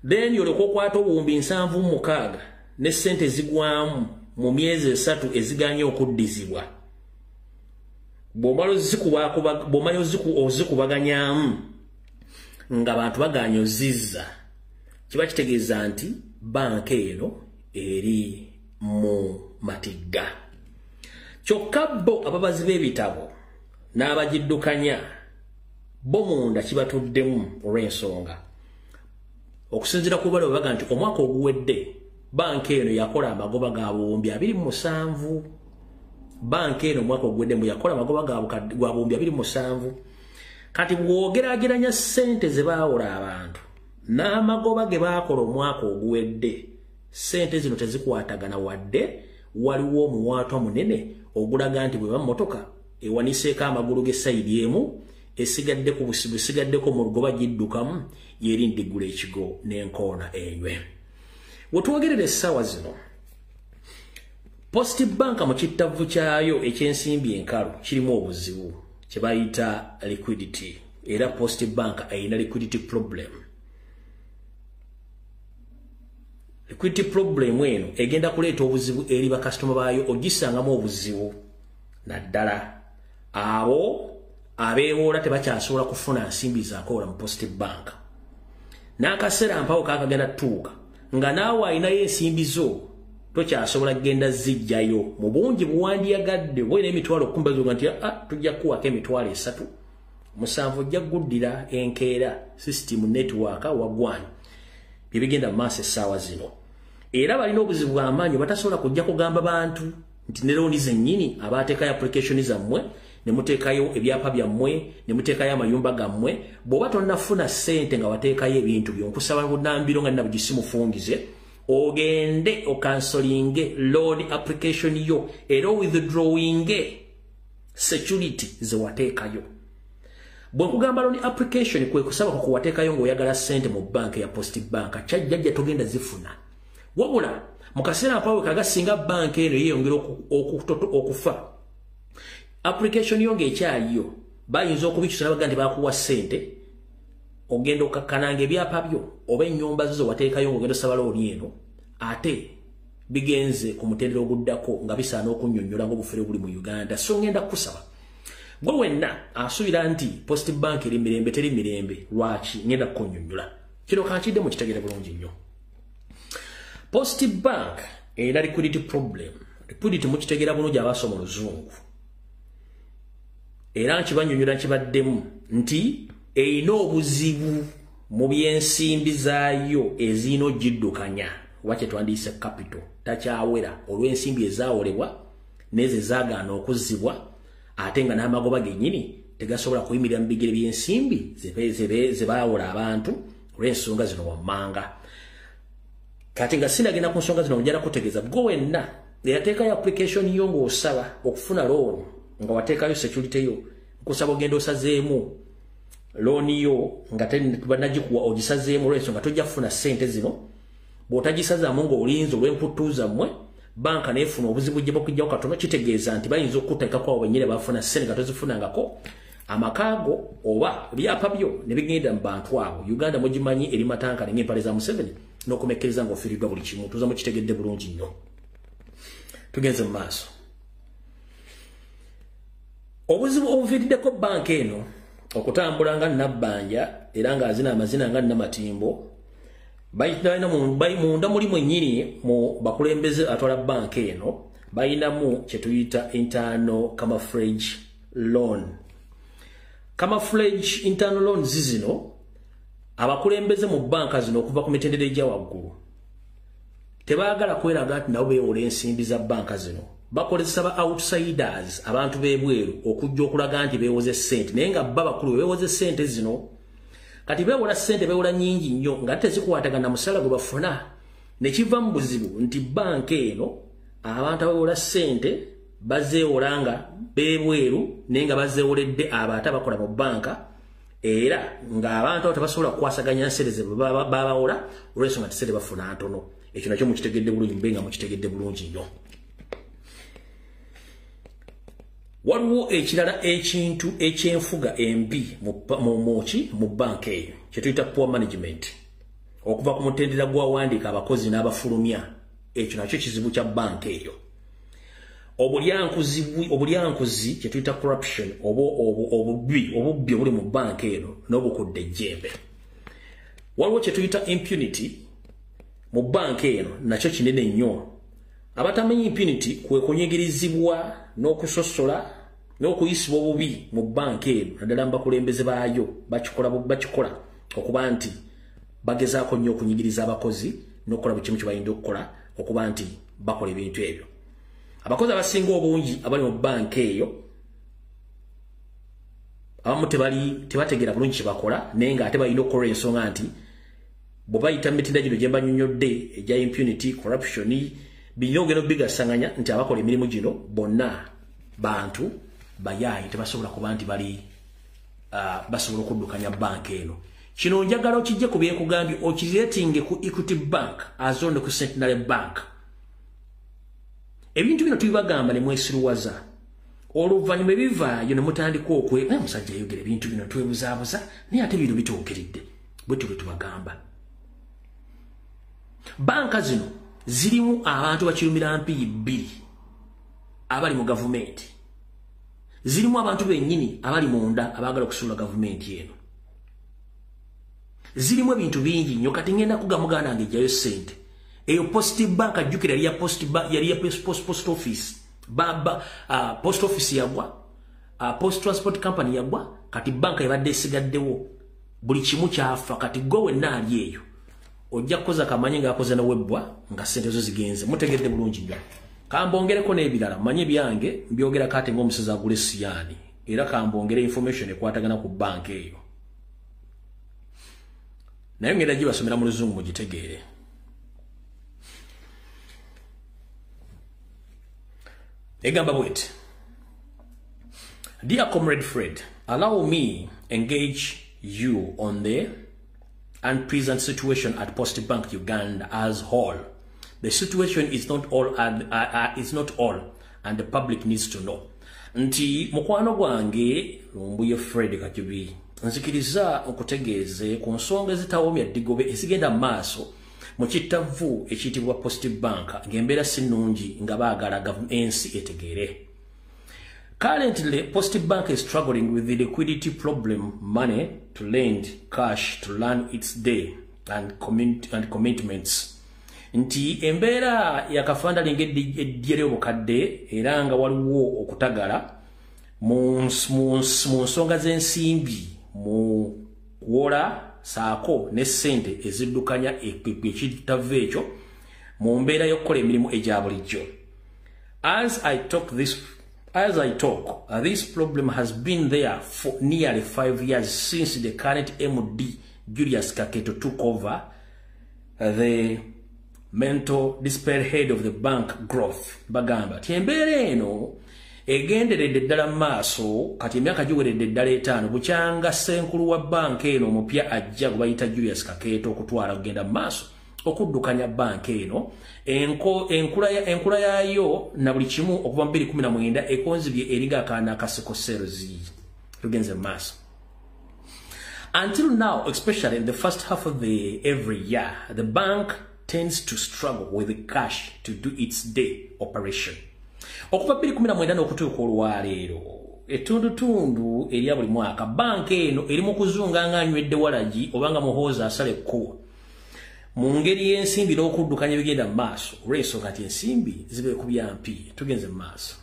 then yoleka okwata obuwumbi 76 ne sente zigwamu mu myezi 3 eziganye okuddizibwa. Bw'omala ozikubaganyamu nga bantu baganya ozizza, kiba kitegeeza nti banka eno eri mu matigga. Kyokka bo ababazi b'ebitabo n'abagiddukanya bo munda kibatuddemu olw'ensonga. Okusinziira ku balo baga nti omwaka oguwedde banka eno yakola amagoba ga buwumbi 27. Banka eno omwaka oguwedde mbu yakola amagoba ga buwumbi 27. Kati bw'ogeraageranya sente ze baawola abantu n'amagoba ge baakola omwaka oguwedde, sente zino tezikwatagana wadde waliwo omuwaatwa munene ogulaga nti bwe bammotoka ewaniseeko amagulu g'essayidi emu esigadde ku busibu esigaddeko mu lugoba giddukamu yerindi gula ekigo n'enkoona enywe. Wetwogerera essaawa zino Post Bank mu kittavu kyayo ekyensimbi enkalu kirimu obuzibu kye bayita liquidity, era Post Bank eyina liquidity problem. Liquidity problem eno egenda kuleeta obuzibu eri bakasitoma baayo, ogisangamu obuzibu naddala abo abeewoola tebakyasobola kufuna nsimbi zaakola mu Post Bank. N'akaseera mpawo kakagenda tuuka nga naawe ayinayo ensimbi zo tokyasobola kugenda zijjayo mu bungi buwandiyagadde bwena emitwalo 10 nga nti tujja kuwako emitwalo 3 7 ojja kuguddira enkeera system network wagwana byebigenda maaso essaawa zino. Era balina obuzibu bw'amaanyi batasobola kujja kugamba bantu nti ne looni zennyini abaateekayo application zammwe ne muteekayo ebyapa byammwe ne muteekayo amayumba gammwe, bw'oba tonnafuna ssente nga wateekayo ebintu byo nkusaba bunnambiro nga nina bugisimufungize ogende okansolinge loan application yo era withdrawing security ze wateekayo. Bwe nkugamba loan application kwe kusaba ku wateekayo ng'oyagala ssente mu banka ya Post Bank kyajjajja togenda zifuna, wabula mu kaseera apawe kagasinga banka eno yeeyongera okufa application yo ng'ekyaliyo bayinza okubikyusana baga nti bakuwa ssente ogenda okakkananga ebyapa byo oba ennyumba zo wateekayo ng'ogenda osaba looni eno ate bigenze ku mutendera oguddako nga bisaana okunnyonnyola ng'obufere buli mu Uganda. So ngenda kusaba gwe wenna asuubira nti Post Bank eri mirembe teri mirembe lwaki ngenda kunyonnyola kino kankidde mu kitegere bulungi nnyo. Post Bank era liquidity problem liquidity mu kitegera bulungi abasoma oluzungu era nkibanyonnyola kibaddemu nti erina obuzibu mu byensimbi zaayo ezirina ogiddukanya wache twandiyise capital takyawera olw'ensimbi ezaawolebwa n'ezo zaagaana okuzzibwa ate nga n'amagoba gennyini tegasobola kuyimirira mu bigere by'ensimbi ze baawola abantu olw'ensonga zino wammanga. Kati nga sinagenda ku nsonga zino njala kutegeeza gwe wenna eyateekayo application yo ng'osaba okufuna loan nga wateekayo security yo nkusaba ogenda osazeemu loan yo nga banagikuwa ogisazeemu olw'ensonga tojja kufuna ssente zino bw'otagisazaamu ng'olinzi olw'emputtuuza mmwe banka neefuna obuzibu gye bakujjawo katono kitegeeza nti bayinza okukuteekako awo bennyini bafuna ssente nga tozifunangako amakaago oba byapa byo ne bigenda mu bantu abo. Uganda mugimanyi eri matankane ng'empale za Museveni n'okumekkiriza ng'ofiiriddwa buli kimu tuza mukitegedde bulungi nnyo. Tugenze mu maaso. Obuzibu obuviiriddeko banka eno okutambula nga nabbanja era ng'azina amazina nga nnamatimbo munda mulimu ennyini mu bakulembeze atwala banka eno bayinamu kye tuyita internal camouflage loan. Camouflage internal loans zino abakulembeze mu banka zino okuva ku mitendera egya waggulu tebaagala kweraga nti nabo beewola ensimbi za banka zino. Bakozesa ba outsiders abantu b'ebweru okujja okulaga nti beewoze ssente naye nga bba bakulu beewoze ssente zino. Kati beewola ssente beewola nnyingi nnyo nga tezikwatagana musala gwe bafuna ne kiva mu buzibu nti banka eno abantu abeewola ssente bazeewola nga beebweru naye nga bazeewoledde abantu abakola mu banka era ng'abantu abo tebasobola kukwasaganya ssente ze babawola olw'ensonga nti ssente bafuna ntono. Ekyo nakyo mukitegedde bulungi mube nga mukitegedde bulungi nnyo. Waliwo ekirala ekintu ekyenfuga embi mu banka eyo kye tuyita poor management okuva ku mutendera gw'awandiika abakozi n'abafulumya. Ekyo nakyo kizibu kya banka eyo. Obulyankuzi kye tuyita corruption obubbi obuli mu banka eno n'obukudde ejjembe. Waliwo kye tuyita impunity mu banka eno nakyo kinene nnyo. Abatamanyi impunity kwe kunyigirizibwa n'okusosola n'okuyisibwa obubi mu banka eno naddala mu bakulembeze baayo bakikola okuba nti bagezaako nnyo okunyigiriza abakozi n'okukola buli kimu kye bayinza okukola okuba nti bakola ebintu ebyo. Abakozi abasinga obungi abali mu banka eyo abamu tebategeera bulungi kye bakola naye nga ate balina okukola ensonga nti bwe bayita mitendera gino gye mbanyonnyodde egya impunity corruption birina okugenda obigasanganya nti abakola emirimu gino bonna bantu bayaayi tebasobola kuba nti basobola okuddukanya banka eno. Kino njagala okijje ku byekugambye okireetinge ku Equity Bank azonde ku Centenary Bank. Ebintu bino tubibagamba ne mwesiruwaza oluvannyuma ebivaayo ne mutandika musajja yayogera ebintu bino twebuzaabuza naye ate bino bituukiridde bwe tubagamba. Banka zino zirimu abantu bakirumira mpiyi bbiri abali mu gavumenti. Zirimu abantu bennyini abali munda abaagala okusula gavumenti eno. Zirimu ebintu bingi nnyo kati ngenda kugamuganda nga ejjayo ssente. Eyo Post Bank ajjukira yali ya post office. Post office yagwa. Post Transport Company yagwa. Kati banka ebadde esigaddewo. Buli kimu kyafa kati gwe wenna ali eyo. Ojja kukoza kamanyi ng'akoze na webbwa nga ssente zo zigenze. Mutegedde bulungi nnyo. Kambongereko n'ebirala manye byange mbyogera kate ng'omusezi agula essiyani era kambongere information ekwatagana ku banka eyo. Naye ngenda gibasomera mu luzungu mugitegeere. Egamba bwet. Dear Comrade Fred, allow me engage you on the unpleasant situation at Post Bank Uganda as whole. The situation is not all and the public needs to know. Nti mukwano gwange Lumbuye Fred Kajubi nzikiriza okutegeeze ku nsonga ezitawomya ddigobe ezigenda maaso mu kittavu ekiyitibwa Post Bank ng'embeera si nnungi nga baagala ensi etegeere. Currently, Post Bank is struggling with the liquidity problem, money to lend, cash to run its day, and commitments. Nti embera yakafanda lingedyere obukadde era nga waliwo okutagala mu nsonga z'ensimbi mu kuwola saako ne ssente eziddukanya ekitave ekyo mu mbeera y'okukola emirimu egya bulijjo. As I talk, this problem has been there for nearly 5 years since the current MD, Julius Kaketo, took over the mental despair head of the bank growth. Bagamba tiembere eno egenderedde ddala maaso kati emyaka giweredde ddala 5 bukyanga senkulu wa bank eno mupya ajja gwe bayita Julius Kaketo okutwala kugenda maaso okuddukanya bank eno enkula yayo na buli kimu okuva mu 2019 ekonzibye eringa akaana akaseko serozi tugenze maaso. Until now, especially in the first half of every year, the bank tends to struggle with the cash to do its day operation. Okuva 2019 n'okutuuka olwaleero etundutundu erya buli mwaka bank eno eri mu kuzunga nga anywedde walagi obanga muhooza asale ekkuwa mu ngeri y'ensimbi n'okuddukanya ebigenda mu maaso olw'ensonga kati ensimbi zibe ku byampi tugenze mu maaso.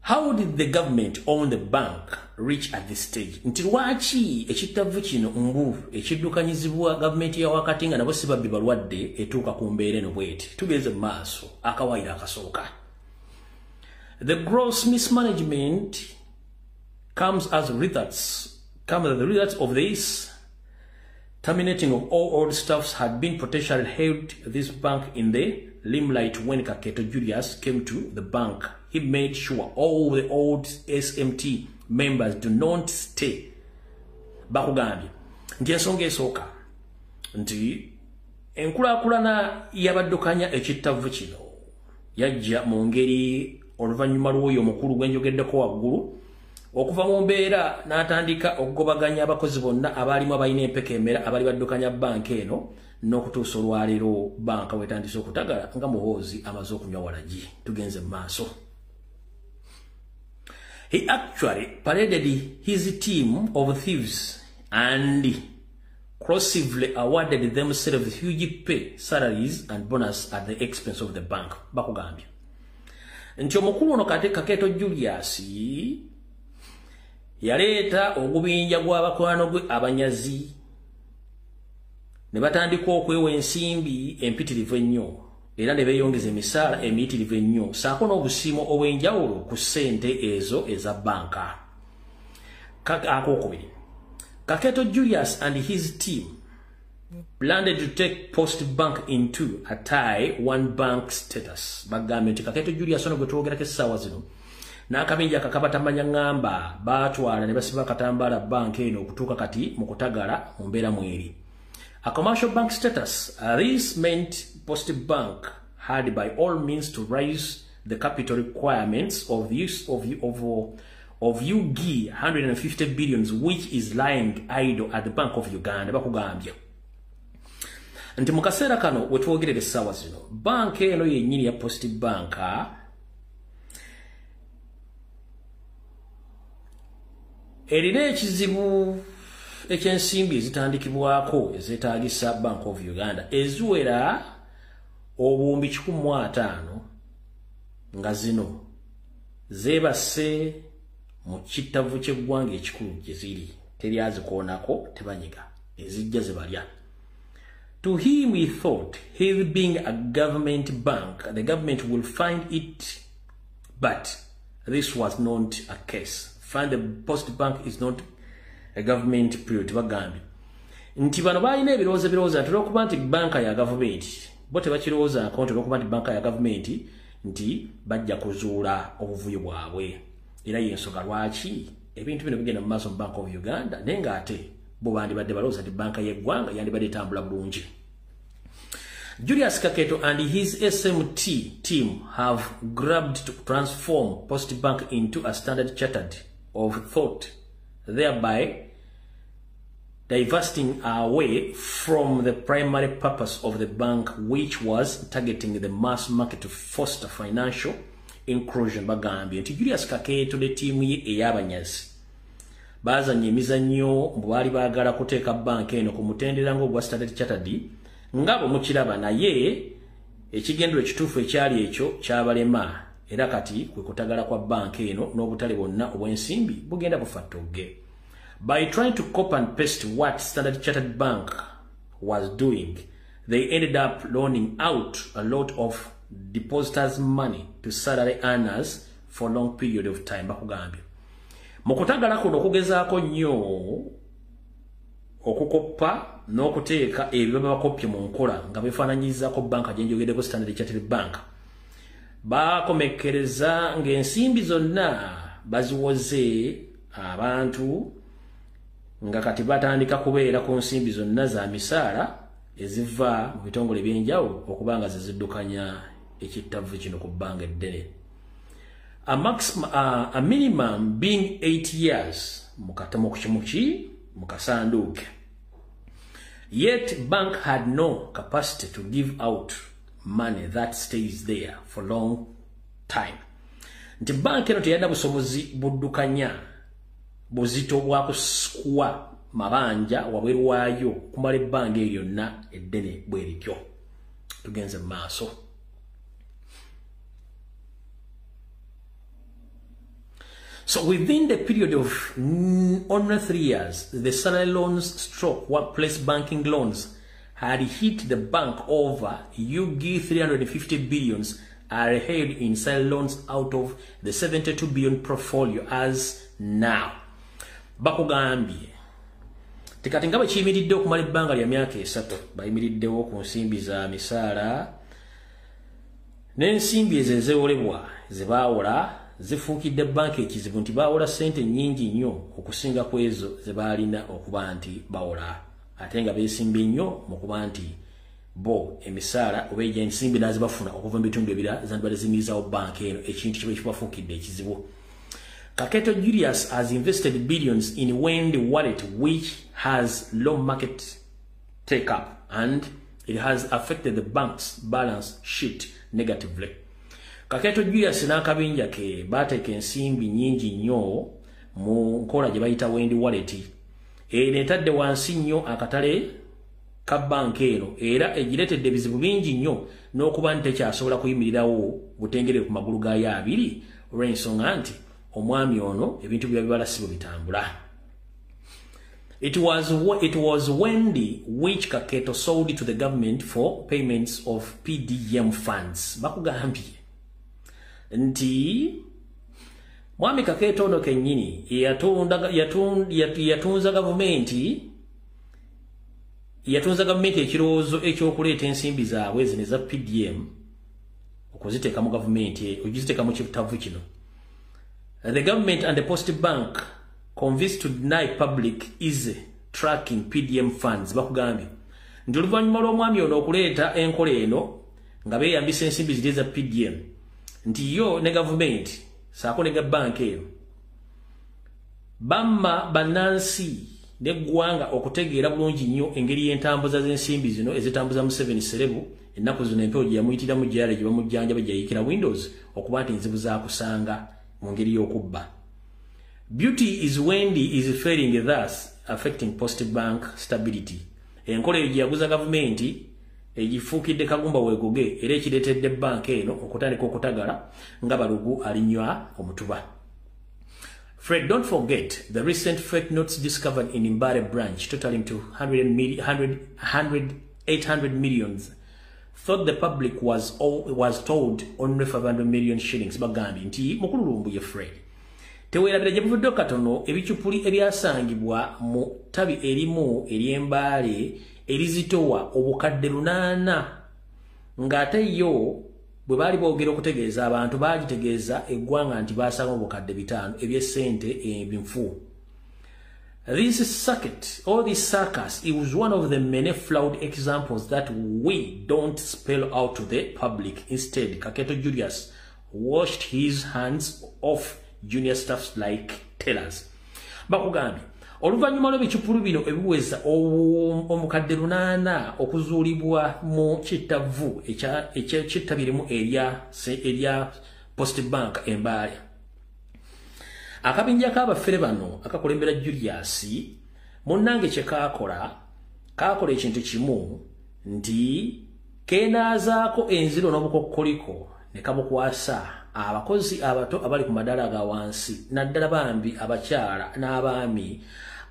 How did the government own the bank reach at this stage? Nti lwaki ekitavu kino mbu ekiddukanyizibwa gavumenti ya wakati nga nabo si babbi balwadde etuuka ku mbeera eno bweti tugenze mu maaso akawaayiro akasooka. The gross mismanagement comes as the results of this terminating of all old staffs had been potentially held this bank in the limelight when Kaketo Julius came to the bank. He made sure all the old SMT members do not stay. Bakugambye nti ensonga esooka nti enkulaakulana yabaddukanya ekittavu kino yajja mu ngeri oluvannyuma lw'oyo omukulu gwe njogeddeko waggulu okuva mu mbeera n'atandika okugobaganya abakozi bonna abaalimu abalina empeka emera abali baddukanya banka eno n'okutuusa olwaleero banka wetandise okutagala nga muhoozi amaze okunywa walagi tugenze mu maaso. He actually paraded his team of thieves and crossively awarded themselves huge pay, salaries and bonus at the expense of the bank. Bakugambye nti omukulu ono Kaketo Julius yaleeta ogubinja gw'abakwano gwe abanyazi ne batandika okwewa ensimbi empitirivu ennyo era ne beeyongeza emisaala emiyitirivu ennyo saako n'obusiimo obw'enjawulo ku ssente ezo eza banka. Akokubiri, Kaketo Julius and his team planned to take Post Bank into a tie one bank status. Bagambye nti Kaketo Julius ono gwe twogerako essaawa zino n'akabinja kakabatamanya ngamba baatwala ne basiba katambaala bank eno okutuuka kati mu kutagala mu mbeera mweri. A commercial bank status. This meant Post Bank had by all means to raise the capital requirements of UG 150 billions, which is lying idle at the Bank of Uganda. Bakugambye nti mu kaseera kano wetwogerera essaawa zino banka eno yennyini ya Post Bank erina ekizibu ekyensimbi ezitandikibwako ezeetaagisa Bank of Uganda eziwera obuwumbi 150 nga zino zeebase mu kittavu ky'eggwanga ekikulu gye ziri teri azikoonako tebanyiga ezijja ze balya. To him he thought, he being a government bank, the government will find it, but this was not a case. Find the Post Bank is not a government period. Bagambye nti bano balina ebirowooza tulwokuba nti banka ya government bo tebakirowooza akonti olwokuba nti banka ya government nti bajja kuzuula obuvuyo bwabwe era y'ensonga lwaki ebintu bino bigenda mu maaso mu Bank of Uganda naye ng'ate bo bandibadde balowooza nti banka y'eggwanga yandibadde etambula bulungi. Julius Kaketo and his SMT team have grabbed to transform Post Bank into a standard chartered of thought, thereby divesting away from the primary purpose of the bank, which was targeting the mass market to foster financial inclusion bagambye nti Julius Kakeeto ne tiimu ye ey'abanyazi bazanya emizannyo bwali baagala kuteeka banka eno ku mutendera ng'ogwa Standard Chartered nga bwe mukiraba naye ekigendero ekituufu ekyali ekyo kyabalema era kati kwe kutagala kwa banka eno n'obutale bwonna obw'ensimbi bugenda bufa ttogge. By trying to copy and paste what Standard Chartered Bank was doing, they ended up loaning out a lot of depositors' money to salary earners for a long period of time. Bakugambye mukutagala kuno okugezaako nnyo okukoppa n'okuteeka ebyo bakopye mu nkola nga befaananyizaako banka gye njogeddeko Standard Chartered Bank. Bakomekkereza ng'ensimbi zonna baziwoze abantu nga kati batandika kubeera ku nsimbi zonna za misaala eziva mu bitongole by'enjawulo okuba nga ziziddukanya ekittavu kino ku bbanga eddene. A minimum being 8 years mu kasanduuke. Yet bank had no capacity to give out money that stays there for long time. Nti bank eno teyalina busobozi buddukanya buzito bwa kusukwa mabanja wabweru waayo kumala ebbanga eyo yonna eddene bwerityo. Tugenze maaso. So within the period of only 3 years, the salary loans stroke workplace banking loans had hit the bank over UG 350 billions are held in salary loans out of the 72 billion portfolio as now. Bakugambye tikati nga bwe kiyimiridde okumala ebbanga lya myaka 3 bayimiriddewo ku nsimbi za misaala n'ensimbi ezo ezeewolebwa ze baawola zifuukidde banka ekizibu nti baawola ssente nnyingi nnyo okusinga ku ezo ze baalina okuba nti bawola ate nga beesimbye nnyo mu kuba nti bo emisaala oba ejja ensimbi n'azibafuna okuva mu bitundu ebira zandibadde ziyimirizawo banka eno ekintu kiba kibafuukidde ekizibu. Kakeeto Julius has invested billions in Wendy Wallet, which has low market take-up, and it has affected the bank's balance sheet negatively. Kakeeto Julius n'akabinja ke baateeka ensimbi nnyingi nnyo mu nkola gye bayita Wendy Wallet. Neetadde wansi nnyo akatale ka banka eno era egireetedde ebizibu bingi nnyo n'okuba nti tekyasobola kuyimirirawo butengere ku magulu gaayo abiri olw'ensonga nti omwami ono ebintu bya bibala si bitambula. It was Wendy which Kakeeto sold to the government for payments of PDM funds. Bakugambye nti mwami Kakeeto ono kennyini yatunza gavumenti ekirowoozo ekyokuleeta ensimbi zaabwe zino eza PDM okuziteeka mu gavumenti okuziteeka mu kitavu kino. The government and the Post Bank convinced to deny public easy tracking PDM funds. Bakugambye nti oluvannyuma lw'omwami ono okuleeta enkola eno nga beeyambisa ensimbi ziri eza PDM nti yo ne gavumenti saako ne banka eyo bamma bannansi n'eggwanga okutegeera bulungi nnyo engeri y'entambuza z'ensimbi zino ezitambuza Museveni Serebu ennaku zino empewo gye yamuyitiramu gyale gye bamujjanjaba gye yayikira Windows okuba nti nzibu zaakusanga mu ngeri y'okubba. Beauty is Wendy is failing, thus affecting Post Bank stability. Enkola eyo gye yaguza gavumenti egifuukidde kagumba weegoge era ekireetedde banka eno okutandika okutagala nga balugu alinywa omutuba. Fred, don't forget the recent fake notes discovered in Mbale branch totaling to 800 millions. Thought the public was told only 500 million shillings. Bagambye nti mukululumbu ye Fred. Teweerabira gye buvudde katono ebicupuli ebyasangibwa mu tabi erimu ery'Embale erizitowa obukadde 8 ng'ate yo bwe baali boogera okutegeeza abantu baagitegeeza eggwanga nti baasanga obukadde 5 eby'essente ebinfu. This circuit, or this circus, it was one of the many flawed examples that we don't spell out to the public. Instead, Kakeeto Julius washed his hands off junior staffs like tellers. Bakugambye oluvannyuma lw'ebicupulu bino ebiweza omukadde 8 okuzuulibwa mu kittavu ekyettabirimu erya Post Bank Embale. Akabinja k'abafere bano akakulembera Julius munnange kye kakola ekintu kimu nti kenaazaako enziro n'obukokkoliko ne kabukwasa abakozi abato abali ku madala ga wansi naddala bambi abakyala n'abaami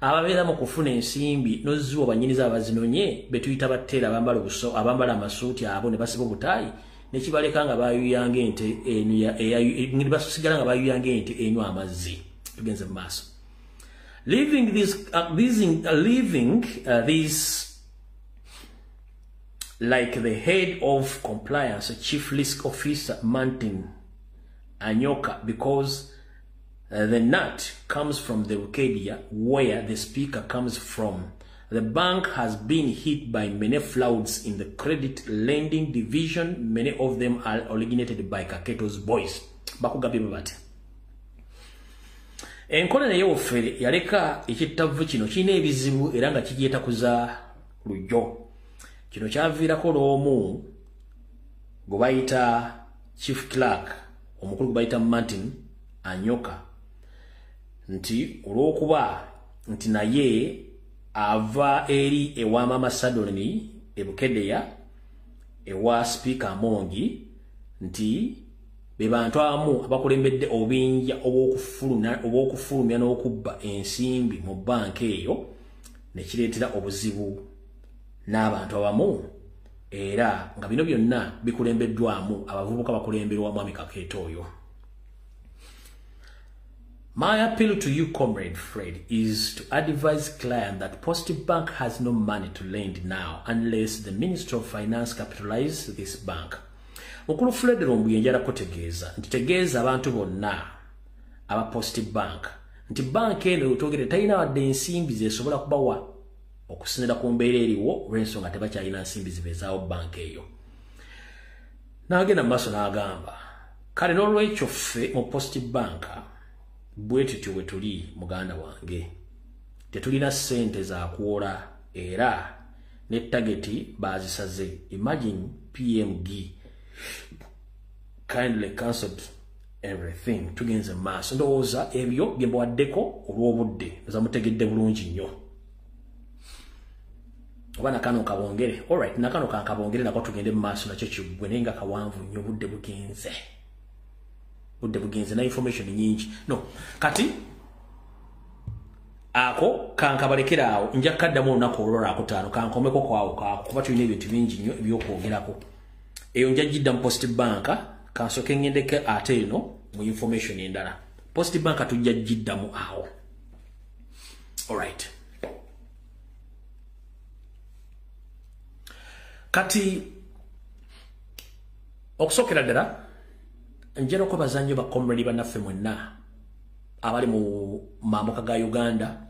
ababeera mu kufuna ensimbi n'ozziwa banyiniza abazinonye betuyita batteera abambala amasuuti abo ne basiba obutaayi ne kibaleka nga bayuyanga ente basigala nga bayuyanga ente enywa amazzi. Tugenze mu maaso. Leaving these like the head of compliance, Chief Risk Officer Martin Anyoka, because the nut comes from the Wikipedia where the speaker comes from. The bank has been hit by many floods in the credit lending division. Many of them are originated by Kaketo's boys. Bakugabi babate. Enkola naye ofere yaleka ekittavu kino kirina ebizibu era nga kigyeta kuza lujjo. Kino kyaviirako l'omu gwe bayita Chief Clerk omukulu gwe bayita Martin Anyoka nti olw'okuba nti naye ava eri ewa Mama Sadoni ebukedeya ewa Speaker Mongi nti be bantu abamu abakulembedde obinja obw'okufulumya n'okubba ensimbi mu banka eyo ne kireetera obuzibu n'abantu abamu era nga bino byonna bikulembeddwamu abavubuka bakulemberwa Mwami Kakeeto oyo. My appeal to you, Comrade Fred, is to advise client that Post Bank has no money to lend now unless the Minister of Finance capitalizes this bank. Mukulu Fred Rombuye njala kutegeeza nti tegeeza abantu bonna aba Post Bank nti bank eno utogere talina wadde ensimbi zesobola kubawa okusinira ku mbeera eriwo olw'ensonga tebakyalina nsimbi zibeezaawo bank eyo. N'agenda mu maaso n'agamba kale n'olwekyo ffe mu Post Bank bwe tutyo bwe tuli muganda wange tetulina ssente za kuwola era ne tageti baazisaze. Imagine PMG kindly cancelled everything. Tugenze mu maaso ndowooza ebyo bye mbawaddeko olw'obudde oza mutegedde bulungi nnyo. Oba nakano kabongere. Alright, nakano kankabongere nako tugende mu maaso nakyo kiggwe naye nga kawanvu nnyo budde bugenze. Budde bugenze na information nyingi. No, kati ako kankabalekera awo nja kaddamu olunaku olulala akutaano kankomeko kwawo kuba tulina ebintu bingi nnyo ebyokwogerako. Eyo nja gidda mu Post Bank kansoke ngendeke ate eno mu information endala. Post Bank tujja giddamu awo. Alright. Kati okusokera ddala njera okwebaza nnyo bakomredi bannaffe mwenna abali mu mambuka ga Uganda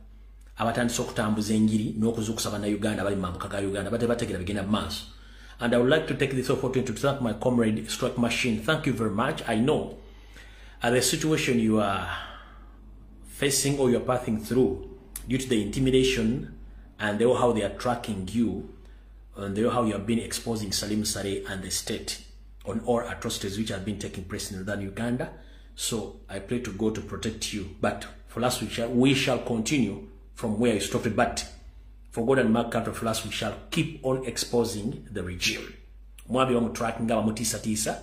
abatandise okutambuza enjiri n'okuzuukusa bannayuganda abali mu mambuka ga Uganda bategeera bigenda mu maaso. And I would like to take this opportunity to thank my comrade Strike Machine. Thank you very much. I know the situation you are facing or you are passing through due to the intimidation and how they are tracking you and how you have been exposing Salim Saleh and the state on all atrocities which have been taking place in northern Uganda. So I pray to God to protect you. But for us, we shall continue from where you stopped. But for God and Mark Carter, for us, we shall keep on exposing the regime. Mwabi wa mutracking wa mutisa tisa.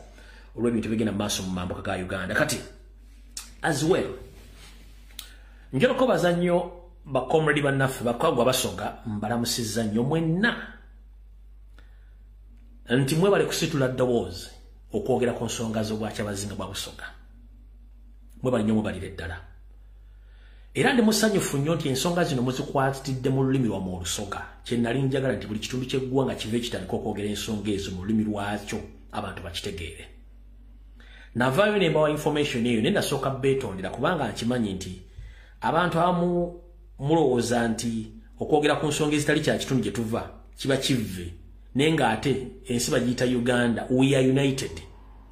Urebi mtibigina maso mambo kaka Uganda. Kati, as well, njero koba zanyo bakomredi banafe bakagwa basoga mbalamusiza nnyo mwenna nti mwe bali kusitula ddoboozi okwogera ku nsonga z'obwakyabazinga bwa busoga. Mwe bali nnyo mwe balire ddala. Era ndi musanyufu nnyo nti ensonga zino muzikwatidde mu lulimi lwa mu Olusoga. Kye nali njagala nti buli kitundu ky'eggwanga kive kitandika okwogera ensonga ezo mu lulimi lwakyo abantu bakitegeere. Navaayo ne mbawa information eyo naye nasooka beetondera kubanga nkimanyi nti abantu abamu mulowooza nti okwogera ku nsonga ezitali kya kitundu gye tuva kiba kivve. Nenga ate ensi bagiyita Uganda, we are united.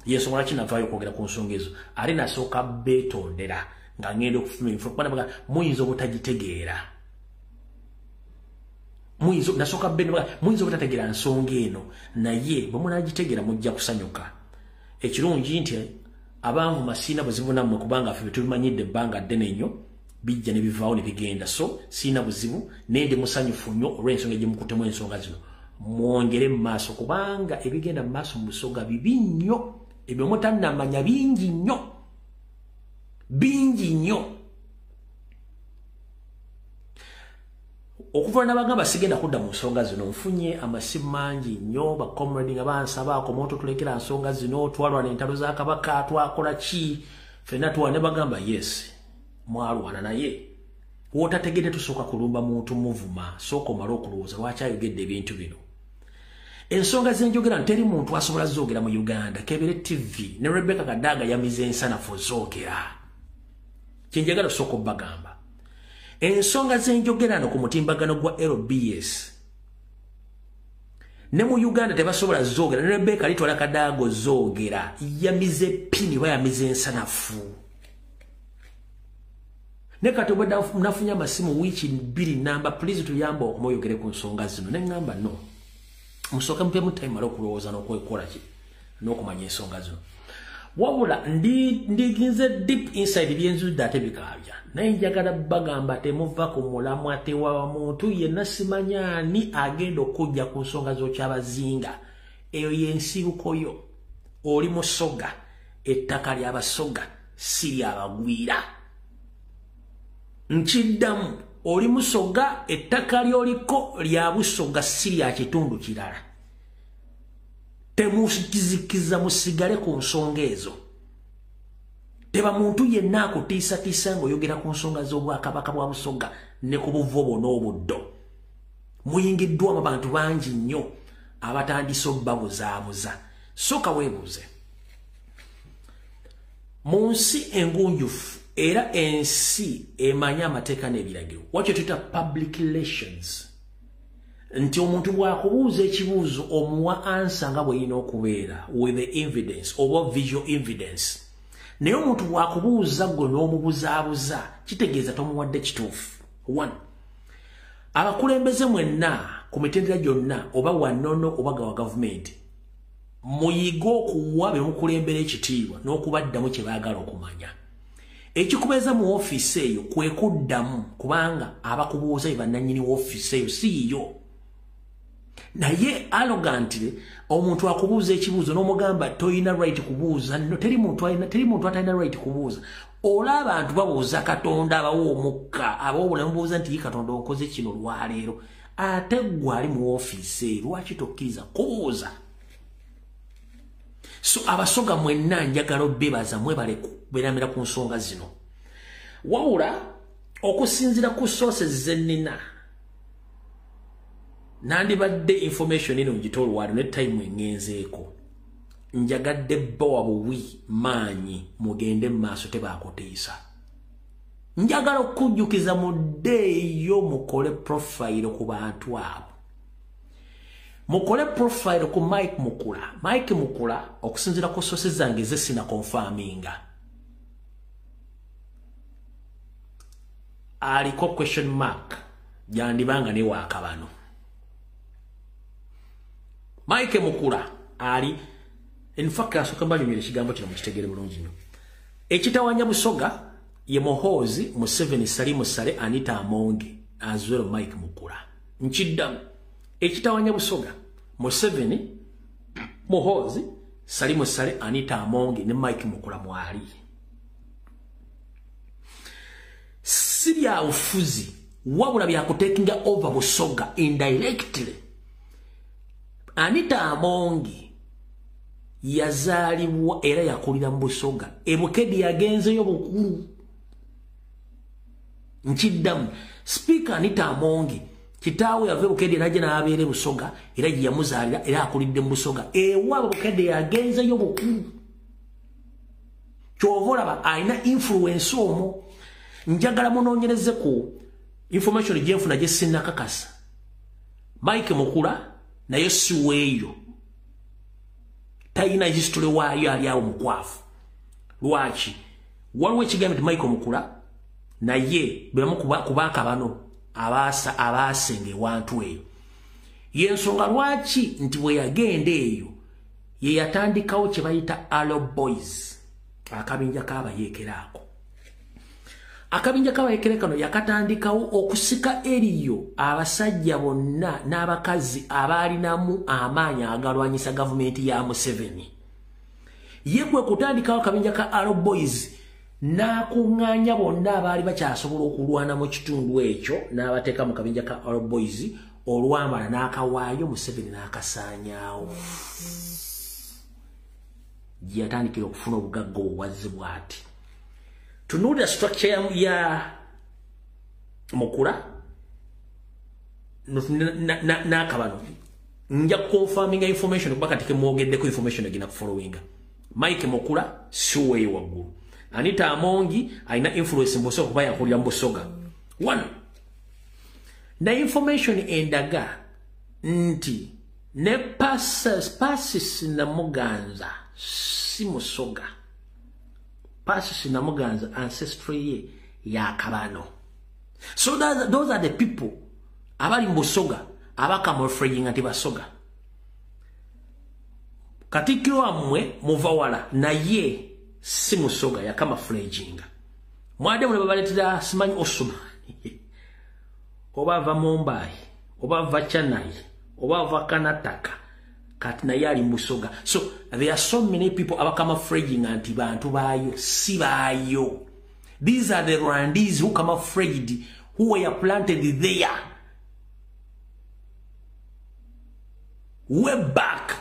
Yensonga ki navaayo okwogera ku nsonga ezo. Ate nasooka beetondera nga ngenda okufuna info muyinza obutagitegeera. Nasooka muyinza obutategeera nsonga eno naye bwe munagitegeera mujja kusanyuka. Ekirungi nti abanvu masina buzibu namwe kubanga ffe tulumanyidde banga ddene nnyo bijja ne bivaawo ne bigenda so sina buzibu nende musanyufu nnyo olw'ensonga gye mukutemu ensonga zino mwongere mu maaso kubanga ebigenda mu maaso mu Busoga bibi nnyo ebyo mutannamanya bingi nnyo okuva nabagamba sigenda kudda mu nsonga zino nfunye amasimu mangi nnyo bacomrade nga bansabaako moto tulekera nsonga zino twalwana entalo za Kabaka twakola ki ffenna tuwane bagamba yes mwalwana naye wotategedde tusooka kulumba muntu muvuma sooka omala okulowooza lwaki ayogedde ebintu bino ensonga zenjogera nteri muntu asobola zoogera mu Uganda Kebere TV ne Rebecca Kadaga yamize ensanafu zoogera kyenjagala sooka obbagamba ensonga zenjogerano ku mutimbagano gwa LBS ne mu Uganda tebasobola zoogera ne Rebecca litwala Kadago zoogera yamize pini bayamize ensanafu ne kati obadde nafunye amasimu wiiki 2 namba please tuyamba okumuyogere ku nsonga zino ne ngamba no musooka mpemu time ala okulowooza n'okwekola ki n'okumanya ensonga zino wabula ndiginze deep inside byenzudde ate bikaabya naye njagala bagamba temuva ku mulamwa tewa muntu yenna simanya ani agenda okujja ku nsonga z'okyabazinga eyo yensibukoyo oli Musoga ettaka ly'Abasoga si ly'Abagwira nkiddamu oli Musoga ettaka lyoliko lya Busoga si lya kitundu kirala temuzikiza musigale ku nsonga ezo teba muntu yenna akutiisatiisa ng'oyogera ku nsonga z'Obwakabaka bwa Busoga ne ku buvobo n'obuddo muyingiddwamu abantu bangi nnyo abatandise obbabuzaabuza sooka weebuuze mu nsi engunjufu era ensi emanya amateeka n'ebiragiro wakyo tuyita public relations nti omuntu bw'akubuuza ekibuuzo omuwa ansa nga bw'erina okubeera with the evidence oba visual evidence naye omuntu bw'akubuuza gwe n'omubuzaabuza kitegeeza tomuwadde kituufu 1 abakulembeze mwenna ku mitendera gyonna oba wannono oba gawa gavumenti muyiga okuwa be mukulembera ekitiibwa n'okubaddamu kye baagala okumanya ekikubeeza mu ofiisi eyo kwe kuddamu kubanga abakubuuza be bannannyini w'ofiisi eyo siiyo naye arrogantly omuntu akubuuza ekibuuzo n'omugamba toyina right kubuuza no teri muntu atalina right kubuuza olaba abantu babuuza Katonda abawo omukka abawo bulamu buuza nti Katonda okoze kino lwaleero ate gwe ali mu ofiisi eyo lwaki tokkiriza kubuuza so Abasoga mwenna njagala bebaza mwebale kubeeramira ku nsonga zino wawula okusinzira ku sources zennina nandibadde information eno ngitolwalo ne time engenzeeko njagadde bbawa buwi maanyi mugende mu maaso tebaakuteesa njagala okujjukiza mu ddeeyo mukole profile ku bantu abo mukole profile ku Mike Mukula okusinzira ku sources zange ze sina confirminga aliko question mark jandibanga ne wakabano Mike Mukula ali in fact asoka mbanyumire kigambo kino mukitegere bulungi nnyo ekitawanya Busoga ye Muhoozi Museveni Salimu Sale Anita Amongi azwero Mike Mukula nkiddamu ekitawanya Busoga Museveni Muhoozi Salimu Sale Anita Amongi ne Mike Mukula mwali sibya ufuzi wabula bya kutekinga over Busoga indirectly Anita Amongi yazaalibwa era yakulira mu Busoga ebukedi yagenzeyo bukulu nkiddamu speaker Anita Amongi kitaawe yave bukedi naje n'abeere Busoga era gye yamuzaalira era akulidde mu Busoga ewa bukedi yagenzeyo bukulu kyovolaba alina influence omwo njagala munoonyereze ku information gyenfuna gye sinnakakasa Mike Mukula naye siweeyo tayina history waayo ali awo mukwafu lwaki waliwo ekigambo nti Mike Mukula naye beramu kubaaka bano abaasenge ewantu eyo yensonga lwaki nti bwe yagenda eyo ye yatandikawo kye bayita Allo Boys akabinja k'abayeekeraako. Akabinja k'abayeekera kano yakatandikawo okusika eriyo abasajja bonna n'abakazi abaalinamu amaanyi agalwanyisa gavumenti ya Museveni. Ye kwe kutandikawo akabinja ka Arrow Boys n'akuŋŋaanya bonna abaali bakyasobola okulwana mu kitundu ekyo n'abateeka mu kabinja ka Arrow Boys olwamala n'akawaayo Museveni n'akasaanyaawo. Gye yatandikira okufuna obugagga obwazzi bw'ati. Tunuulira structure ya Mukula n'akabano. Nja kukonfaminga information kuba kati kemwogeddeko information egina kufollowinga. Mike Mukula siweeyo waggulu. Anita Amongi alina influence mu Busoga kuba yakulira mu Busoga. 1. Na information endaga nti ne Pasis na Muganza si Musoga. Pasis na Muganza ancestry ye ya Kabano. So those are the people abali mu Busoga abakamufraying ati Basoga. Katikiro amwe muvawala na ye si Musoga ya kama flaging. Mwade mwe babaletera simanyi Osumani. Oba va Mumbai, oba va Chennai, oba va Karnataka. Kati na yali Musoga. So there are so many people abakama fraging anti bantu bayo si bayo. These are the Rwandese who come afraid, who were planted there. Way back.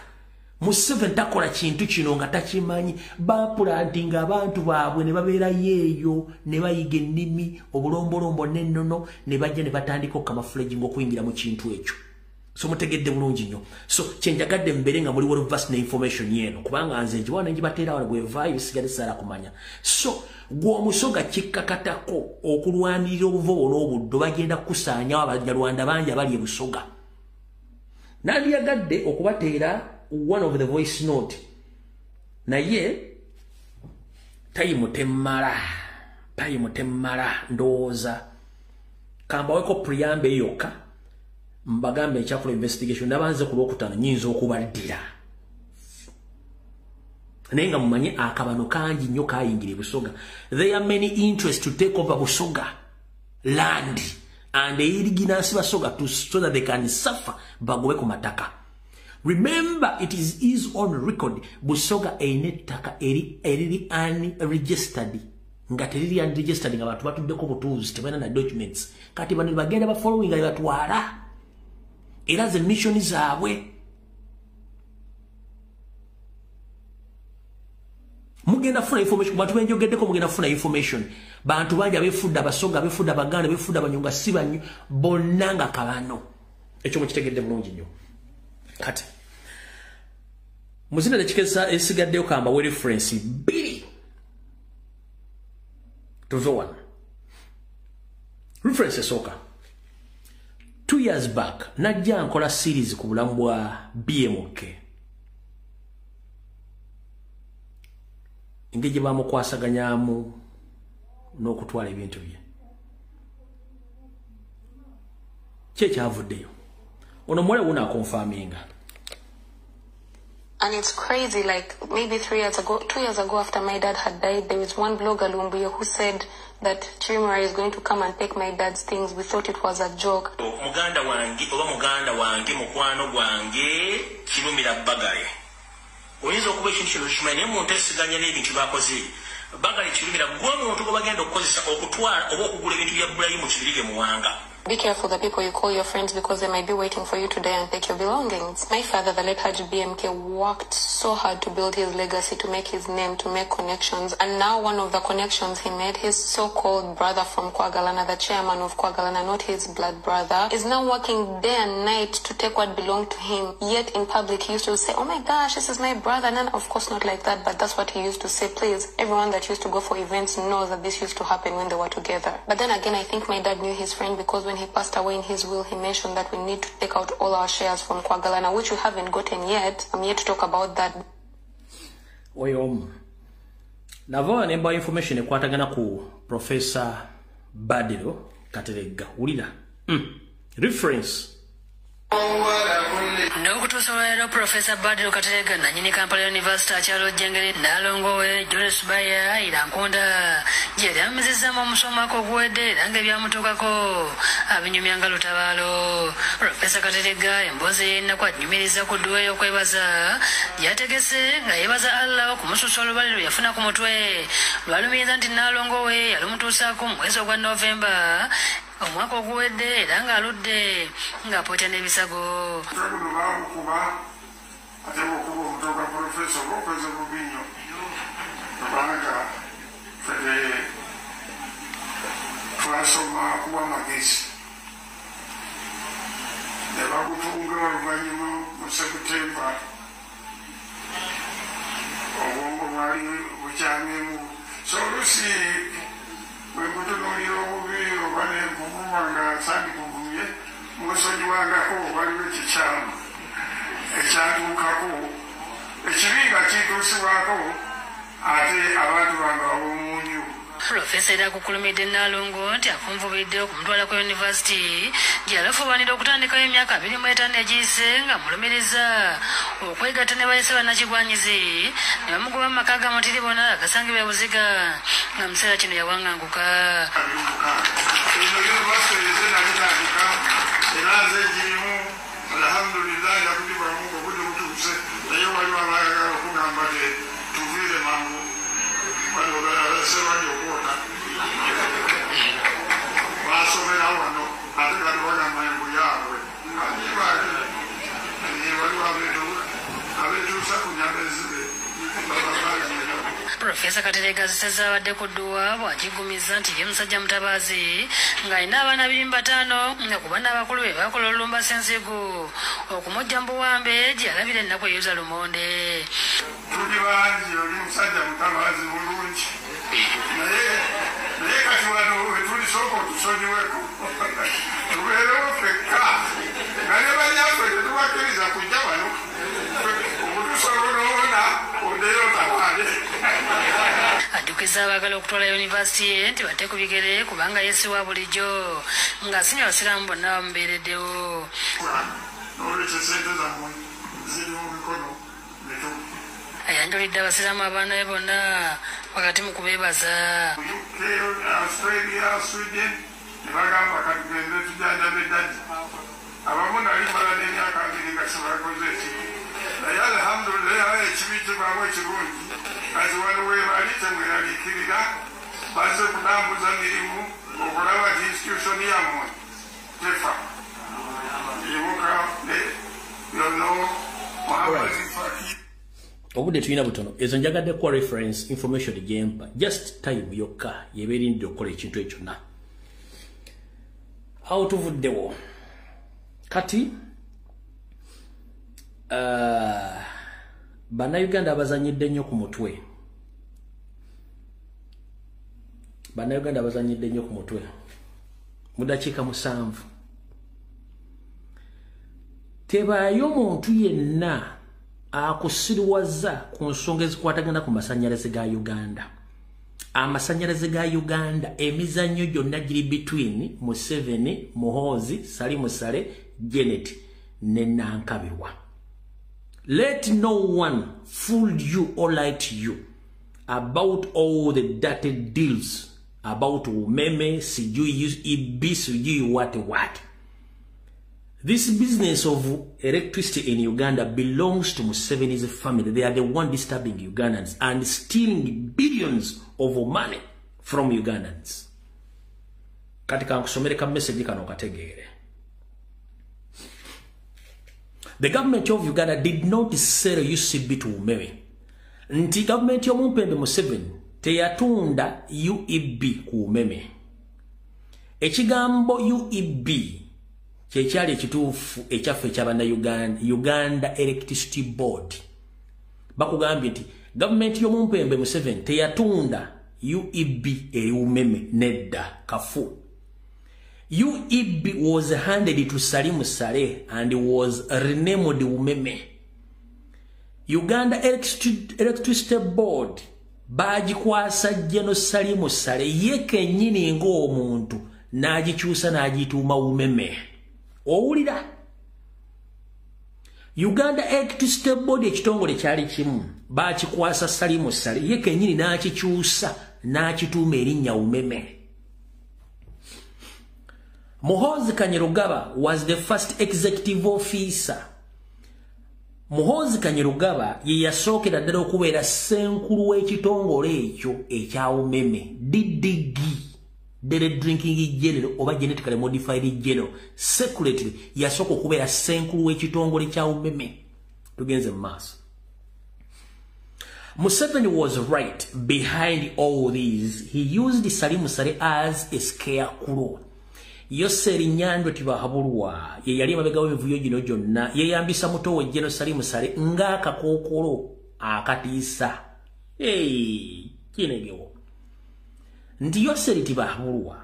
Museveni takola kintu kino nga takimanyi baplantinga abantu baabwe ne babeera yeeyo ne bayiga ennimi obulombolombo n'ennono ne bajja ne batandika okamafulegi ng'okuyingira mu kintu ekyo. So mutegedde bulungi nnyo. So kyenjagadde mbeere nga muli world ne information yeeno kubanga nze njiwana njibateera wala bwevaayo sigadde sala kumanya. So gw'omusoga kikkakatako okulwanirira obuvobo n'obuddo bagenda kukusaanyawo abanyarwanda bangi abali e Busoga. Nandyagadde okubateera one of the voice note na ye tayimutemala ndowooza kamba weko priyambe yoka mbagambe ekyakula investigation nabanze ku Lwokutaano nyinza okubaddira naye nga mumanye akabano kangi nnyo kayingira Busoga. There are many interests to take over Busoga land and the iriginansi Basoga so that they can suffer bagobe ku mataka. Remember, it is his own record. Busoga einetaka eri unregistered. Nga teriri unregistered nga batu batuddeko butuuzi tebana na documents. Kati bano bagenda ba following nga batwala. Era ze mission zaabwe. Mugenda funa information. Batu benjogeddeko mugenda funa information. Bantu banja befudda Basoga, befudda Baganda, befudda Banyonga sibanyu bonnanga kabano. Ekyo mukitegedde bulungi nnyo. Kati muzina lekikesa esigaddeyo kamba we reference biri tuve wano. Reference esooka 2 years back najja nkola series ku bulamu bwa BMK engeri gye bamukwasaganyamu n'okutwala ebintu bye kyekyavuddeyo ono muwala wuna akonfaminga. And it's crazy, like maybe 2 years ago after my dad had died, there was one blogger, Lumbuye, who said that Chirimura is going to come and take my dad's things. We thought it was a joke. Muganda wange mukwano gwange kirumira Bagale. Oyinza okuba ekintu kino kimanyi naye muntu esiganya n'ebintu bakoze. Bagale kirumira gw'omuntu gwe bagenda okukozesa okutwala oba okugula ebintu bya Ibrahim Kibirige Muwanga. Be careful the people you call your friends because they might be waiting for you to die and take your belongings. My father, the late Haji BMK, worked so hard to build his legacy, to make his name, to make connections. And now one of the connections he made, his so-called brother from Kwagalana, the chairman of Kwagalana, not his blood brother, is now working day and night to take what belonged to him. Yet in public he used to say, oh my gosh, this is my brother. And of course not like that, but that's what he used to say. Please, everyone that used to go for events knows that this used to happen when they were together. But then again, I think my dad knew his friend because when he passed away in his will, he mentioned that we need to take out all our shares from Kwagalana, which we haven't gotten yet. I'm yet to talk about that. Nava nemba information ekwatagana ku Professor Badiro Katerega. Ulida. Reference Nokutusolera Professor Badru Katerega nanyini Kampala University akyalo Jengeri Nalongowe Julius Baya Irankonda jeri amezezzamu omusomako okuwedde era ng'ebyamutuukako abinyumyanga lutabaalo. Professor Katerega emboozi y'ennaku anyumiriza ku dduwa ey'okwebaza gyategese nga yeebaza Allah okumususa olubaliro yafuna ku mutwe lwalumiriza nti Nalongowe yalumutuusaako mu mwezi ogwa Novemba omwaka oguwedde era ng'aludde ng'apootya n'ebisago. Bamukuba ate bw'okuba omutoka Profesa oba okoze bubi nnyo kubanga ffe twasoma kuba magezi ne bakutunga oluvannyuma mu Seputemba obwongo bwali bukyamyemu so oluusi bwe nkutunuulira obubi oba ne nkuvuma nga sandikuvumye musonyiwangako waliwo ekikyamu ekyatuukako ekibi nga kituusibwako ate abantu bange ab'omunju. Profesa era akukulumidde Nalongo nti akunvubidde okumutwala ku yunivasite gy'alafubanira okutandikawo emyaka 25 egiyise nga mulumiriza okwegatta ne bayise bannakigwanyizi ne bamugoba mu maka gamutiri bonna agasangibwa Buziga nga mu kiseera kino yawaŋŋanguka. Eno yunivasite yeze nagitandika era nze girimu alhamdulillah yakutibwamu obudde butuuse naye waliwo abaagala okugamba te tuviire mangu sebali okwota basomera wano ate kati bagamba engu yaabwe waliwo abetuusa ku nyamezire bababaagiro. Profesa Katerega azisezza abadde ku dduwa bw'akigumiza nti ye musajja mutabaazi ng'alina abaana 25 nga ku bana abakulu be bakola olulumba Ssensigu okumujja mu buwambe gye yalabira ennaku eyuza lumonde. Tuli bangi oli musajja mutabaazi bulungi naye kati wano wetuli sooka otusonyiweko tubeerewo fekka nga ne banyaffe tetubakkiriza kujja wano obutusolonoona ondeyo tabaale. Addukiza abaagala okutwala yunivasite nti batte ku bigere kubanga yeesiwa bulijjo ng'asinya abasiraamu bonna bamubeereddewo. N'olwekyo sente zammwe ziri mu mikono mituufu. Ayanjulidde abasiraamu abaana be bonna wakati mu kubeebaza. UK, Australia, Sweden ne bagamba katugende tujanjabe eddaji abamu nali mala n'emyaka 2 nga sibakoze ekibi naye alhamdulillah ekibi kibamu ekirungi kati wano webali temweraliikirira bazze kutambuza mirimu okulaba ti institution yammwe tefa ibuka yono Muhammad Faki. Obudde tulina butono ezo njagadde kwa reference information gyempa just time yokka yeberinde okukola ekintu ekyo na awo tuvuddewo kati bannayuganda abazanyidde nnyo ku mutwe mu dakiika 7 tebaayo muntu yenna akusiriwaza ku nsonga ezikwatagana ku masanyalaze ga Uganda. Amasanyalaze ga Uganda emizannyo gyonna giri between Museveni, Muhoozi, Salimu Sale, Janet ne Nankabirwa. Let no one fool you or lie to you about all the dirty deals about umeme, sijui ibi, sijui what. This business of electricity in Uganda belongs to Museveni's family. They are the one disturbing Ugandans and stealing billions of money from Ugandans. Katika nkusomere ka message kano kategere. The government of Uganda did not sell UCB to Umeme. Nti government y'omumpembe Museveni teyatunda UEB ku Umeme. Ekigambo UEB kyekyali ekituufu ekyaffe ekyabanda Uganda Electricity Board. Bakugambye nti government y'omumpembe Museveni teyatunda UEB eri Umeme nedda kafu. UEB was handed to Salimu Sale and was renamed Umeme. Uganda Electricity Board bagikwasa Jeno Salimu Sale yeke nyini ng'omuntu n'agikyusa n'agituuma Umeme. Owulira Uganda Act State Board ekitongole kyali kimu bakikwasa Salimu Sale ye kenyini n'akikyusa n'akituuma erinnya Umeme. Muhoozi Kanyerugaba was the first executive officer. Muhoozi Kanyerugaba ye yasookera ddala okubeera ssenkulu w'ekitongole ekyo ekya Umeme DDG, Daily Drinking General oba Genetically Modified General Secretary yasooka okubeera ssenkulu w'ekitongole kya Umeme. Tugenze mu maaso. Museveni was right behind all these. He used Salimu Sale as a scarecrow. Yoseri Nyandwe Tibahabulwa ye yali mabega w'emivuyo gino gyonna yeyambisa muto we General Salimu Sale ng'akakookolo akatiisa. Kinegewo nti Yoseri Tibahabulwa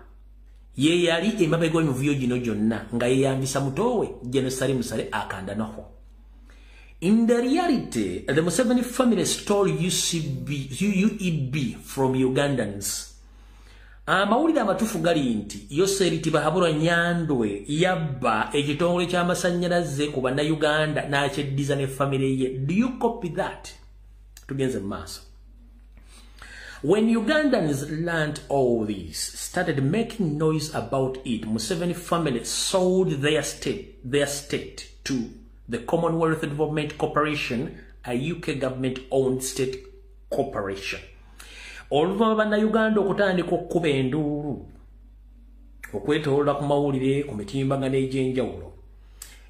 ye yali emabega w'emivuyo gino gyonna nga yeyambisa muto we General Salimu Sale akandanaho. In the reality, the Museveni family stole UEB from Ugandans. Amawulire amatuufu gali nti Yoseri Tibahabulwa Nyandwe yabba ekitongole ky'amasannyalaze ku bannayuganda n'akyeddiza ne family ye. Do you copy that? Tugenze mu maaso. When Ugandans learned all this, started making noise about it, Museveni family sold their state to the Commonwealth Development Corporation, a UK government-owned state corporation. Oluvannyuma bannayuganda okutandika okkuba enduulu okwetooloola ku mawulire ku mitimbagano egy'enjawulo,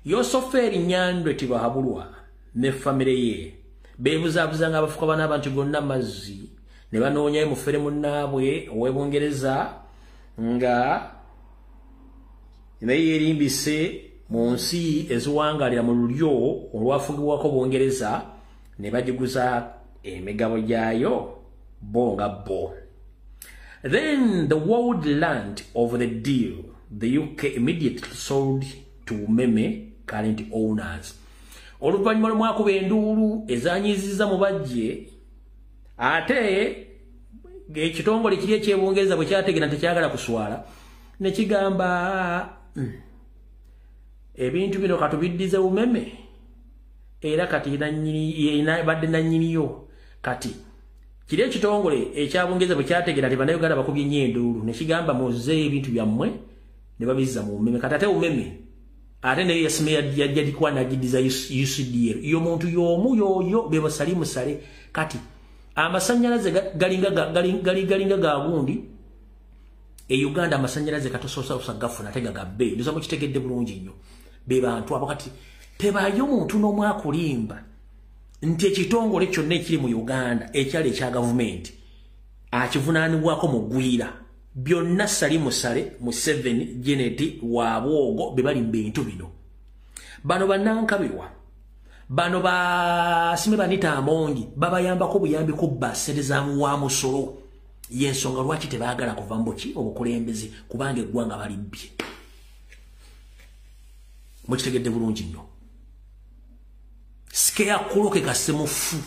Yosoferi Nyandwe Tibahabulwa ne famire ye beebuzaabuzanga abafuka b'abantu gonna mazzi ne banoonyayo mufere munnaabwe ow'Ebungereza nga naye yerimbise mu nsi eziwangaalira mu lulyo olwafugibwako Bungereza ne bagiguza emigabo gyayo bo nga bo. Then the world learned of the deal. The UK immediately sold to Umeme current owners. Oluvannyuma lw'omwakuba enduulu ezanyiziza mu bajje ate ekitongole kiri eky'Ebungereza bwe kyategera tekyagala kuswala ne kigamba ebintu bino katubiddize Umeme era kati badde nannyiniyo kati kiri ekitongole ekyabungereza bwe kyategera bannayuganda bakubye nnyo enduulu ne kigamba muze ebintu byammwe ne babizza mu Umeme kati ate Umeme ate naye yasime yajjadikwa n'agiddiza UCDL iyo muntu y'omu yoyo be Salimu Sale kati amasannyalaze galinga ga gundi e Uganda amasannyalaze katosoosa gafuna ate gagabbe ndoza mukitegedde bulungi nnyo be bantu abo kati tebaayo muntu n'omu akulimba nti ekitongole kyonna ekiri mu Uganda ekyali ekya gavumenti akivunaanibwako mu ggwira byonna Salimu Sale Museveni Janet Wabwogo be bali mu bintu bino. Bano bannankabirwa bano basime banita amongi babayambako buyambi kubba ssente za wa musolo y'ensonga lwaki tebaagala kuva mboki obukulembeze kubanga eggwanga balibbye. Mukitegedde bulungi nnyo. Scarecrow ke kasemufu.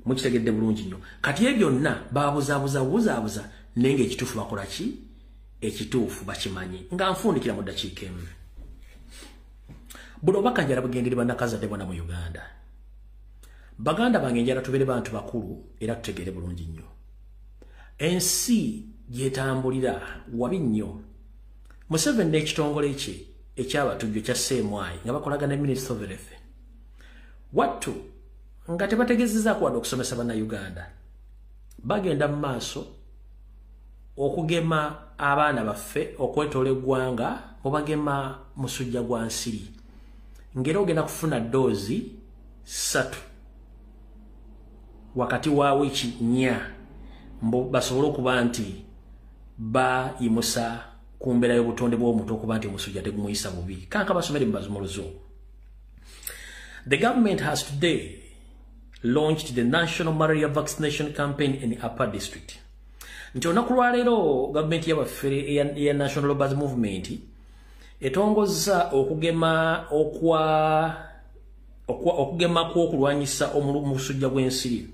Mukitegedde bulungi nnyo. Kati ebyo byonna babuzaabuza nenge ekituufu bakola ki? Ekituufu bakimanyi. Nga nfundikira mu ddakiika emu. Buno bakanjala bugendere bannakazadde bonna mu Uganda. Baganda bange njala tubeere bantu bakulu era tutegeere bulungi nnyo. Ensi gyetambulira wabi nnyo. Museveni n'ekitongole kye ekyabatujju kya Ssemwai nga bakolagana ne Minister of Health. Wattu nga tebategezezza kwadde okusomesa bannayuganda. Bagenda mu maaso okugema abaana baffe okwetoola eggwanga obagema musujja gwa nsiri. Ngero ogenda kufuna doozi 3 wakati wa wiki 4 basobole okuba nti bayimusa ku mbeera y'obutonde bw'omuntu okuba nti omusujja tegumuyisa bubi. Kanka basomere mu bazumuluzo. The government has today launched the National Malaria Vaccination Campaign in the Upper District. Nti olunaku lwaleero gavumenti y'abaffe eya National Robbers Movement etongozza okugema kw'okulwanyisa omusujja gw'ensiri.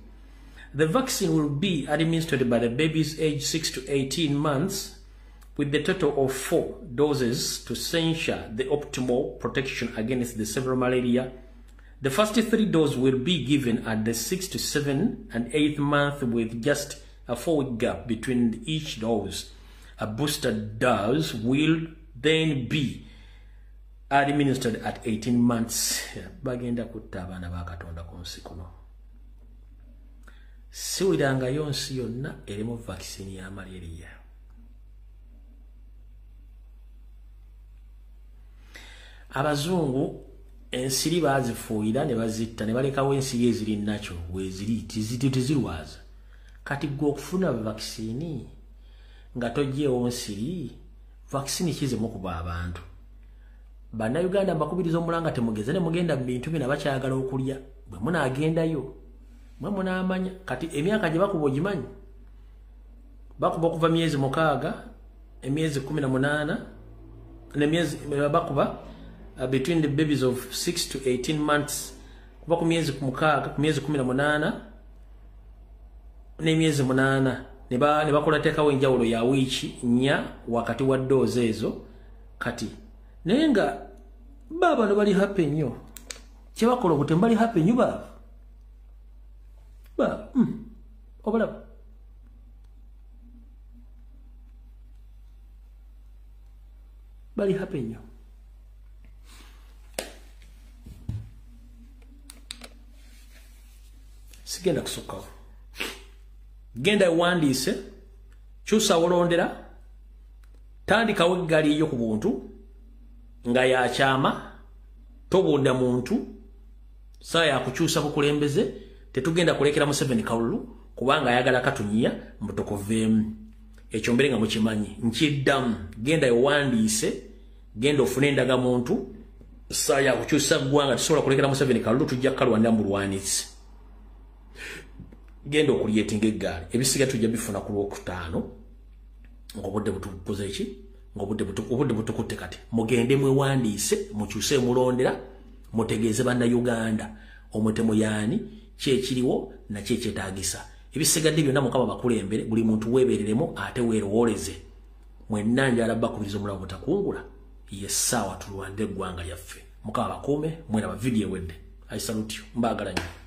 The vaccine will be administered by the babies aged 6 to 18 months with the total of 4 doses to ensure the optimal protection against the severe malaria. The first 3 doses will be given at the 6th to 7th and 8th month with just a 4-week gap between each dose. A booster dose will then be administered at 18 months. Bagenda kutta abaana ba Katonda ku nsi kuno. Siwiranga yonsi yonna erimu vaccine ya malaria. Abazungu ensiri bazifuuyira ne bazitta ne balekawo ensiri eziri nacho weziri tizirwaza. Kati gwe okufuna vaccine nga tojeewo nsiri vaccine kizemu kuba abantu. Bannayuganda mbakubiriza omulanga temugeze ne mugenda mu bintu bina bakyagala okulya bwe munaagendayo mwe munaamanya kati emyaka gye bakuba ogimanyi bakuba okuva myezi 6 emyezi 18 n'emyezi bakuba between the babies of 6 to 18 months kuba ku myezi 6 ku myezi 18 n'emyezi 8 ne bakola teekawo enjawulo ya wiiki 4 wakati wa doozi ezo kati naye nga baba no bali happy nnyo kye bakola obutemba bali happy nnyo baba obalaba bali happy nnyo. Sigenda kusukkawo genda ewandiise kyusa wolondera tandikawo eggali eyo ku buntu nga yakyama tobunda muntu saa yakukyusa bukulembeze tetugenda kulekera mu 7 kawulu kubanga ayagala katunyiya mutokoveemu ekyo mbere nga mukimanyi nkiddamu genda ewandiise genda ofune endaga muntu saa yakukyusa ggwanga tusobola kulekera mu 7 kawulu tujja kukalwanira mu bulwanisi genda okulyetinga eggaali ebisiga tujja bifuna ku Lwokutaano ng'obudde butukuze eki ng'obudde butukutte kati mugende mwewandiise mukyuse mulondera mutegeeze bannayuganda omutemu yaani kyekiriwo nakyo ekyetaagisa ebisigadde byonna Mukama bakulembere buli muntu weebereremu ate weerowooleze mwenna njala bakubiriza omulamu butakungula yessaawa tulwande eggwanga lyaffe Mukama bakuume mweraba vidiyo ewedde I salute you mbaagala nnyo.